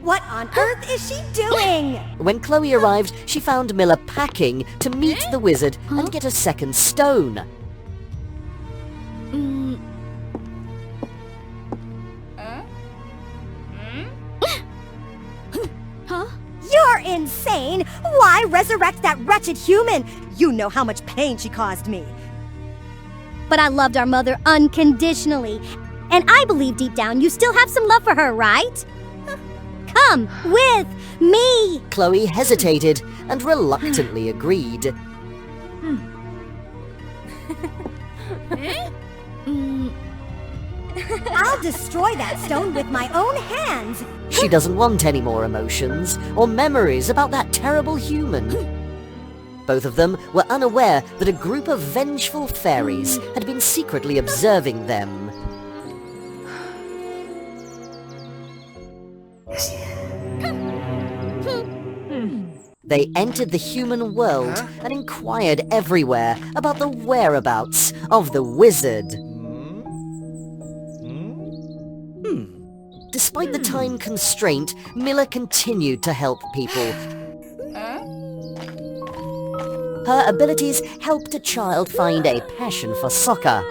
What on earth is she doing? When Chloe arrived, she found Mila packing to meet the wizard and get a second stone. You're insane! Why resurrect that wretched human? You know how much pain she caused me. But I loved our mother unconditionally. And I believe deep down you still have some love for her, right? Come with me! Chloe hesitated and reluctantly agreed. I'll destroy that stone with my own hands! She doesn't want any more emotions or memories about that terrible human. Both of them were unaware that a group of vengeful fairies had been secretly observing them. They entered the human world and inquired everywhere about the whereabouts of the wizard. Despite the time constraint, Miller continued to help people. Her abilities helped a child find a passion for soccer.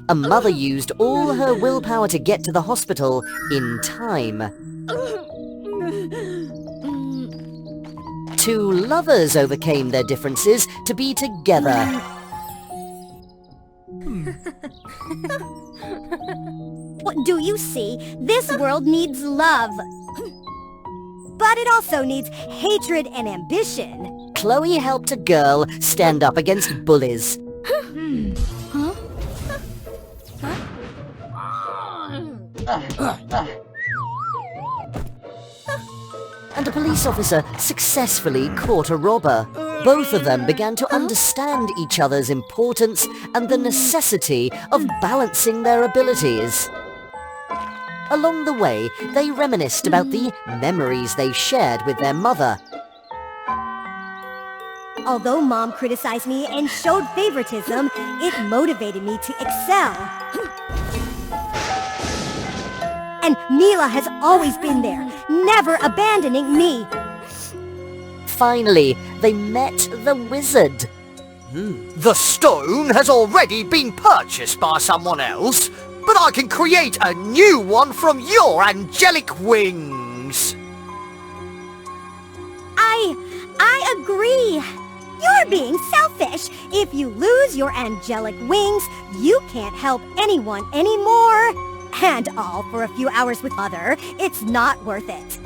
A mother used all her willpower to get to the hospital in time. Two lovers overcame their differences to be together. What do you see? This world needs love. But it also needs hatred and ambition. Chloe helped a girl stand up against bullies. And a police officer successfully caught a robber. Both of them began to understand each other's importance and the necessity of balancing their abilities. Along the way, they reminisced about the memories they shared with their mother. Although Mom criticized me and showed favoritism, it motivated me to excel. And Mila has always been there, never abandoning me. Finally, they met the wizard. The stone has already been purchased by someone else, but I can create a new one from your angelic wings. I agree. You're being selfish. If you lose your angelic wings, you can't help anyone anymore. And all for a few hours with Mother. It's not worth it.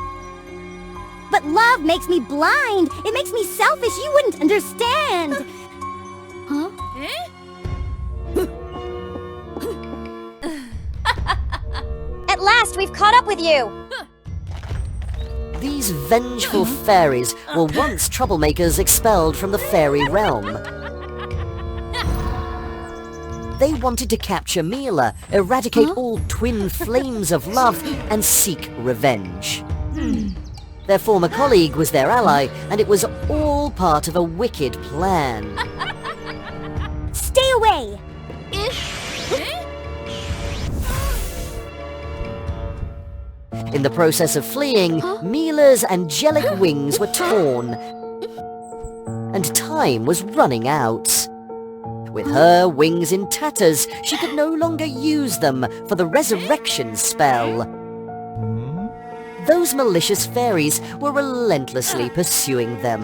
But love makes me blind. It makes me selfish. You wouldn't understand. Huh? At last, we've caught up with you! These vengeful fairies were once troublemakers expelled from the fairy realm. They wanted to capture Mila, eradicate all twin flames of love, and seek revenge. Their former colleague was their ally, and it was all part of a wicked plan. Stay away! In the process of fleeing, Mila's angelic wings were torn, and time was running out. With her wings in tatters, she could no longer use them for the resurrection spell. Those malicious fairies were relentlessly pursuing them.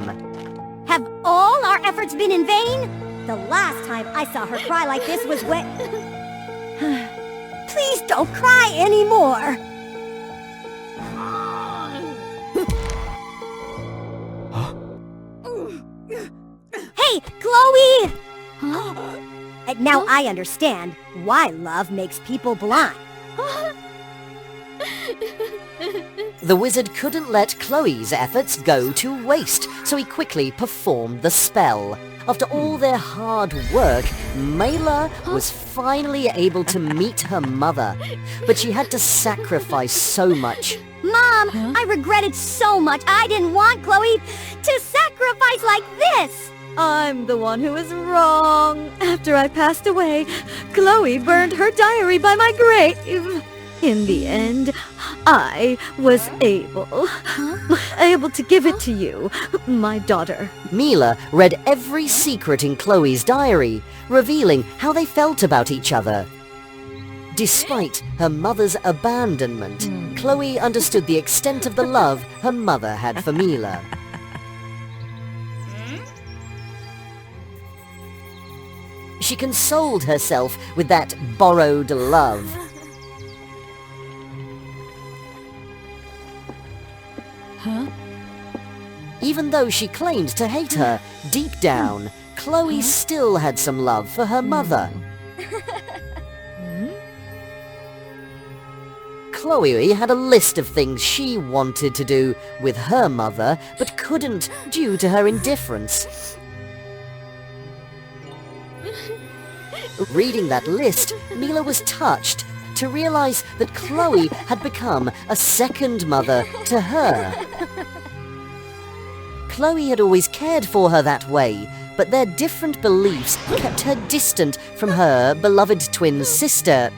Have all our efforts been in vain? The last time I saw her cry like this was when... Please don't cry anymore! Hey, Chloe! And now I understand why love makes people blind. The wizard couldn't let Chloe's efforts go to waste, so he quickly performed the spell. After all their hard work, Mila was finally able to meet her mother, but she had to sacrifice so much. Mom, I regret it so much. I didn't want Chloe to sacrifice like this. I'm the one who is wrong. After I passed away, Chloe burned her diary by my grave. In the end, I was able to give it to you, my daughter. Mila read every secret in Chloe's diary, revealing how they felt about each other. Despite her mother's abandonment, Chloe understood the extent of the love her mother had for Mila. She consoled herself with that borrowed love. Even though she claimed to hate her, deep down, Chloe still had some love for her mother. Chloe had a list of things she wanted to do with her mother, but couldn't due to her indifference. Reading that list, Mila was touched to realize that Chloe had become a second mother to her. Chloe had always cared for her that way, but their different beliefs kept her distant from her beloved twin sister.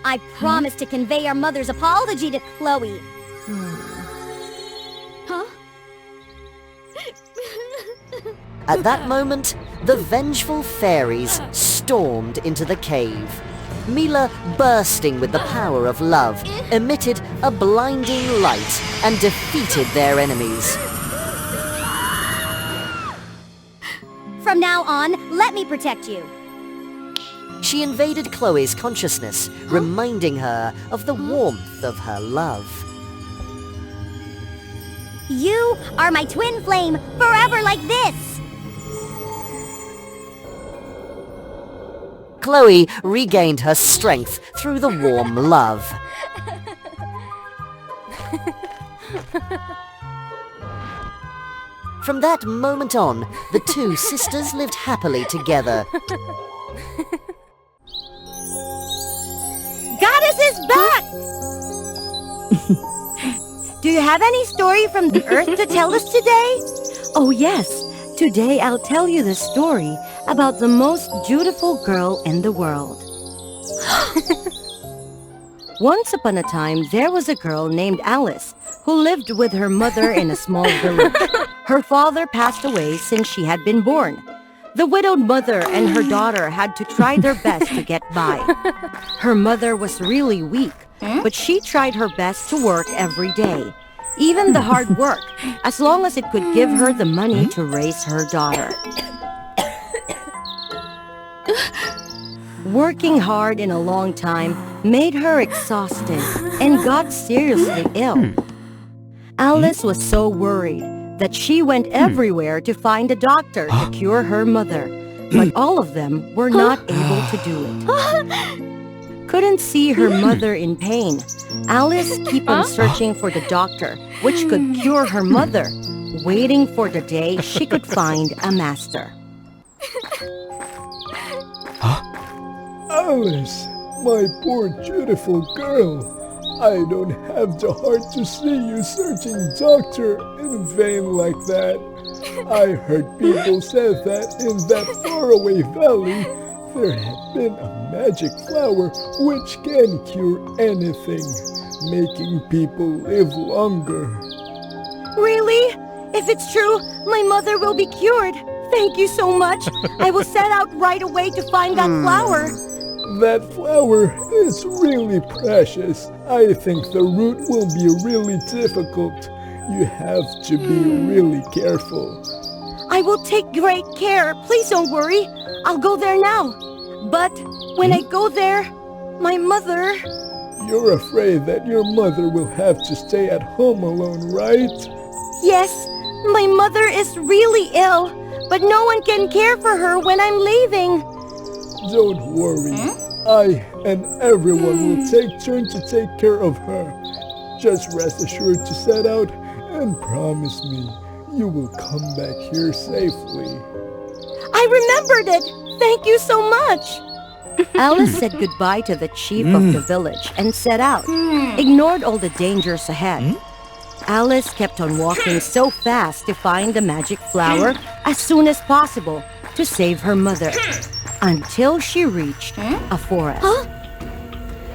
I promised to convey our mother's apology to Chloe. Huh? At that moment, the vengeful fairies stormed into the cave. Mila, bursting with the power of love, emitted a blinding light and defeated their enemies. From now on, let me protect you. She invaded Chloe's consciousness, reminding her of the warmth of her love. You are my twin flame, forever like this! Chloe regained her strength through the warm love. From that moment on, the two sisters lived happily together. Goddess is back! Do you have any story from the earth to tell us today? Oh yes, today I'll tell you the story about the most beautiful girl in the world. Once upon a time, there was a girl named Alice who lived with her mother in a small village. Her father passed away since she had been born. The widowed mother and her daughter had to try their best to get by. Her mother was really weak, but she tried her best to work every day, even the hard work, as long as it could give her the money to raise her daughter. Working hard in a long time made her exhausted and got seriously ill. Alice was so worried that she went everywhere to find a doctor to cure her mother, but all of them were not able to do it. Couldn't see her mother in pain. Alice kept on searching for the doctor, which could cure her mother, waiting for the day she could find a master. Alice, my poor beautiful girl. I don't have the heart to see you searching doctor in vain like that. I heard people say that in that faraway valley there had been a magic flower which can cure anything, making people live longer. Really? If it's true, my mother will be cured. Thank you so much. I will set out right away to find that flower. That flower is really precious. I think the route will be really difficult. You have to be really careful. I will take great care. Please don't worry. I'll go there now. But when I go there, my mother... You're afraid that your mother will have to stay at home alone, right? Yes, my mother is really ill, but no one can care for her when I'm leaving. Don't worry. I and everyone will take turn to take care of her. Just rest assured to set out and promise me you will come back here safely. I remembered it! Thank you so much! Alice said goodbye to the chief of the village and set out, ignored all the dangers ahead. Alice kept on walking so fast to find the magic flower as soon as possible to save her mother, until she reached a forest.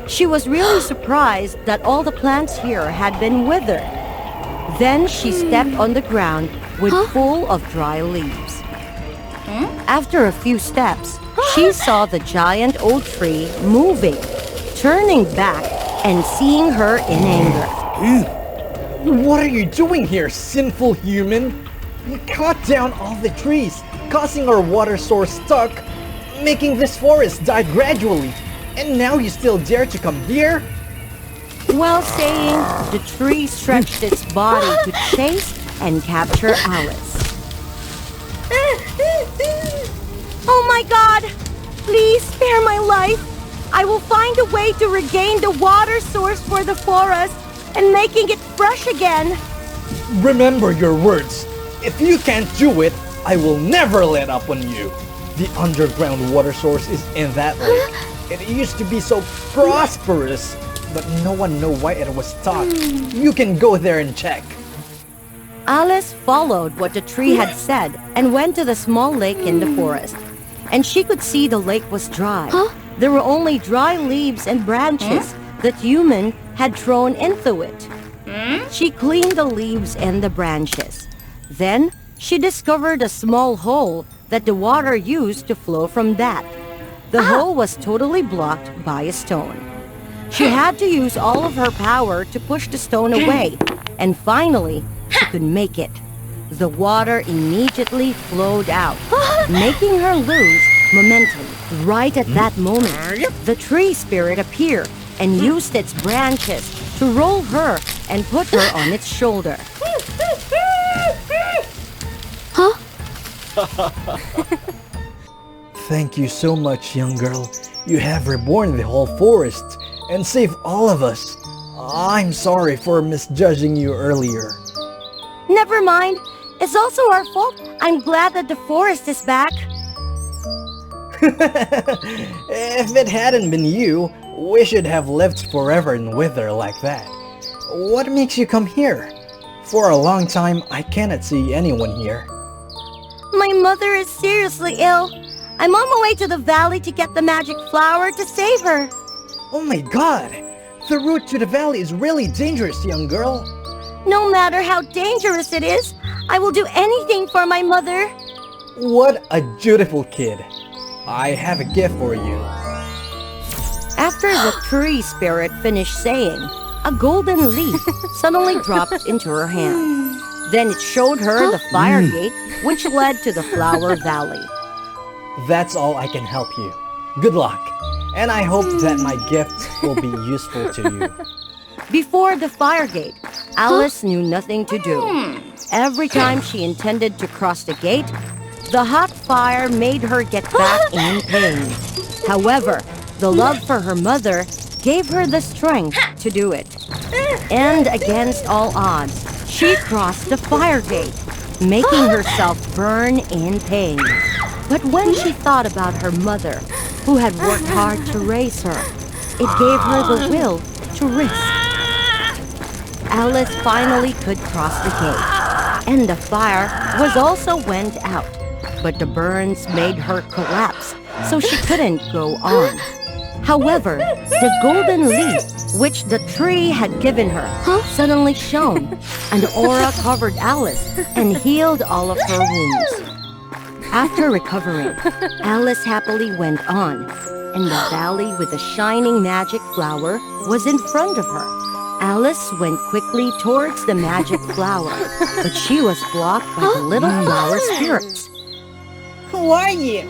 She was really surprised that all the plants here had been withered. Then she stepped on the ground with full of dry leaves. After a few steps, she saw the giant old tree moving, turning back and seeing her in anger. What are you doing here, sinful human? You cut down all the trees, causing our water source stuck, making this forest die gradually. And now you still dare to come here? While saying, the tree stretched its body to chase and capture Alice. Oh my God! Please spare my life! I will find a way to regain the water source for the forest and making it fresh again. Remember your words. If you can't do it, I will never let up on you. The underground water source is in that lake. It used to be so prosperous, but no one knew why it was stopped. You can go there and check. Alice followed what the tree had said and went to the small lake in the forest. And she could see the lake was dry. There were only dry leaves and branches that human had thrown into it. She cleaned the leaves and the branches. Then she discovered a small hole that the water used to flow from that. The hole was totally blocked by a stone. She had to use all of her power to push the stone away, and finally, she could make it. The water immediately flowed out, making her lose momentum. Right at that moment, the tree spirit appeared and used its branches to roll her and put her on its shoulder. Thank you so much, young girl. You have reborn the whole forest and saved all of us. I'm sorry for misjudging you earlier. Never mind. It's also our fault. I'm glad that the forest is back. If it hadn't been you, we should have lived forever in wither like that. What makes you come here? For a long time, I cannot see anyone here. My mother is seriously ill. I'm on my way to the valley to get the magic flower to save her. Oh my god! The route to the valley is really dangerous, young girl. No matter how dangerous it is, I will do anything for my mother. What a dutiful kid. I have a gift for you. After the tree spirit finished saying, a golden leaf suddenly dropped into her hand. Then it showed her the fire gate, which led to the Flower Valley. That's all I can help you. Good luck, and I hope that my gift will be useful to you. Before the fire gate, Alice knew nothing to do. Every time she intended to cross the gate, the hot fire made her get back in pain. However, the love for her mother gave her the strength to do it. And against all odds, she crossed the fire gate, making herself burn in pain. But when she thought about her mother, who had worked hard to raise her, it gave her the will to risk. Alice finally could cross the gate, and the fire was also went out. But the burns made her collapse, so she couldn't go on. However, the golden leaf, which the tree had given her, suddenly shone. An aura covered Alice and healed all of her wounds. After recovering, Alice happily went on, and the valley with the shining magic flower was in front of her. Alice went quickly towards the magic flower, but she was blocked by the little flower spirits. Who are you?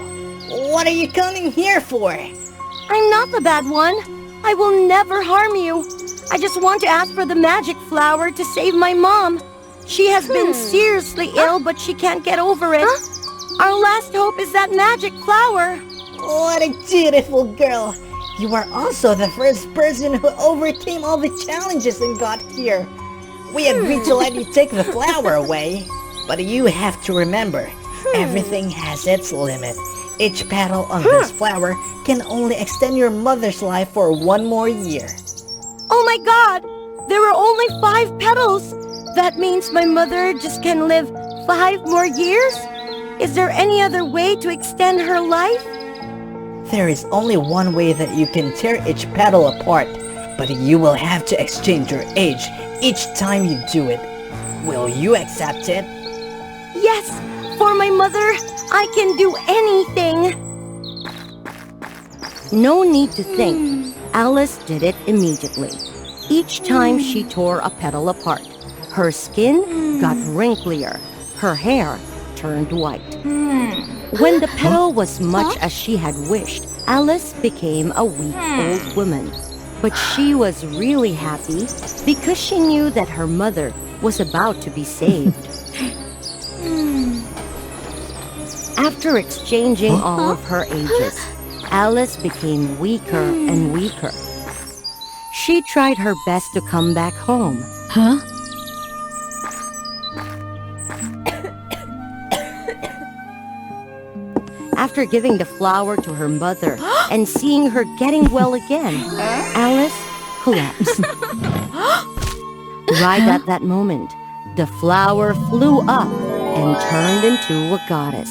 What are you coming here for? I'm not the bad one. I will never harm you. I just want to ask for the magic flower to save my mom. She has been seriously ill, but she can't get over it. Our last hope is that magic flower. What a dutiful girl. You are also the first person who overcame all the challenges and got here. We agreed to let you take the flower away, but you have to remember, everything has its limit. Each petal on this flower can only extend your mother's life for 1 more year. Oh my god! There are only 5 petals! That means my mother just can live 5 more years? Is there any other way to extend her life? There is only one way that you can tear each petal apart, but you will have to exchange your age each time you do it. Will you accept it? Yes! For my mother, I can do anything! No need to think. Alice did it immediately. Each time she tore a petal apart, her skin got wrinklier, her hair turned white. When the petal was much as she had wished, Alice became a weak old woman. But she was really happy because she knew that her mother was about to be saved. After exchanging all of her ages, Alice became weaker and weaker. She tried her best to come back home. After giving the flower to her mother and seeing her getting well again, Alice collapsed. Right at that moment, the flower flew up and turned into a goddess.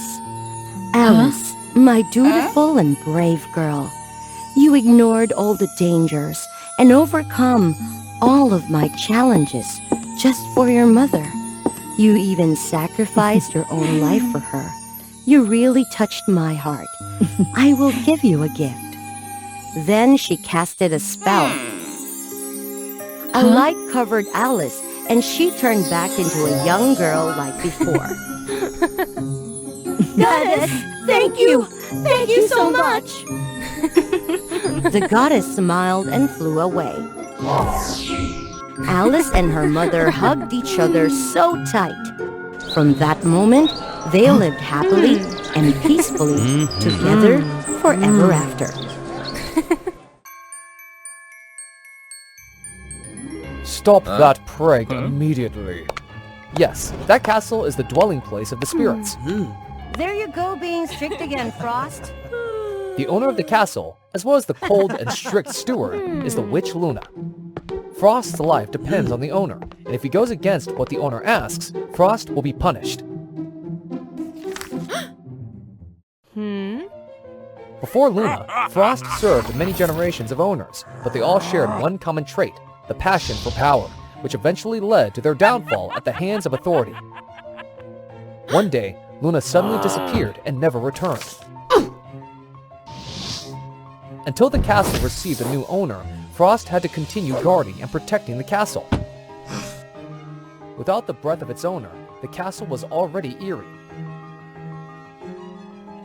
Alice, my dutiful and brave girl, you ignored all the dangers and overcome all of my challenges just for your mother. You even sacrificed your own life for her. You really touched my heart. I will give you a gift. Then she casted a spell. A light covered Alice, and she turned back into a young girl like before. Goddess, thank you! Thank you so much! The goddess smiled and flew away. Alice and her mother hugged each other so tight. From that moment, they lived happily and peacefully together forever after. Stop that praying immediately. Yes, that castle is the dwelling place of the spirits. There you go, being strict again, Frost. The owner of the castle, as well as the cold and strict steward, is the witch Luna. Frost's life depends on the owner, and if he goes against what the owner asks, Frost will be punished. Before Luna, Frost served many generations of owners, but they all shared one common trait, the passion for power, which eventually led to their downfall at the hands of authority. One day, Luna suddenly disappeared and never returned. Until the castle received a new owner, Frost had to continue guarding and protecting the castle. Without the breath of its owner, the castle was already eerie.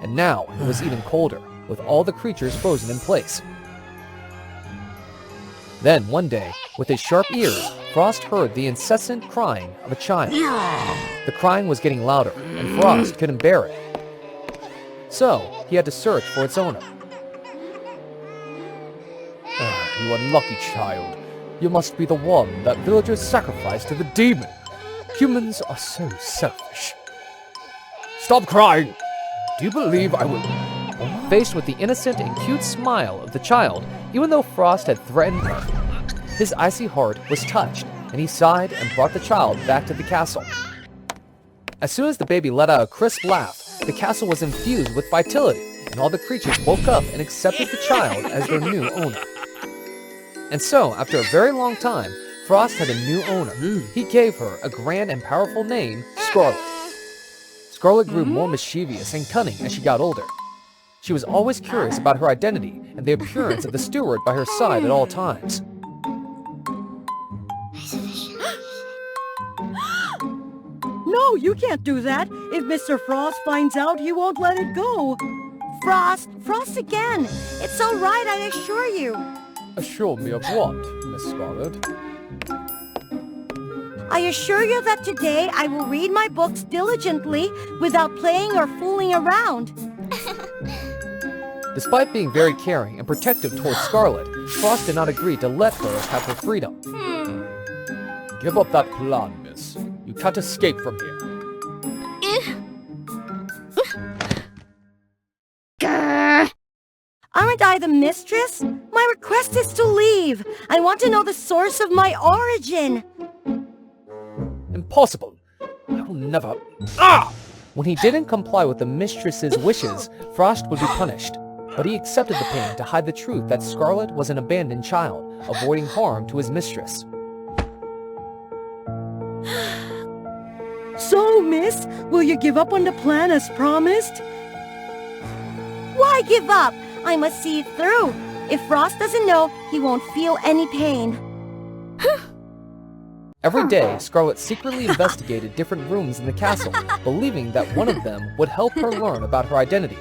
And now it was even colder, with all the creatures frozen in place. Then, one day, with his sharp ears, Frost heard the incessant crying of a child. The crying was getting louder, and Frost couldn't bear it. So, he had to search for its owner. You unlucky child. You must be the one that villagers sacrificed to the demon. Humans are so selfish. Stop crying! Do you believe I will... Faced with the innocent and cute smile of the child, even though Frost had threatened her, his icy heart was touched, and he sighed and brought the child back to the castle. As soon as the baby let out a crisp laugh, the castle was infused with vitality, and all the creatures woke up and accepted the child as their new owner. And so, after a very long time, Frost had a new owner. He gave her a grand and powerful name, Scarlet. Scarlet grew more mischievous and cunning as she got older. She was always curious about her identity and the appearance of the steward by her side at all times. No, you can't do that. If Mr. Frost finds out, he won't let it go. Frost again. It's all right, I assure you. Assure me of what, Miss Scarlet? I assure you that today I will read my books diligently without playing or fooling around. Despite being very caring and protective towards Scarlet, Frost did not agree to let her have her freedom. Give up that plan, miss. You can't escape from here. Aren't I the mistress? My request is to leave. I want to know the source of my origin. Impossible. I will never... When he didn't comply with the mistress's wishes, Frost would be punished. But he accepted the pain to hide the truth that Scarlet was an abandoned child, avoiding harm to his mistress. So, miss, will you give up on the plan as promised? Why give up? I must see it through. If Frost doesn't know, he won't feel any pain. Every day, Scarlet secretly investigated different rooms in the castle, believing that one of them would help her learn about her identity.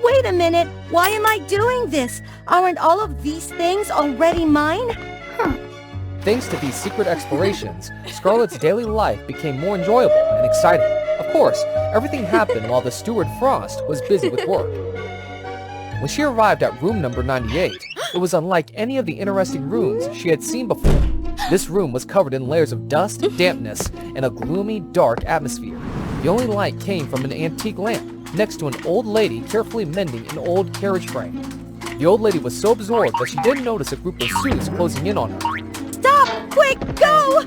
Wait a minute, why am I doing this? Aren't all of these things already mine? Thanks to these secret explorations, Scarlet's daily life became more enjoyable and exciting. Of course, everything happened while the steward Frost was busy with work. When she arrived at room number 98, it was unlike any of the interesting rooms she had seen before. This room was covered in layers of dust, dampness, and a gloomy, dark atmosphere. The only light came from an antique lamp. next to an old lady carefully mending an old carriage frame. The old lady was so absorbed that she didn't notice a group of suits closing in on her. Stop! Quick, go!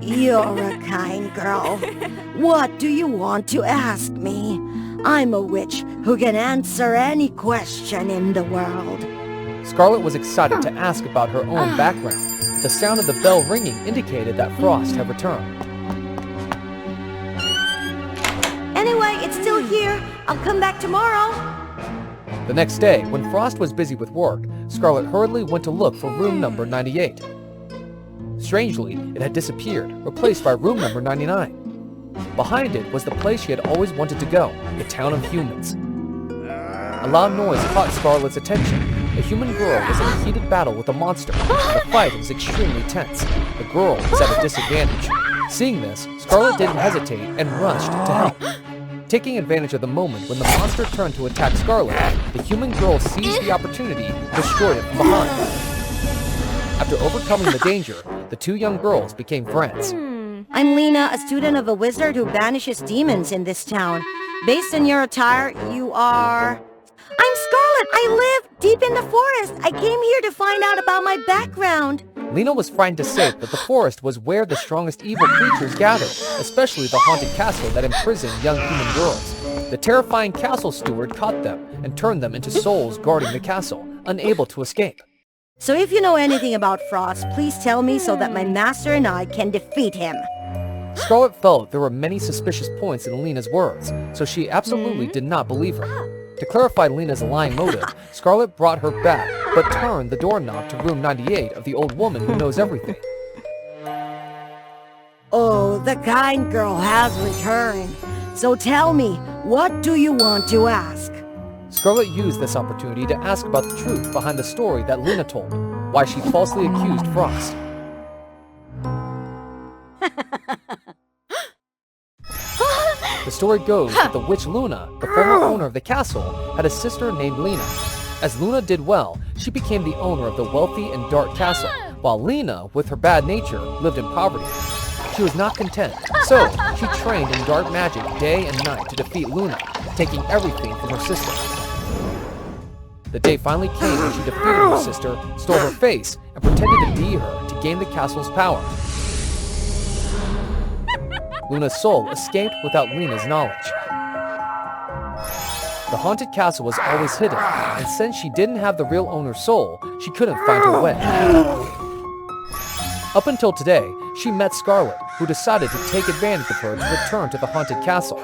You're a kind girl. What do you want to ask me? I'm a witch who can answer any question in the world. Scarlet was excited to ask about her own background. The sound of the bell ringing indicated that Frost had returned. Anyway, it's still here. I'll come back tomorrow. The next day, when Frost was busy with work, Scarlet hurriedly went to look for room number 98. Strangely, it had disappeared, replaced by room number 99. Behind it was the place she had always wanted to go, the town of humans. A loud noise caught Scarlet's attention. A human girl was in a heated battle with a monster. The fight was extremely tense. The girl was at a disadvantage. Seeing this, Scarlet didn't hesitate and rushed to help. Taking advantage of the moment when the monster turned to attack Scarlet, the human girl seized the opportunity and destroyed it from behind. After overcoming the danger, the two young girls became friends. I'm Lena, a student of a wizard who banishes demons in this town. Based on your attire, you are... I'm Scarlet. I live deep in the forest. I came here to find out about my background. Lena was frightened to say that the forest was where the strongest evil creatures gathered, especially the haunted castle that imprisoned young human girls. The terrifying castle steward caught them and turned them into souls guarding the castle, unable to escape. So if you know anything about Frost, please tell me so that my master and I can defeat him. Scarlet felt there were many suspicious points in Lena's words, so she absolutely did not believe her. To clarify Lena's lying motive, Scarlet brought her back, but turned the doorknob to room 98 of the old woman who knows everything. Oh, the kind girl has returned. So tell me, what do you want to ask? Scarlet used this opportunity to ask about the truth behind the story that Lena told, why she falsely accused Frost. The story goes that the witch Luna, the former owner of the castle, had a sister named Lena. As Luna did well, she became the owner of the wealthy and dark castle, while Lena, with her bad nature, lived in poverty. She was not content, so she trained in dark magic day and night to defeat Luna, taking everything from her sister. The day finally came when she defeated her sister, stole her face, and pretended to be her to gain the castle's power. Luna's soul escaped without Lena's knowledge. The haunted castle was always hidden, and since she didn't have the real owner's soul, she couldn't find her way. Up until today, she met Scarlet, who decided to take advantage of her to return to the haunted castle.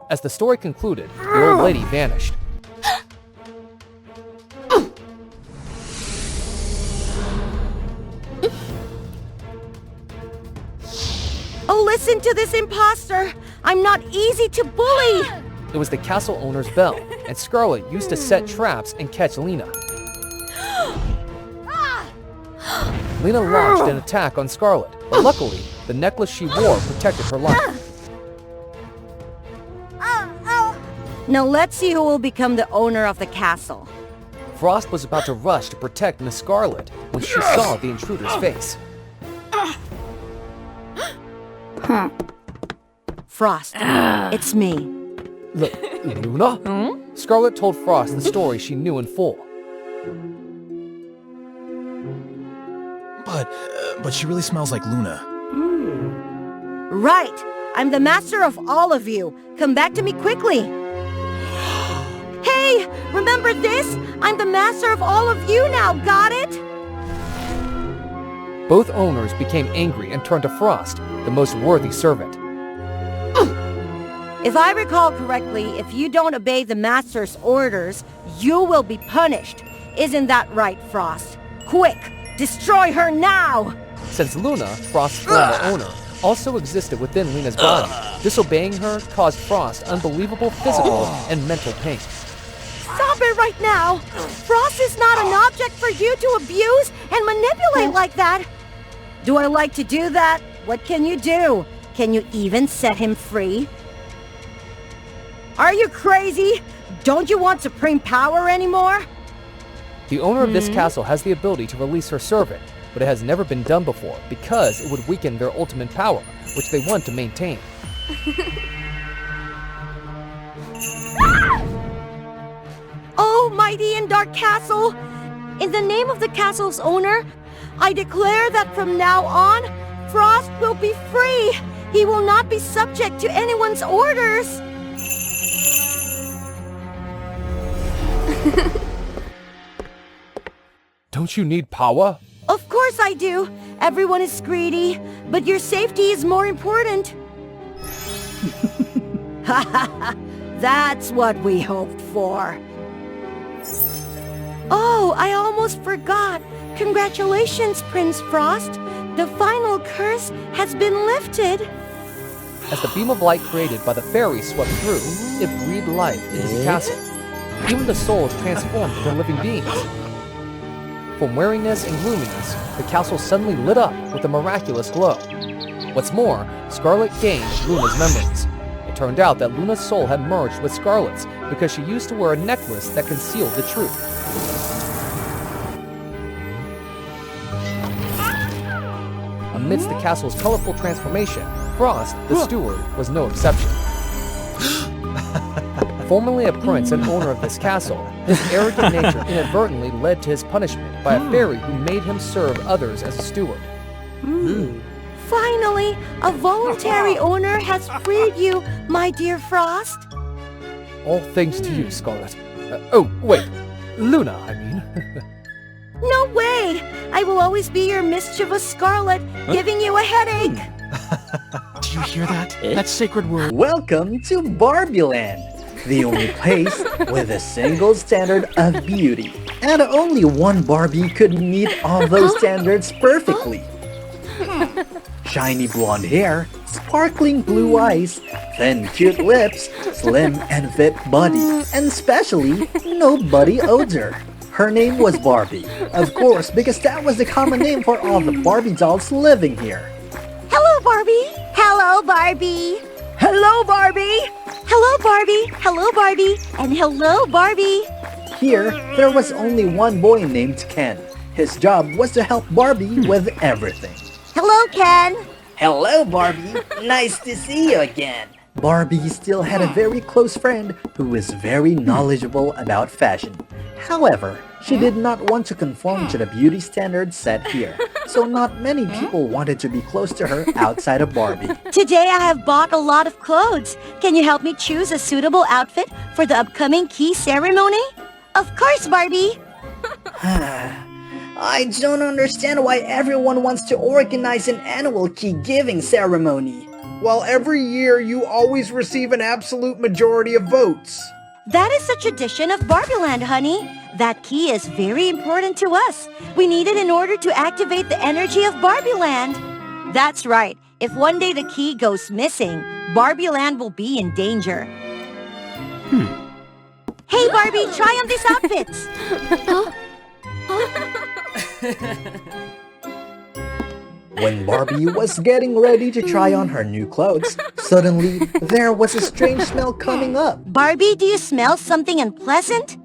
As the story concluded, the old lady vanished. Oh, listen to this imposter. I'm not easy to bully. It was the castle owner's bell, and Scarlet used to set traps and catch Lena. Lena launched an attack on Scarlet, but luckily, the necklace she wore protected her life. Now let's see who will become the owner of the castle. Frost was about to rush to protect Miss Scarlet when she saw the intruder's face. Frost, it's me. Luna? Scarlet told Frost the story she knew in full. But she really smells like Luna. Right. I'm the master of all of you. Come back to me quickly. Hey, remember this? I'm the master of all of you now, got it? Both owners became angry and turned to Frost, the most worthy servant. If I recall correctly, if you don't obey the master's orders, you will be punished. Isn't that right, Frost? Quick, destroy her now! Since Luna, Frost's former owner, also existed within Lena's body, disobeying her caused Frost unbelievable physical and mental pain. Stop it right now! Frost is not an object for you to abuse and manipulate like that! Do I like to do that? What can you do? Can you even set him free? Are you crazy? Don't you want supreme power anymore? The owner of this castle has the ability to release her servant, but it has never been done before because it would weaken their ultimate power, which they want to maintain. Oh, mighty and dark castle! In the name of the castle's owner, I declare that from now on, Frost will be free! He will not be subject to anyone's orders! Don't you need power? Of course I do! Everyone is greedy, but your safety is more important. That's what we hoped for. Oh, I almost forgot. Congratulations, Prince Frost. The final curse has been lifted. As the beam of light created by the fairies swept through, it breathed life into the castle. Even the souls transformed into living beings. From weariness and gloominess, the castle suddenly lit up with a miraculous glow. What's more, Scarlet gained Luna's memories. It turned out that Luna's soul had merged with Scarlet's because she used to wear a necklace that concealed the truth. Amidst the castle's colorful transformation, Frost, the steward, was no exception. Formerly a prince and owner of this castle, his arrogant nature inadvertently led to his punishment by a fairy who made him serve others as a steward. Finally, a voluntary owner has freed you, my dear Frost. All thanks to you, Scarlet. Oh, wait. Luna, I mean. No way! I will always be your mischievous Scarlet, giving you a headache. Do you hear that? That sacred word. Welcome to Barbie Land, the only place with a single standard of beauty. And only one Barbie could meet all those standards perfectly. Shiny blonde hair, sparkling blue eyes, thin cute lips, slim and fit body, and especially nobody owes her. Her name was Barbie, of course, because that was the common name for all the Barbie dolls living here. Hello, Barbie. Hello, Barbie. Hello, Barbie! Hello, Barbie. Hello, Barbie. And hello, Barbie. Here, there was only one boy named Ken. His job was to help Barbie with everything. Hello, Ken. Hello, Barbie. Nice to see you again. Barbie still had a very close friend who was very knowledgeable about fashion. However, she did not want to conform to the beauty standards set here, so not many people wanted to be close to her outside of Barbie. Today I have bought a lot of clothes. Can you help me choose a suitable outfit for the upcoming key ceremony? Of course, Barbie. I don't understand why everyone wants to organize an annual key giving ceremony. While every year you always receive an absolute majority of votes. That is a tradition of Barbieland, honey. That key is very important to us. We need it in order to activate the energy of Barbieland. That's right. If one day the key goes missing, Barbieland will be in danger. Hey, Barbie, try on these outfits. When Barbie was getting ready to try on her new clothes, suddenly there was a strange smell coming up. Barbie, do you smell something unpleasant?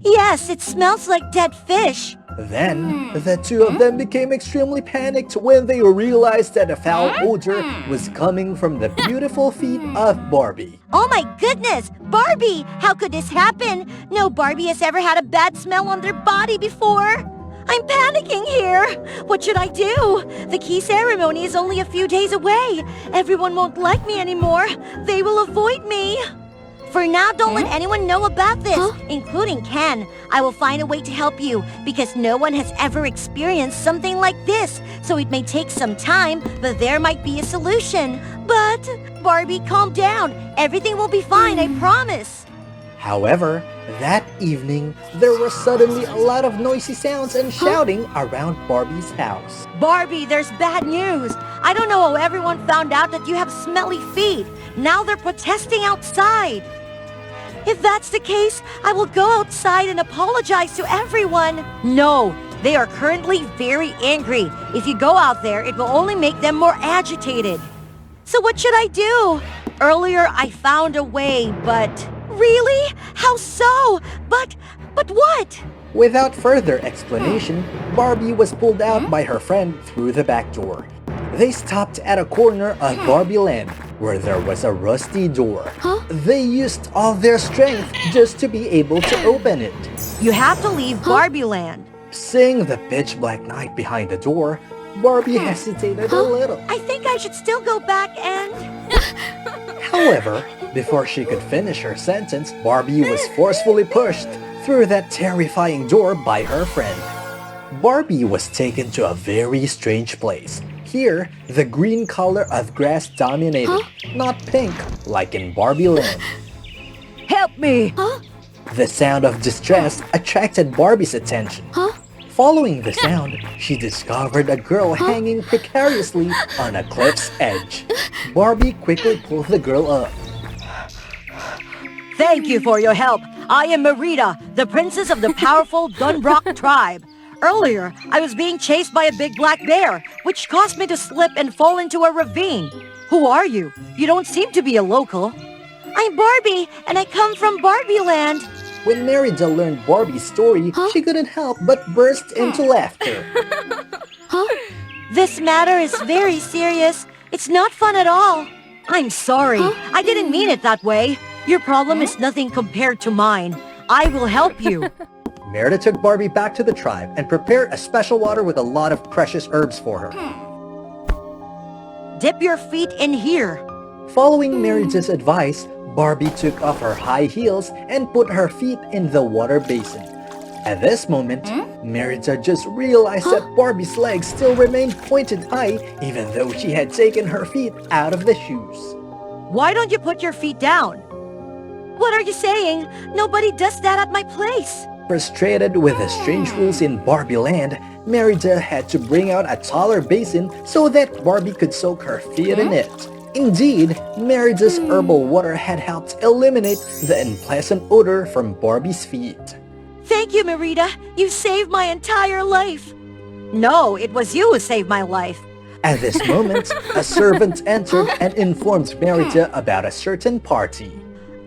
Yes, it smells like dead fish. Then, the two of them became extremely panicked when they realized that a foul odor was coming from the beautiful feet of Barbie. Oh my goodness! Barbie! How could this happen? No Barbie has ever had a bad smell on their body before. I'm panicking here. What should I do? The key ceremony is only a few days away. Everyone won't like me anymore. They will avoid me. For now, don't let anyone know about this, including Ken. I will find a way to help you, because no one has ever experienced something like this. So it may take some time, but there might be a solution. But, Barbie, calm down. Everything will be fine, I promise. However, that evening, there were suddenly a lot of noisy sounds and shouting around Barbie's house. Barbie, there's bad news. I don't know how everyone found out that you have smelly feet. Now they're protesting outside. If that's the case, I will go outside and apologize to everyone. No, they are currently very angry. If you go out there, it will only make them more agitated. So what should I do? Earlier, I found a way, but... Really? How so? But But what? Without further explanation, Barbie was pulled out by her friend through the back door. They stopped at a corner of Barbie Land where there was a rusty door. They used all their strength just to be able to open it. You have to leave Barbie Land. Seeing the pitch black night behind the door, Barbie hesitated a little. I think I should still go back and... However, before she could finish her sentence, Barbie was forcefully pushed through that terrifying door by her friend. Barbie was taken to a very strange place. Here, the green color of grass dominated, not pink, like in Barbie Land. Help me! The sound of distress attracted Barbie's attention. Following the sound, she discovered a girl hanging precariously on a cliff's edge. Barbie quickly pulled the girl up. Thank you for your help. I am Merida, the princess of the powerful Dunbrock tribe. Earlier, I was being chased by a big black bear, which caused me to slip and fall into a ravine. Who are you? You don't seem to be a local. I'm Barbie, and I come from Barbie Land. When Merida learned Barbie's story, she couldn't help but burst into laughter. This matter is very serious. It's not fun at all. I'm sorry. I didn't mean it that way. Your problem is nothing compared to mine. I will help you. Merida took Barbie back to the tribe and prepared a special water with a lot of precious herbs for her. Dip your feet in here. Following Merida's advice, Barbie took off her high heels and put her feet in the water basin. At this moment, Merida just realized that Barbie's legs still remained pointed high even though she had taken her feet out of the shoes. Why don't you put your feet down? What are you saying? Nobody does that at my place. Frustrated with the strange rules in Barbie Land, Merida had to bring out a taller basin so that Barbie could soak her feet in it. Indeed, Merida's herbal water had helped eliminate the unpleasant odor from Barbie's feet. Thank you, Merida. You saved my entire life. No, it was you who saved my life. At this moment, a servant entered and informed Merida about a certain party.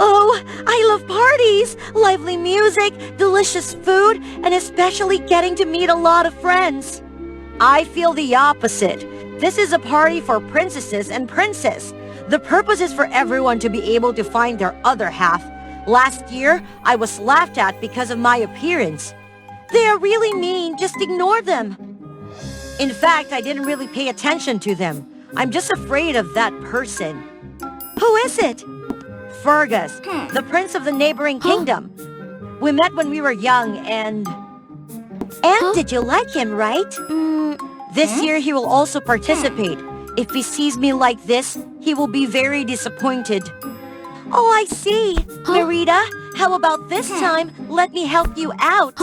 Oh, I love parties! Lively music, delicious food, and especially getting to meet a lot of friends. I feel the opposite. This is a party for princesses and princes. The purpose is for everyone to be able to find their other half. Last year, I was laughed at because of my appearance. They are really mean, just ignore them. In fact, I didn't really pay attention to them. I'm just afraid of that person. Who is it? Fergus, the prince of the neighboring kingdom. We met when we were young and did you like him, right? This year he will also participate. If he sees me like this, he will be very disappointed. Oh, I see. Merida, how about this time let me help you out?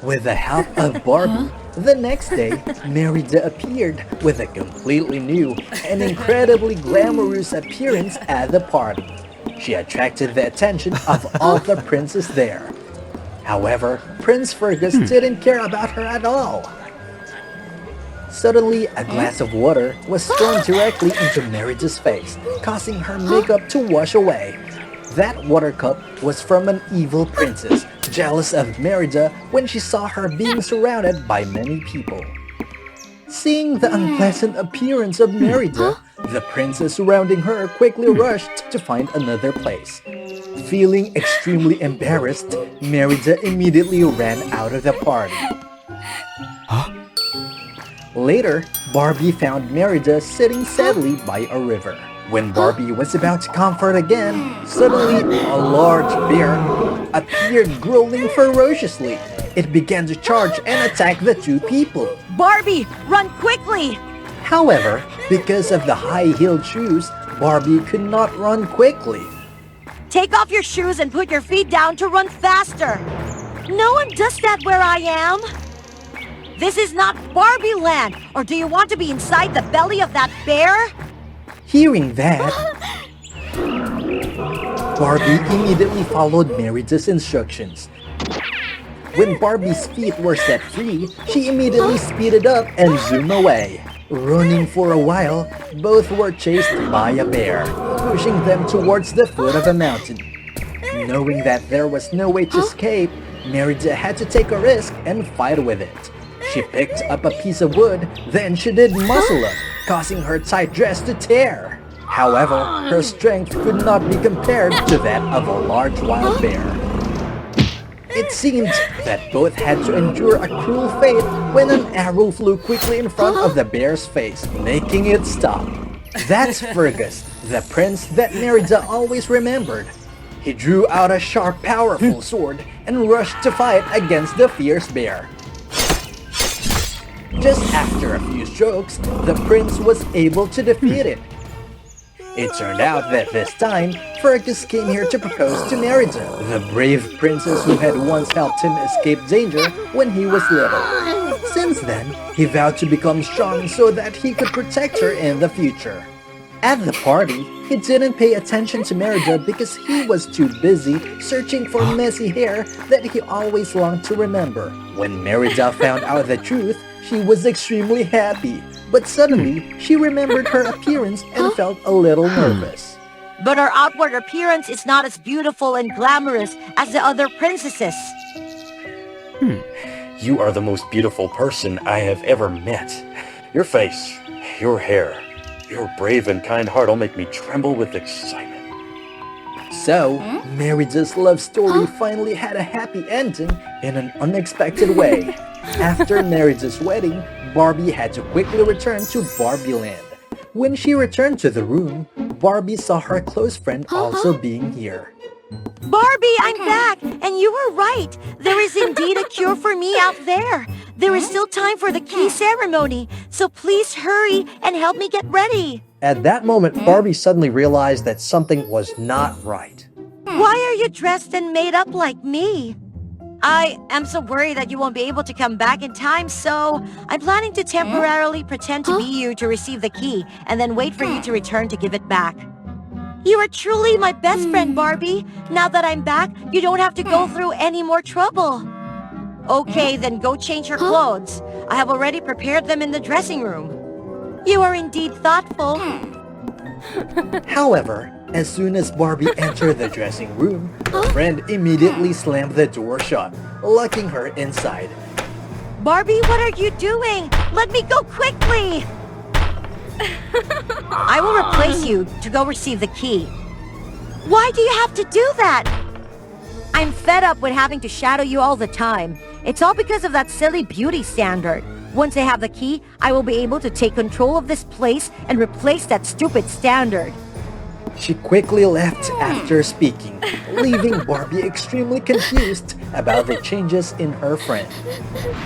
With the help of Barbie, the next day, Merida appeared with a completely new and incredibly glamorous appearance at the party. She attracted the attention of all the princes there. However, Prince Fergus didn't care about her at all. Suddenly, a glass of water was thrown directly into Merida's face, causing her makeup to wash away. That water cup was from an evil princess, jealous of Merida when she saw her being surrounded by many people. Seeing the unpleasant appearance of Merida, the princes surrounding her quickly rushed to find another place. Feeling extremely embarrassed, Merida immediately ran out of the party. Later, Barbie found Merida sitting sadly by a river. When Barbie was about to comfort again, suddenly a large bear appeared growling ferociously. It began to charge and attack the two people. Barbie, run quickly! However, because of the high-heeled shoes, Barbie could not run quickly. Take off your shoes and put your feet down to run faster. No one does that where I am. This is not Barbie Land, or do you want to be inside the belly of that bear? Hearing that, Barbie immediately followed Merida's instructions. When Barbie's feet were set free, she immediately speeded up and zoomed away. Running for a while, both were chased by a bear, pushing them towards the foot of a mountain. Knowing that there was no way to escape, Merida had to take a risk and fight with it. She picked up a piece of wood, then she did muscle up, causing her tight dress to tear. However, her strength could not be compared to that of a large wild bear. It seemed that both had to endure a cruel fate when an arrow flew quickly in front of the bear's face, making it stop. That's Fergus, the prince that Merida always remembered. He drew out a sharp, powerful sword and rushed to fight against the fierce bear. Just after a few strokes, the prince was able to defeat it. It turned out that this time, Fergus came here to propose to Merida, the brave princess who had once helped him escape danger when he was little. Since then, he vowed to become strong so that he could protect her in the future. At the party, he didn't pay attention to Merida because he was too busy searching for messy hair that he always longed to remember. When Merida found out the truth, she was extremely happy. But suddenly, she remembered her appearance and felt a little nervous. But her outward appearance is not as beautiful and glamorous as the other princesses. You are the most beautiful person I have ever met. Your face, your hair, your brave and kind heart all make me tremble with excitement. So, Merida's love story finally had a happy ending in an unexpected way. After Merida's wedding, Barbie had to quickly return to Barbie Land. When she returned to the room, Barbie saw her close friend also being here. Barbie, I'm back! And you were right. There is indeed a cure for me out there. There is still time for the key ceremony, so please hurry and help me get ready. At that moment, Barbie suddenly realized that something was not right. Why are you dressed and made up like me? I am so worried that you won't be able to come back in time, so I'm planning to temporarily pretend to be you to receive the key and then wait for you to return to give it back. You are truly my best friend, Barbie. Now that I'm back, you don't have to go through any more trouble. Okay, then go change your clothes. I have already prepared them in the dressing room. You are indeed thoughtful. However, as soon as Barbie entered the dressing room, her friend immediately slammed the door shut, locking her inside. Barbie, what are you doing? Let me go quickly! I will replace you to go receive the key. Why do you have to do that? I'm fed up with having to shadow you all the time. It's all because of that silly beauty standard. Once I have the key, I will be able to take control of this place and replace that stupid standard. She quickly left after speaking, leaving Barbie extremely confused about the changes in her friend.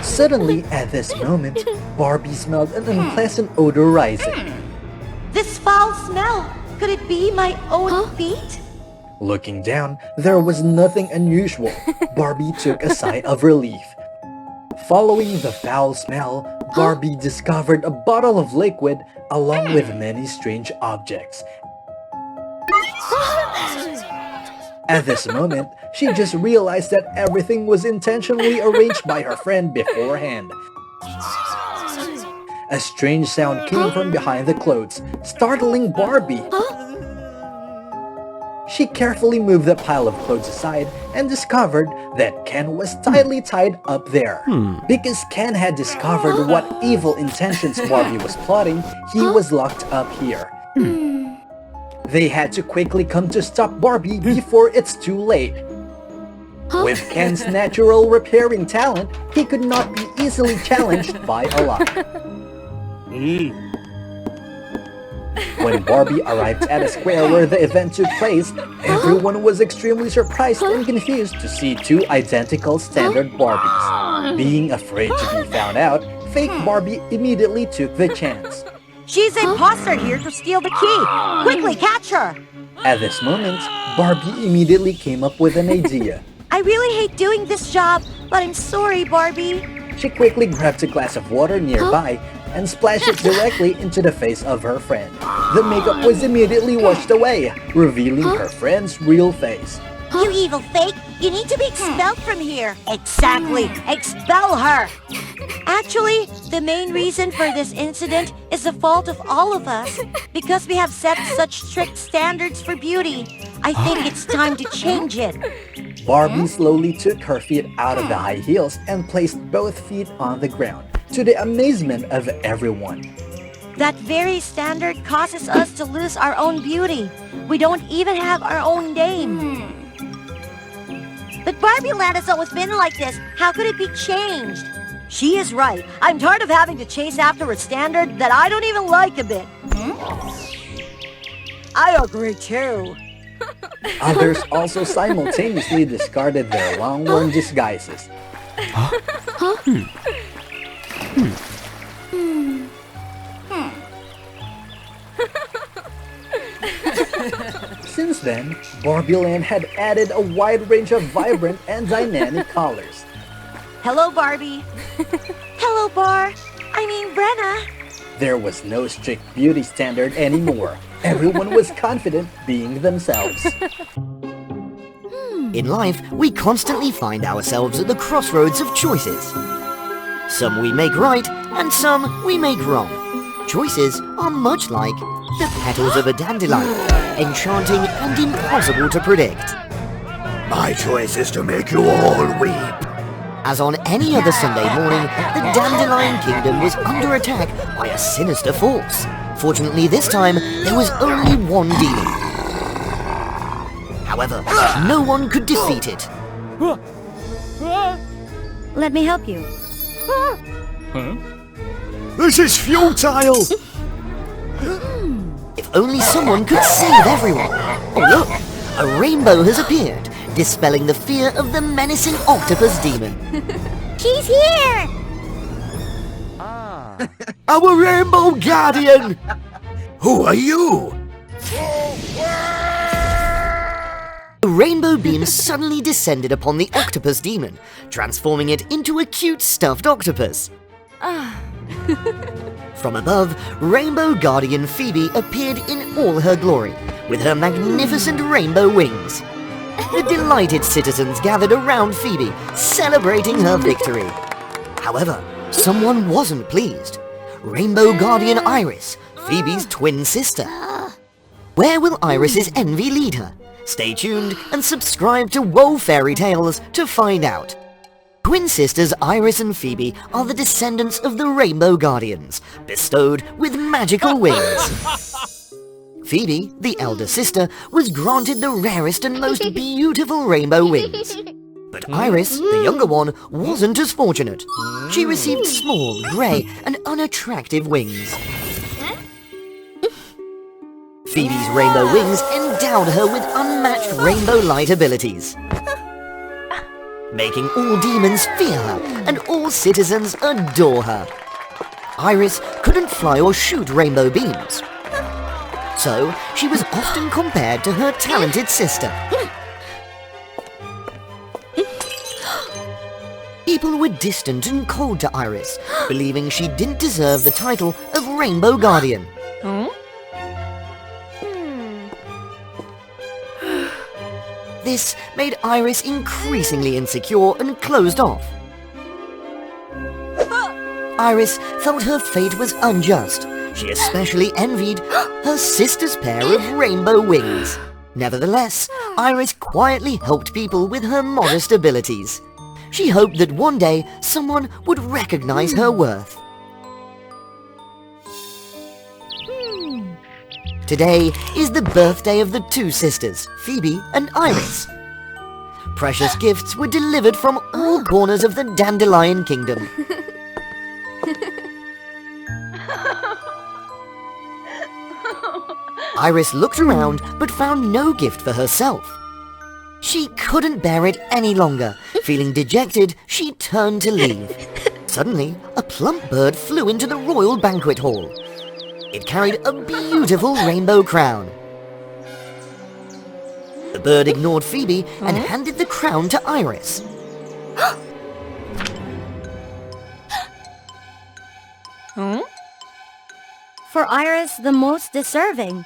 Suddenly, at this moment, Barbie smelled an unpleasant odor rising. This foul smell! Could it be my own feet? Looking down, there was nothing unusual. Barbie took a sigh of relief. Following the foul smell, Barbie discovered a bottle of liquid along with many strange objects. At this moment, she just realized that everything was intentionally arranged by her friend beforehand. A strange sound came from behind the clothes, startling Barbie. She carefully moved the pile of clothes aside and discovered that Ken was tightly tied up there. Because Ken had discovered what evil intentions Barbie was plotting, he was locked up here. They had to quickly come to stop Barbie before it's too late. With Ken's natural repairing talent, he could not be easily challenged by a lock. When Barbie arrived at a square where the event took place, everyone was extremely surprised and confused to see two identical standard Barbies. Being afraid to be found out, fake Barbie immediately took the chance. She's an imposter here to steal the key! Quickly, catch her! At this moment, Barbie immediately came up with an idea. I really hate doing this job, but I'm sorry, Barbie. She quickly grabbed a glass of water nearby and splashed it directly into the face of her friend. The makeup was immediately washed away, revealing her friend's real face. You evil fake! You need to be expelled from here! Exactly! Expel her! Actually, the main reason for this incident is the fault of all of us. Because we have set such strict standards for beauty, I think it's time to change it. Barbie slowly took her feet out of the high heels and placed both feet on the ground, to the amazement of everyone. That very standard causes us to lose our own beauty. We don't even have our own name. But Barbie Land has always been like this. How could it be changed? She is right. I'm tired of having to chase after a standard that I don't even like a bit. I agree too. Others also simultaneously discarded their long-worn disguises. Since then, Barbie Land had added a wide range of vibrant and dynamic colors. Hello, Barbie. Hello, Brenna. There was no strict beauty standard anymore. Everyone was confident being themselves. In life, we constantly find ourselves at the crossroads of choices. Some we make right, and some we make wrong. Choices are much like the petals of a dandelion, enchanting and impossible to predict. My choice is to make you all weep. As on any other Sunday morning, the Dandelion Kingdom was under attack by a sinister force. Fortunately, this time, there was only one demon. However, no one could defeat it. Let me help you. This is futile! If only someone could save everyone. Oh look, a rainbow has appeared, dispelling the fear of the menacing octopus demon. She's here! Our rainbow guardian! Who are you? The rainbow beam suddenly descended upon the octopus demon, transforming it into a cute stuffed octopus. From above, Rainbow Guardian Phoebe appeared in all her glory, with her magnificent rainbow wings. The delighted citizens gathered around Phoebe, celebrating her victory. However, someone wasn't pleased. Rainbow Guardian Iris, Phoebe's twin sister. Where will Iris's envy lead her? Stay tuned and subscribe to WOA Fairy Tales to find out. Twin sisters Iris and Phoebe are the descendants of the Rainbow Guardians, bestowed with magical wings. Phoebe, the elder sister, was granted the rarest and most beautiful rainbow wings. But Iris, the younger one, wasn't as fortunate. She received small, grey, and unattractive wings. Phoebe's rainbow wings endowed her with unmatched rainbow light abilities, making all demons fear her and all citizens adore her. Iris couldn't fly or shoot rainbow beams, so she was often compared to her talented sister. People were distant and cold to Iris, believing she didn't deserve the title of Rainbow Guardian. This made Iris increasingly insecure and closed off. Iris felt her fate was unjust. She especially envied her sister's pair of rainbow wings. Nevertheless, Iris quietly helped people with her modest abilities. She hoped that one day someone would recognize her worth. Today is the birthday of the two sisters, Phoebe and Iris. Precious gifts were delivered from all corners of the Dandelion Kingdom. Iris looked around but found no gift for herself. She couldn't bear it any longer. Feeling dejected, she turned to leave. Suddenly, a plump bird flew into the royal banquet hall. It carried a beautiful rainbow crown. The bird ignored Phoebe and handed the crown to Iris. For Iris, the most deserving.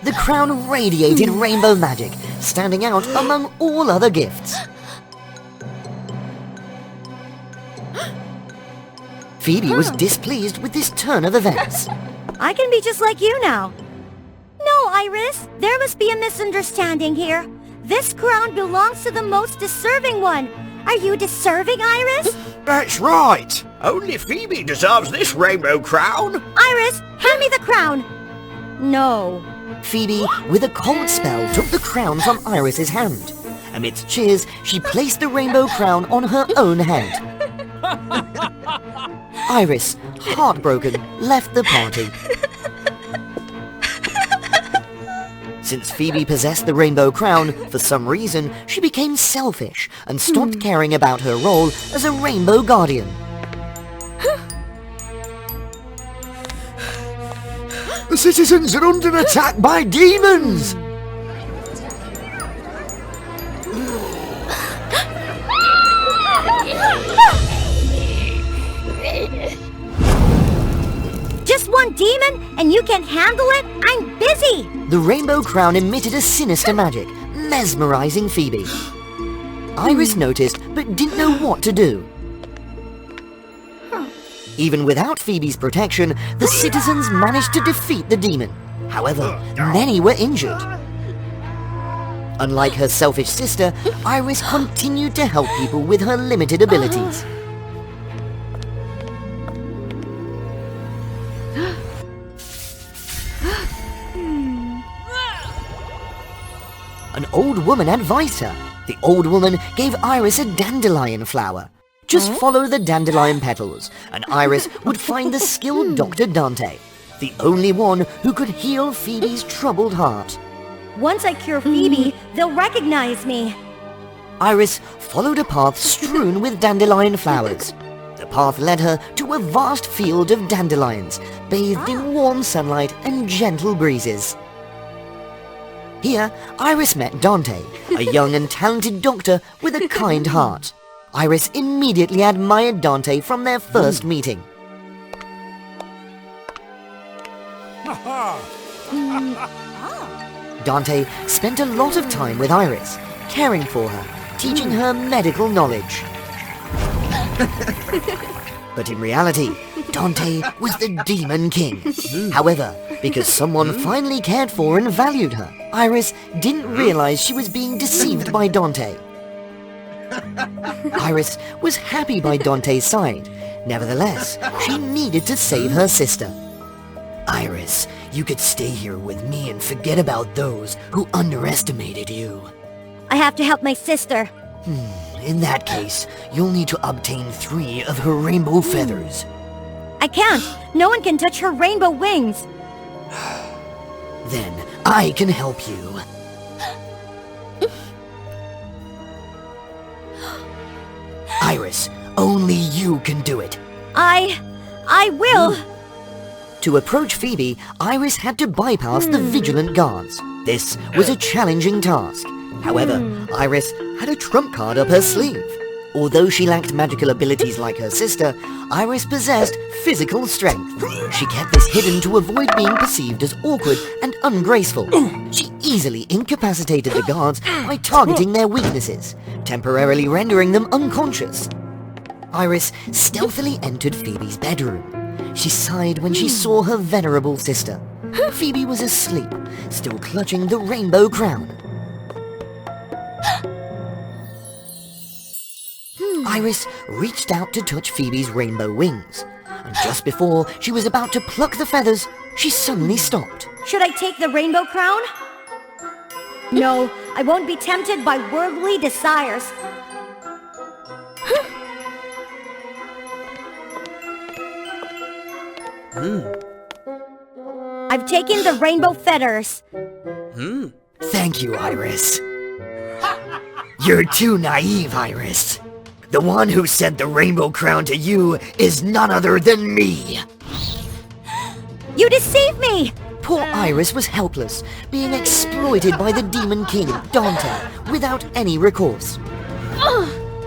The crown radiated rainbow magic, standing out among all other gifts. Phoebe was displeased with this turn of events. I can be just like you now. No, Iris. There must be a misunderstanding here. This crown belongs to the most deserving one. Are you deserving, Iris? That's right. Only Phoebe deserves this rainbow crown. Iris, hand me the crown. No. Phoebe, with a cold spell, took the crown from Iris's hand. Amidst cheers, she placed the rainbow crown on her own head. Iris, heartbroken, left the party. Since Phoebe possessed the rainbow crown, for some reason, she became selfish and stopped caring about her role as a rainbow guardian. The citizens are under attack by demons! Just one demon and you can't handle it? I'm busy! The rainbow crown emitted a sinister magic, mesmerizing Phoebe. Iris noticed, but didn't know what to do. Even without Phoebe's protection, the citizens managed to defeat the demon. However, many were injured. Unlike her selfish sister, Iris continued to help people with her limited abilities. An old woman advised her. The old woman gave Iris a dandelion flower. Just follow the dandelion petals, and Iris would find the skilled Dr. Dante, the only one who could heal Phoebe's troubled heart. Once I cure Phoebe, they'll recognize me. Iris followed a path strewn with dandelion flowers. The path led her to a vast field of dandelions, bathed in warm sunlight and gentle breezes. Here, Iris met Dante, a young and talented doctor with a kind heart. Iris immediately admired Dante from their first meeting. Dante spent a lot of time with Iris, caring for her, teaching her medical knowledge. But in reality, Dante was the Demon King. However, because someone finally cared for and valued her, Iris didn't realize she was being deceived by Dante. Iris was happy by Dante's side. Nevertheless, she needed to save her sister. Iris, you could stay here with me and forget about those who underestimated you. I have to help my sister. In that case, you'll need to obtain 3 of her rainbow feathers. I can't. No one can touch her rainbow wings. Then I can help you. Iris, only you can do it. I will. To approach Phoebe, Iris had to bypass the vigilant guards. This was a challenging task. However, Iris had a trump card up her sleeve. Although she lacked magical abilities like her sister, Iris possessed physical strength. She kept this hidden to avoid being perceived as awkward and ungraceful. She easily incapacitated the guards by targeting their weaknesses, temporarily rendering them unconscious. Iris stealthily entered Phoebe's bedroom. She sighed when she saw her venerable sister. Phoebe was asleep, still clutching the rainbow crown. Iris reached out to touch Phoebe's rainbow wings, and just before she was about to pluck the feathers, she suddenly stopped. Should I take the rainbow crown? No, I won't be tempted by worldly desires. I've taken the rainbow feathers. Thank you, Iris. You're too naive, Iris. The one who sent the rainbow crown to you is none other than me. You deceived me! Poor Iris was helpless, being exploited by the Demon King, Dante, without any recourse.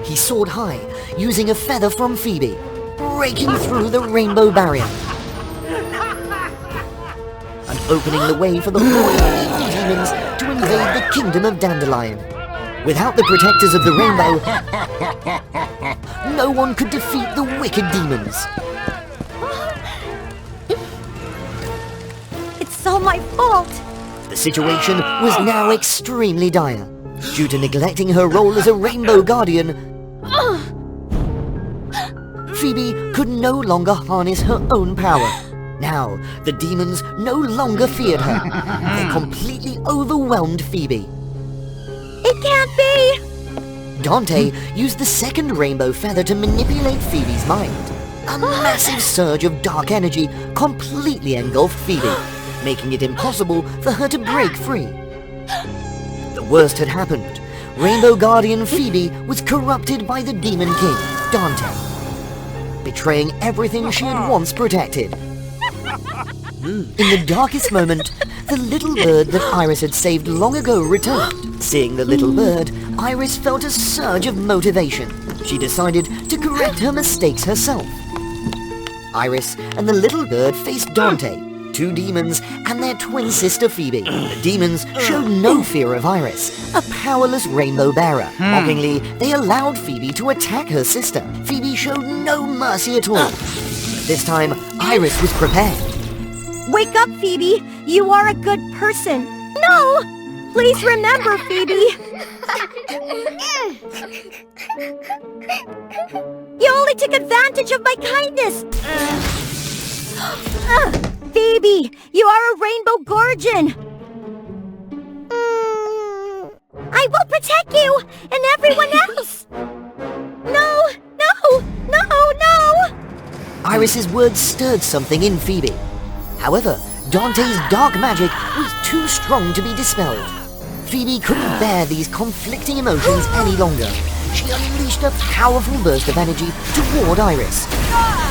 He soared high, using a feather from Phoebe, breaking through the rainbow barrier, and opening the way for the royal evil demons to invade the kingdom of Dandelion. Without the protectors of the rainbow, no one could defeat the wicked demons. It's all my fault. The situation was now extremely dire. Due to neglecting her role as a rainbow guardian, Phoebe could no longer harness her own power. Now, the demons no longer feared her. They completely overwhelmed Phoebe. It can't be! Dante used the second rainbow feather to manipulate Phoebe's mind. A massive surge of dark energy completely engulfed Phoebe, making it impossible for her to break free. The worst had happened. Rainbow Guardian Phoebe was corrupted by the Demon King, Dante, betraying everything she had once protected. In the darkest moment, the little bird that Iris had saved long ago returned. Seeing the little bird, Iris felt a surge of motivation. She decided to correct her mistakes herself. Iris and the little bird faced Dante, two demons, and their twin sister Phoebe. The demons showed no fear of Iris, a powerless rainbow bearer. Mockingly, they allowed Phoebe to attack her sister. Phoebe showed no mercy at all. This time, Iris was prepared. Wake up, Phoebe! You are a good person! No! Please remember, Phoebe! You only took advantage of my kindness! Phoebe, you are a rainbow guardian! I will protect you and everyone else! No! No! No! No! Iris's words stirred something in Phoebe. However, Dante's dark magic was too strong to be dispelled. Phoebe couldn't bear these conflicting emotions any longer. She unleashed a powerful burst of energy toward Iris.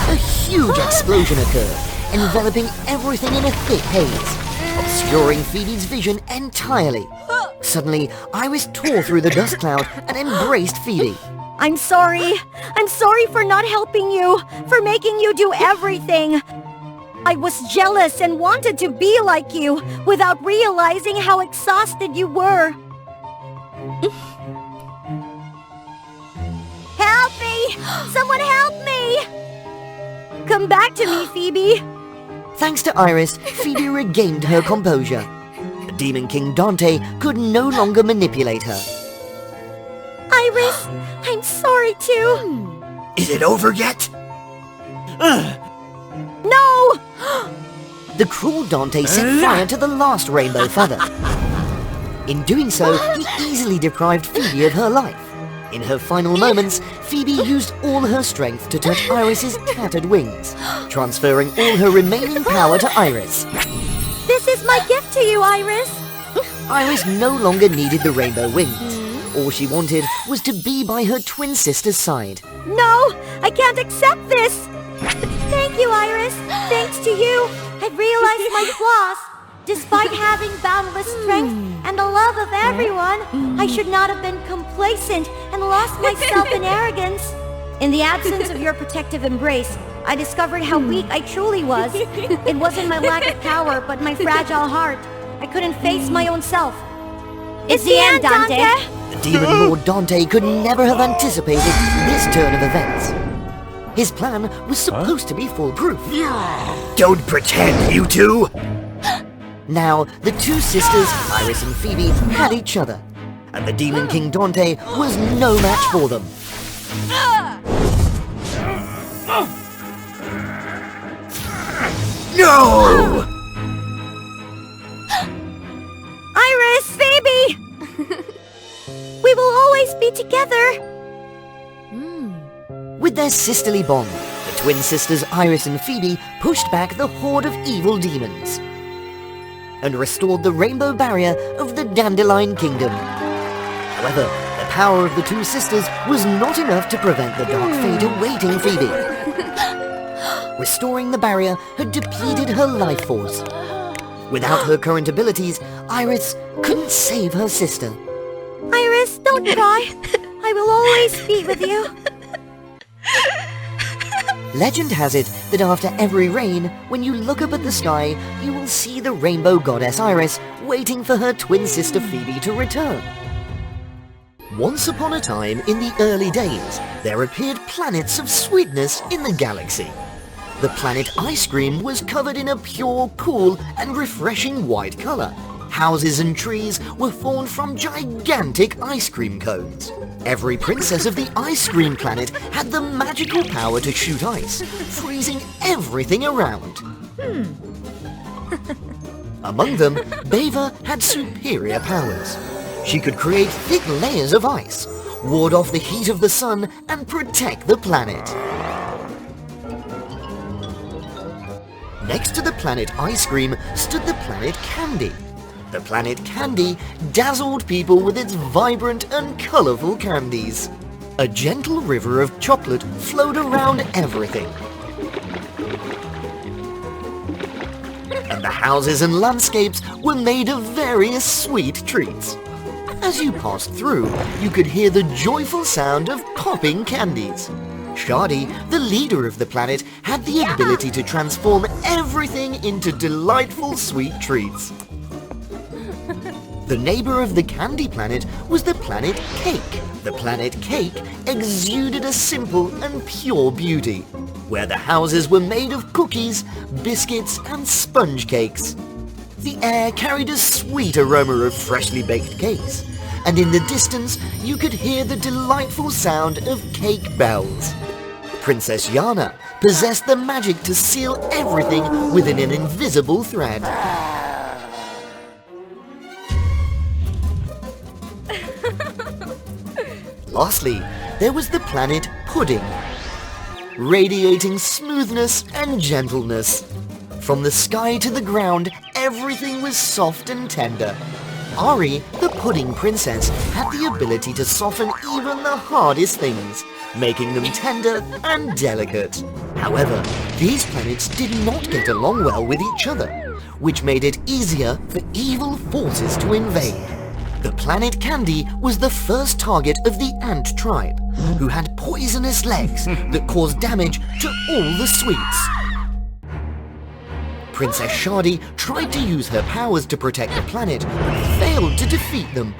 A huge explosion occurred, enveloping everything in a thick haze, obscuring Phoebe's vision entirely. Suddenly, Iris tore through the dust cloud and embraced Phoebe. I'm sorry. I'm sorry for not helping you, for making you do everything. I was jealous and wanted to be like you, without realizing how exhausted you were. Help me! Someone help me! Come back to me, Phoebe. Thanks to Iris, Phoebe regained her composure. The Demon King Dante could no longer manipulate her. Iris, I'm sorry too. Is it over yet? No! The cruel Dante set fire to the last rainbow feather. In doing so, he easily deprived Phoebe of her life. In her final moments, Phoebe used all her strength to touch Iris's tattered wings, transferring all her remaining power to Iris. This is my gift to you, Iris. Iris no longer needed the rainbow wings. All she wanted was to be by her twin sister's side. No, I can't accept this. Thank you, Iris. Thanks to you, I've realized my flaws. Despite having boundless strength and the love of everyone, I should not have been complacent and lost myself in arrogance. In the absence of your protective embrace, I discovered how weak I truly was. It wasn't my lack of power, but my fragile heart. I couldn't face my own self. It's the end, Dante. The Demon Lord Dante could never have anticipated this turn of events. His plan was supposed to be foolproof. Don't pretend, you two! Now, the two sisters, Iris and Phoebe, had each other, and the Demon King Dante was no match for them. No! Iris, Phoebe! We will always be together. With their sisterly bond, the twin sisters Iris and Phoebe pushed back the horde of evil demons and restored the rainbow barrier of the Dandelion Kingdom. However, the power of the two sisters was not enough to prevent the dark fate awaiting Phoebe. Restoring the barrier had depleted her life force. Without her current abilities, Iris couldn't save her sister. Iris, don't cry. I will always be with you. Legend has it that after every rain, when you look up at the sky, you will see the rainbow goddess Iris waiting for her twin sister Phoebe to return. Once upon a time, in the early days, there appeared planets of sweetness in the galaxy. The planet Ice Cream was covered in a pure, cool, and refreshing white color. Houses and trees were formed from gigantic ice cream cones. Every princess of the ice cream planet had the magical power to shoot ice, freezing everything around. Among them, Beva had superior powers. She could create thick layers of ice, ward off the heat of the sun, and protect the planet. Next to the planet Ice Cream stood the planet Candy. The planet Candy dazzled people with its vibrant and colorful candies. A gentle river of chocolate flowed around everything. And the houses and landscapes were made of various sweet treats. As you passed through, you could hear the joyful sound of popping candies. Shadi, the leader of the planet, had the ability to transform everything into delightful sweet treats. The neighbor of the candy planet was the planet Cake. The planet Cake exuded a simple and pure beauty, where the houses were made of cookies, biscuits, and sponge cakes. The air carried a sweet aroma of freshly baked cakes, and in the distance you could hear the delightful sound of cake bells. Princess Yana possessed the magic to seal everything within an invisible thread. Lastly, there was the planet Pudding, radiating smoothness and gentleness. From the sky to the ground, everything was soft and tender. Ari, the Pudding Princess, had the ability to soften even the hardest things, making them tender and delicate. However, these planets did not get along well with each other, which made it easier for evil forces to invade. The planet Candy was the first target of the ant tribe, who had poisonous legs that caused damage to all the sweets. Princess Shadi tried to use her powers to protect the planet, but failed to defeat them.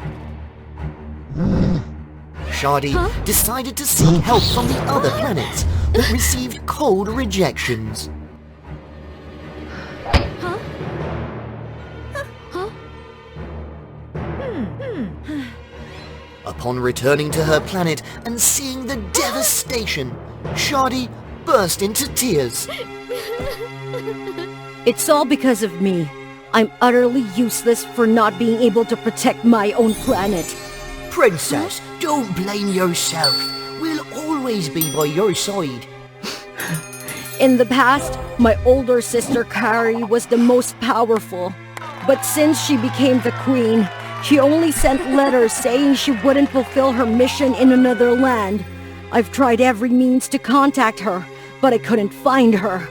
Shadi decided to seek help from the other planets, but received cold rejections. Upon returning to her planet and seeing the devastation, Shadi burst into tears. It's all because of me. I'm utterly useless for not being able to protect my own planet. Princess, don't blame yourself. We'll always be by your side. In the past, my older sister Kari was the most powerful. But since she became the queen, she only sent letters saying she wouldn't fulfill her mission in another land. I've tried every means to contact her, but I couldn't find her.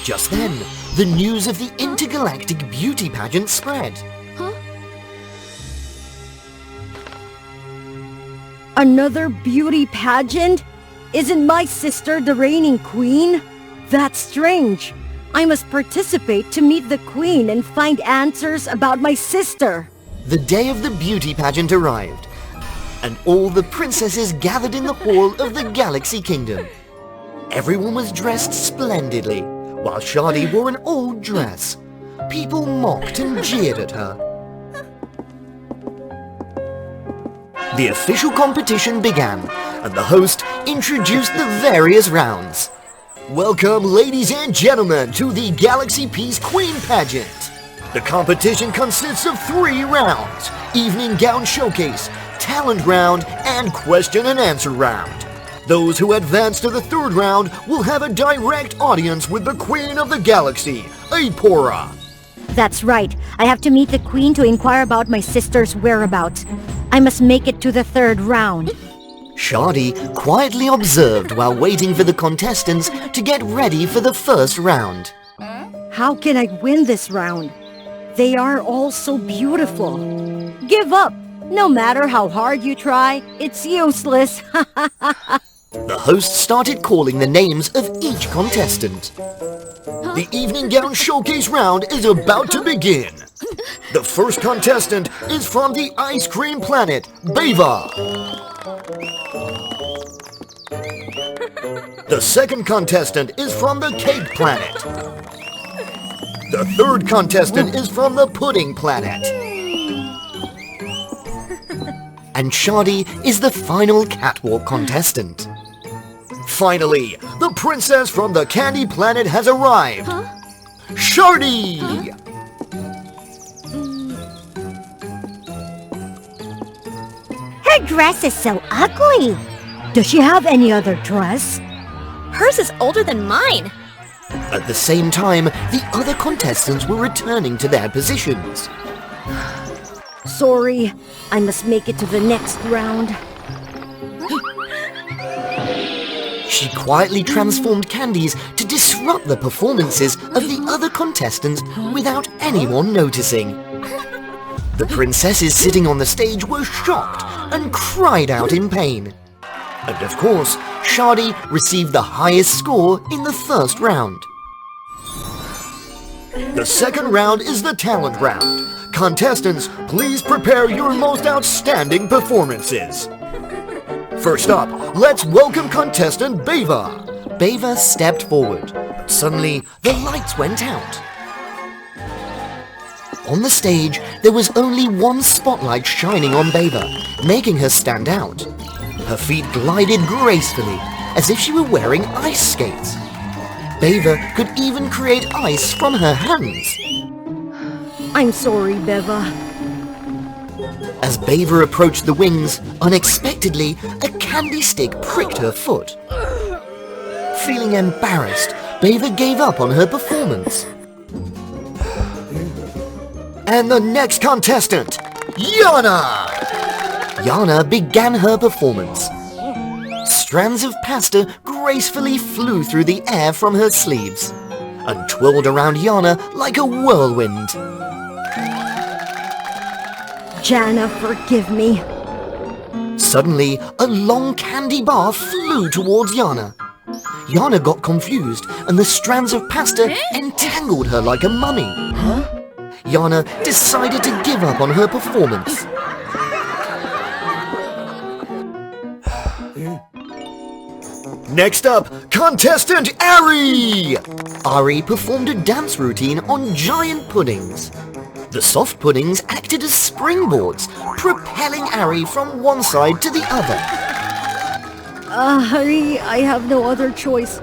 Just then, the news of the intergalactic beauty pageant spread. Another beauty pageant? Isn't my sister the reigning queen? That's strange. I must participate to meet the queen and find answers about my sister. The day of the beauty pageant arrived, and all the princesses gathered in the hall of the Galaxy Kingdom. Everyone was dressed splendidly, while Shadi wore an old dress. People mocked and jeered at her. The official competition began, and the host introduced the various rounds. Welcome, ladies and gentlemen, to the Galaxy Peace Queen Pageant. The competition consists of 3 rounds: evening gown showcase, talent round, and question and answer round. Those who advance to the 3rd round will have a direct audience with the Queen of the Galaxy, Apora. That's right. I have to meet the queen to inquire about my sister's whereabouts. I must make it to the 3rd round. Shadi quietly observed while waiting for the contestants to get ready for the 1st round. How can I win this round? They are all so beautiful. Give up! No matter how hard you try, it's useless. The host started calling the names of each contestant. The evening gown showcase round is about to begin. The first contestant is from the ice cream planet, Beva. The second contestant is from the cake planet. The third contestant is from the pudding planet. and Shardy is the final catwalk contestant. Finally, the princess from the Candy Planet has arrived! Shardy! Her dress is so ugly. Does she have any other dress? Hers is older than mine. At the same time, the other contestants were returning to their positions. Sorry, I must make it to the next round. She quietly transformed candies to disrupt the performances of the other contestants without anyone noticing. The princesses sitting on the stage were shocked and cried out in pain. And of course, Shardy received the highest score in the first round. The second round is the talent round. Contestants, please prepare your most outstanding performances. First up, let's welcome contestant Beva. Beva stepped forward. Suddenly, the lights went out. On the stage, there was only one spotlight shining on Beva, making her stand out. Her feet glided gracefully, as if she were wearing ice skates. Beva could even create ice from her hands. I'm sorry, Beva. As Beva approached the wings, unexpectedly, a candy stick pricked her foot. Feeling embarrassed, Beva gave up on her performance. And the next contestant, Yana! Yana began her performance. Strands of pasta gracefully flew through the air from her sleeves and twirled around Yana like a whirlwind. Jana, forgive me. Suddenly, a long candy bar flew towards Yana. Yana got confused and the strands of pasta entangled her like a mummy. Yana decided to give up on her performance. Next up, contestant Ari! Ari performed a dance routine on giant puddings. The soft puddings acted as springboards, propelling Ari from one side to the other. Ari, I have no other choice.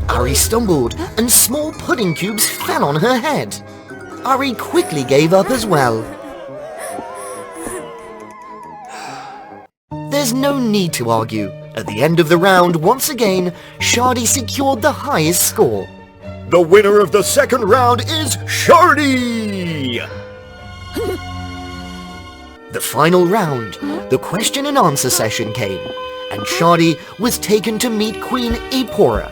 Ari stumbled, and small pudding cubes fell on her head. Ari quickly gave up as well. There's no need to argue. At the end of the round, once again, Shardy secured the highest score. The winner of the second round is Shardy! The final round, the question and answer session came, and Shardy was taken to meet Queen Ipora.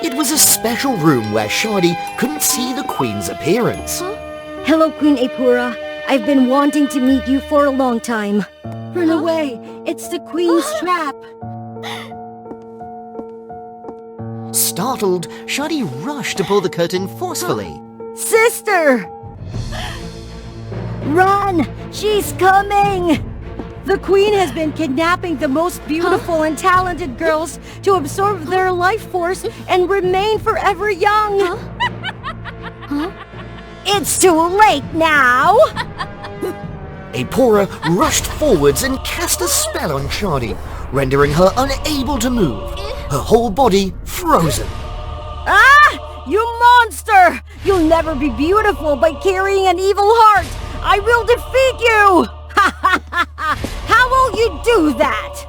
It was a special room where Shardy couldn't see the Queen's appearance. Hello, Queen Ipora. I've been wanting to meet you for a long time. Run away! It's the Queen's trap! Startled, Shardy rushed to pull the curtain forcefully. Sister! Run! She's coming! The Queen has been kidnapping the most beautiful and talented girls to absorb their life force and remain forever young! It's too late now! Ipora rushed forwards and cast a spell on Shardy, rendering her unable to move, her whole body frozen. Ah! You monster! You'll never be beautiful by carrying an evil heart! I will defeat you! Ha ha ha ha! How will you do that?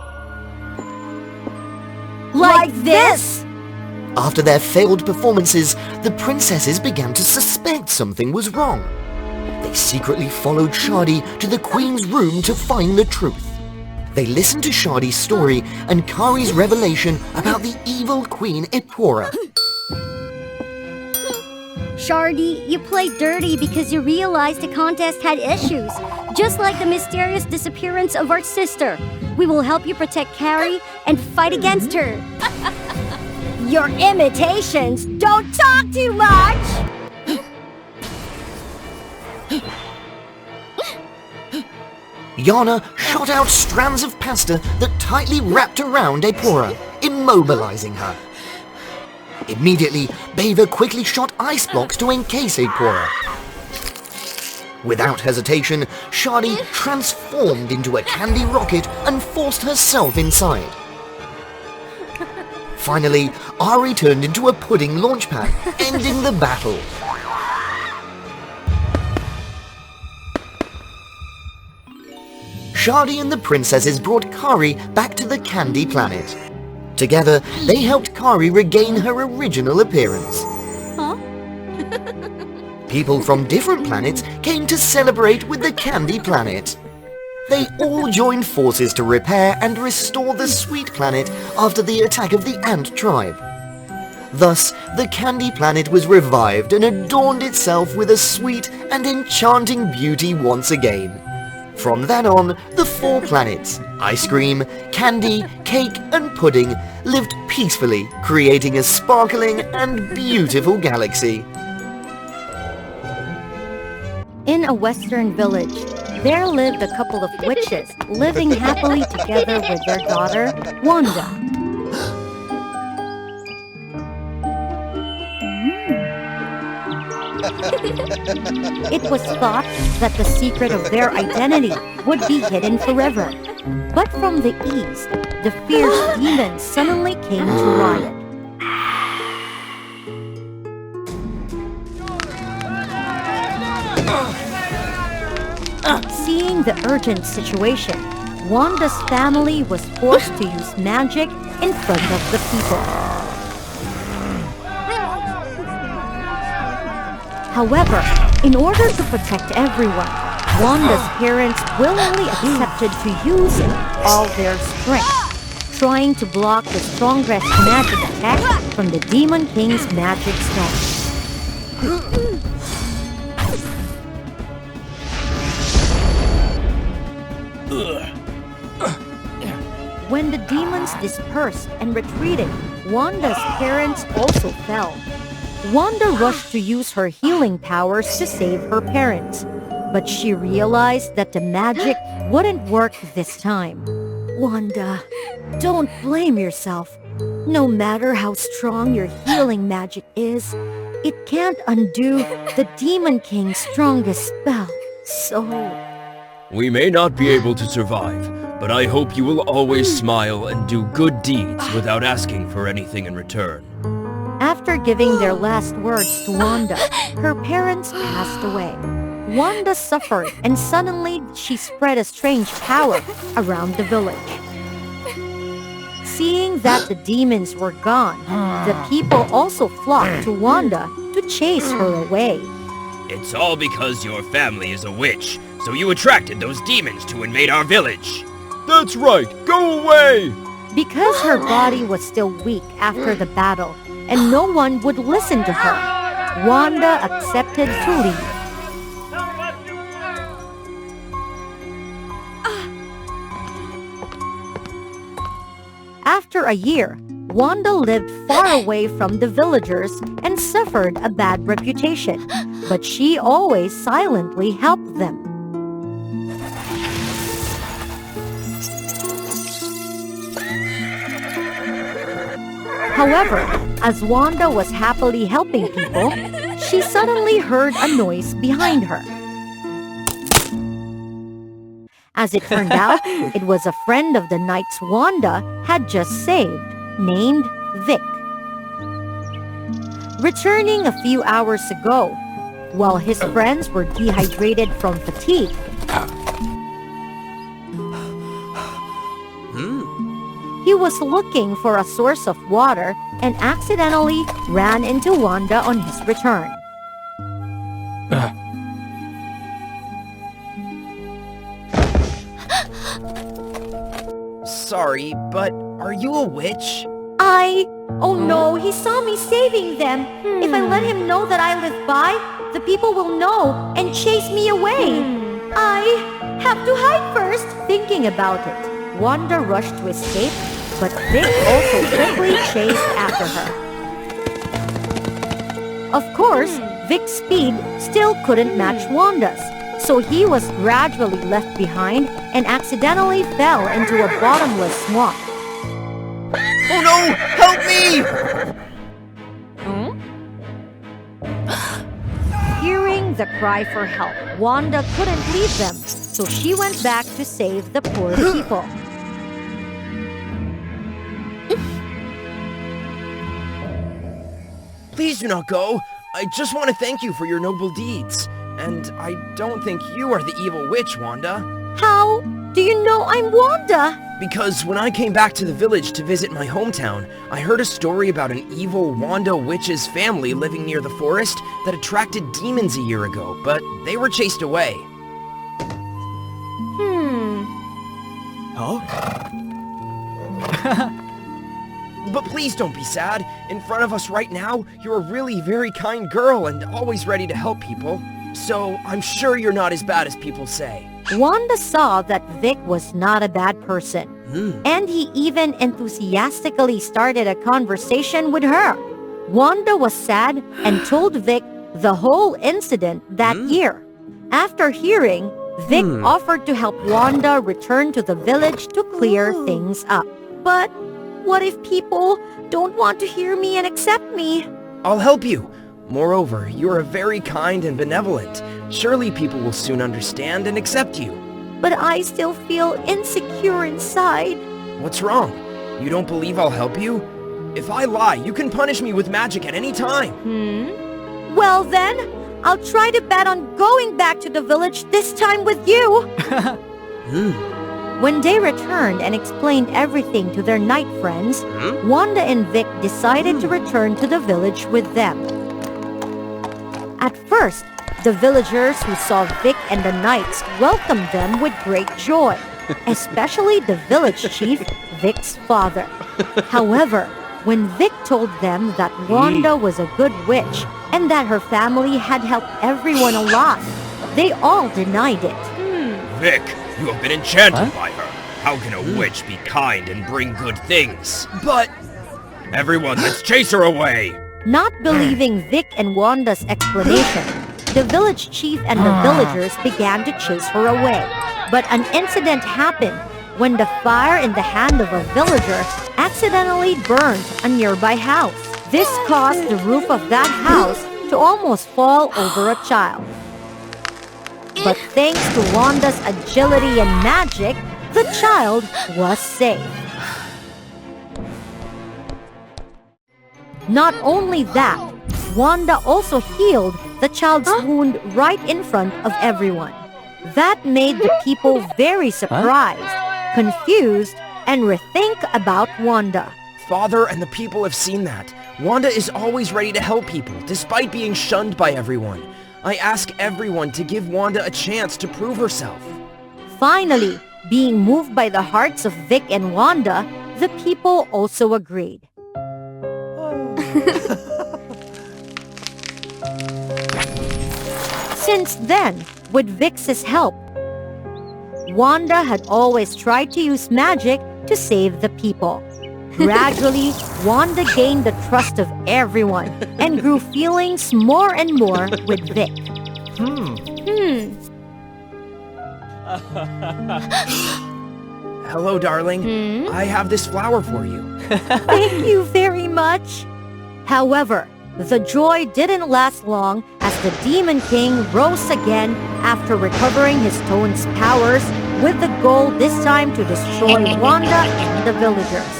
Like this! After their failed performances, the princesses began to suspect something was wrong. They secretly followed Shardy to the Queen's room to find the truth. They listened to Shardy's story and Kari's revelation about the evil Queen Ipora. Shardy, you played dirty because you realized the contest had issues, just like the mysterious disappearance of our sister. We will help you protect Kari and fight against her. Your imitations! Don't talk too much! Yana shot out strands of pasta that tightly wrapped around Ipora, immobilizing her. Immediately, Beaver quickly shot ice blocks to encase Eggpora. Without hesitation, Shardy transformed into a candy rocket and forced herself inside. Finally, Ari turned into a pudding launch pad, ending the battle. Shardy and the princesses brought Kari back to the Candy Planet. Together, they helped Kari regain her original appearance. Huh? People from different planets came to celebrate with the Candy Planet. They all joined forces to repair and restore the Sweet Planet after the attack of the Ant Tribe. Thus, the Candy Planet was revived and adorned itself with a sweet and enchanting beauty once again. From then on, the 4 planets, ice cream, candy, cake and pudding, lived peacefully, creating a sparkling and beautiful galaxy. In a western village, there lived a couple of witches living happily together with their daughter, Wanda. It was thought that the secret of their identity would be hidden forever. But from the east, the fierce demons suddenly came to riot. Seeing the urgent situation, Wanda's family was forced to use magic in front of the people. However, in order to protect everyone, Wanda's parents willingly accepted to use all their strength, trying to block the strongest magic attack from the Demon King's magic stone. When the demons dispersed and retreated, Wanda's parents also fell. Wanda rushed to use her healing powers to save her parents, but she realized that the magic wouldn't work this time. Wanda, don't blame yourself. No matter how strong your healing magic is, it can't undo the Demon King's strongest spell. So... We may not be able to survive, but I hope you will always smile and do good deeds without asking for anything in return. After giving their last words to Wanda, her parents passed away. Wanda suffered, and suddenly she spread a strange power around the village. Seeing that the demons were gone, the people also flocked to Wanda to chase her away. It's all because your family is a witch, so you attracted those demons to invade our village. That's right, go away! Because her body was still weak after the battle, and no one would listen to her, Wanda accepted to leave. After a year, Wanda lived far away from the villagers and suffered a bad reputation, but she always silently helped them. However, as Wanda was happily helping people, she suddenly heard a noise behind her. As it turned out, it was a friend of the knights Wanda had just saved, named Vic. Returning a few hours ago, while his friends were dehydrated from fatigue, he was looking for a source of water and accidentally ran into Wanda on his return. Sorry, but are you a witch? Oh no, he saw me saving them. If I let him know that I live by, the people will know and chase me away. I have to hide first. Thinking about it, Wanda rushed to escape, but Vic also quickly chased after her. Of course, Vic's speed still couldn't match Wanda's, so he was gradually left behind and accidentally fell into a bottomless swamp. Oh no! Help me! Hearing the cry for help, Wanda couldn't leave them, so she went back to save the poor people. Please do not go. I just want to thank you for your noble deeds. And I don't think you are the evil witch, Wanda. How do you know I'm Wanda? Because when I came back to the village to visit my hometown, I heard a story about an evil Wanda witch's family living near the forest that attracted demons a year ago, but they were chased away. Huh? But please don't be sad. In front of us right now, you're a really very kind girl and always ready to help people. So I'm sure you're not as bad as people say. Wanda saw that Vic was not a bad person, and he even enthusiastically started a conversation with her. Wanda was sad and told Vic the whole incident that year. After hearing, Vic offered to help Wanda return to the village to clear things up. But what if people don't want to hear me and accept me? I'll help you. Moreover, you are very kind and benevolent. Surely people will soon understand and accept you. But I still feel insecure inside. What's wrong? You don't believe I'll help you? If I lie, you can punish me with magic at any time. Well then, I'll try to bet on going back to the village this time with you. When they returned and explained everything to their knight friends, Wanda and Vic decided to return to the village with them. At first, the villagers who saw Vic and the knights welcomed them with great joy, especially the village chief, Vic's father. However, when Vic told them that Wanda was a good witch and that her family had helped everyone a lot, they all denied it. Vic, you have been enchanted by her. How can a witch be kind and bring good things? But... Everyone, let's chase her away! Not believing Vic and Wanda's explanation, the village chief and the villagers began to chase her away. But an incident happened when the fire in the hand of a villager accidentally burned a nearby house. This caused the roof of that house to almost fall over a child. But thanks to Wanda's agility and magic, the child was safe. Not only that, Wanda also healed the child's wound right in front of everyone. That made the people very surprised, confused, and rethink about Wanda. Father and the people have seen that. Wanda is always ready to help people, despite being shunned by everyone. I ask everyone to give Wanda a chance to prove herself. Finally, being moved by the hearts of Vic and Wanda, the people also agreed. Since then, with Vic's help, Wanda had always tried to use magic to save the people. Gradually, Wanda gained the trust of everyone and grew feelings more and more with Vic. Hello, darling. I have this flower for you. Thank you very much. However, the joy didn't last long as the Demon King rose again after recovering his stone's powers with the goal this time to destroy Wanda and the villagers.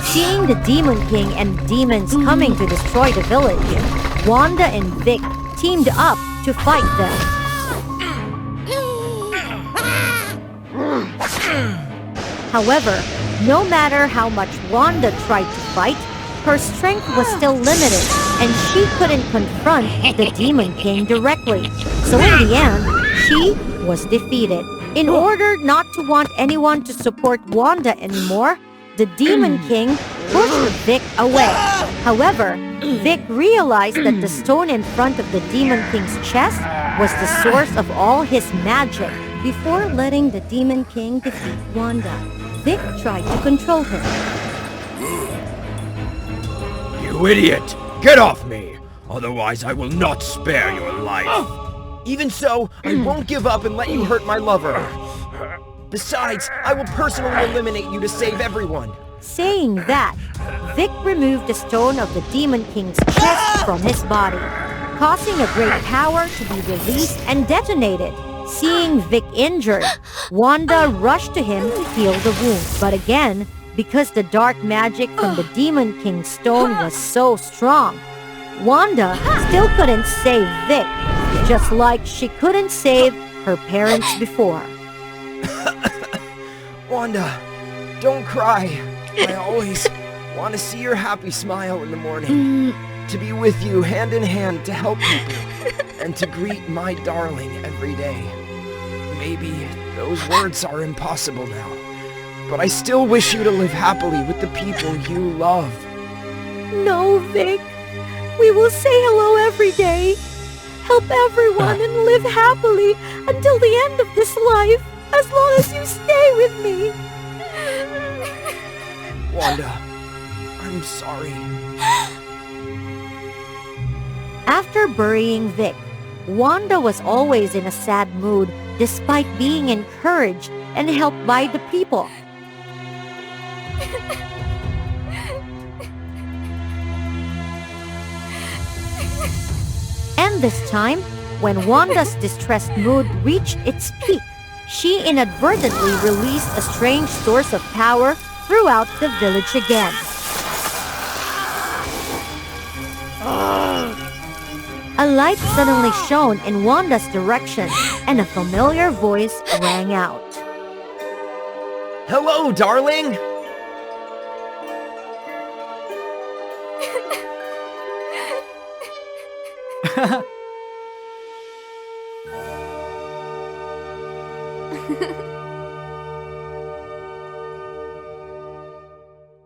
Seeing the Demon King and demons coming to destroy the village, Wanda and Vic teamed up to fight them. However, no matter how much Wanda tried to fight, her strength was still limited and she couldn't confront the Demon King directly. So in the end, she was defeated. In order not to want anyone to support Wanda anymore, the Demon King pushed Vic away. However, Vic realized that the stone in front of the Demon King's chest was the source of all his magic. Before letting the Demon King defeat Wanda, Vic tried to control him. You idiot! Get off me! Otherwise I will not spare your life. Even so, I won't give up and let you hurt my lover. Besides, I will personally eliminate you to save everyone. Saying that, Vic removed the stone of the Demon King's chest from his body, causing a great power to be released and detonated. Seeing Vic injured, Wanda rushed to him to heal the wound. But again, because the dark magic from the Demon King's stone was so strong, Wanda still couldn't save Vic, just like she couldn't save her parents before. Wanda, don't cry. I always want to see your happy smile in the morning. To be with you hand in hand to help people. And to greet my darling every day. Maybe those words are impossible now. But I still wish you to live happily with the people you love. No, Vic. We will say hello every day. Help everyone and live happily until the end of this life, as long as you stay with me. Wanda, I'm sorry. After burying Vic, Wanda was always in a sad mood despite being encouraged and helped by the people. And this time, when Wanda's distressed mood reached its peak, she inadvertently released a strange source of power throughout the village again. A light suddenly shone in Wanda's direction, and a familiar voice rang out. Hello, darling! Ha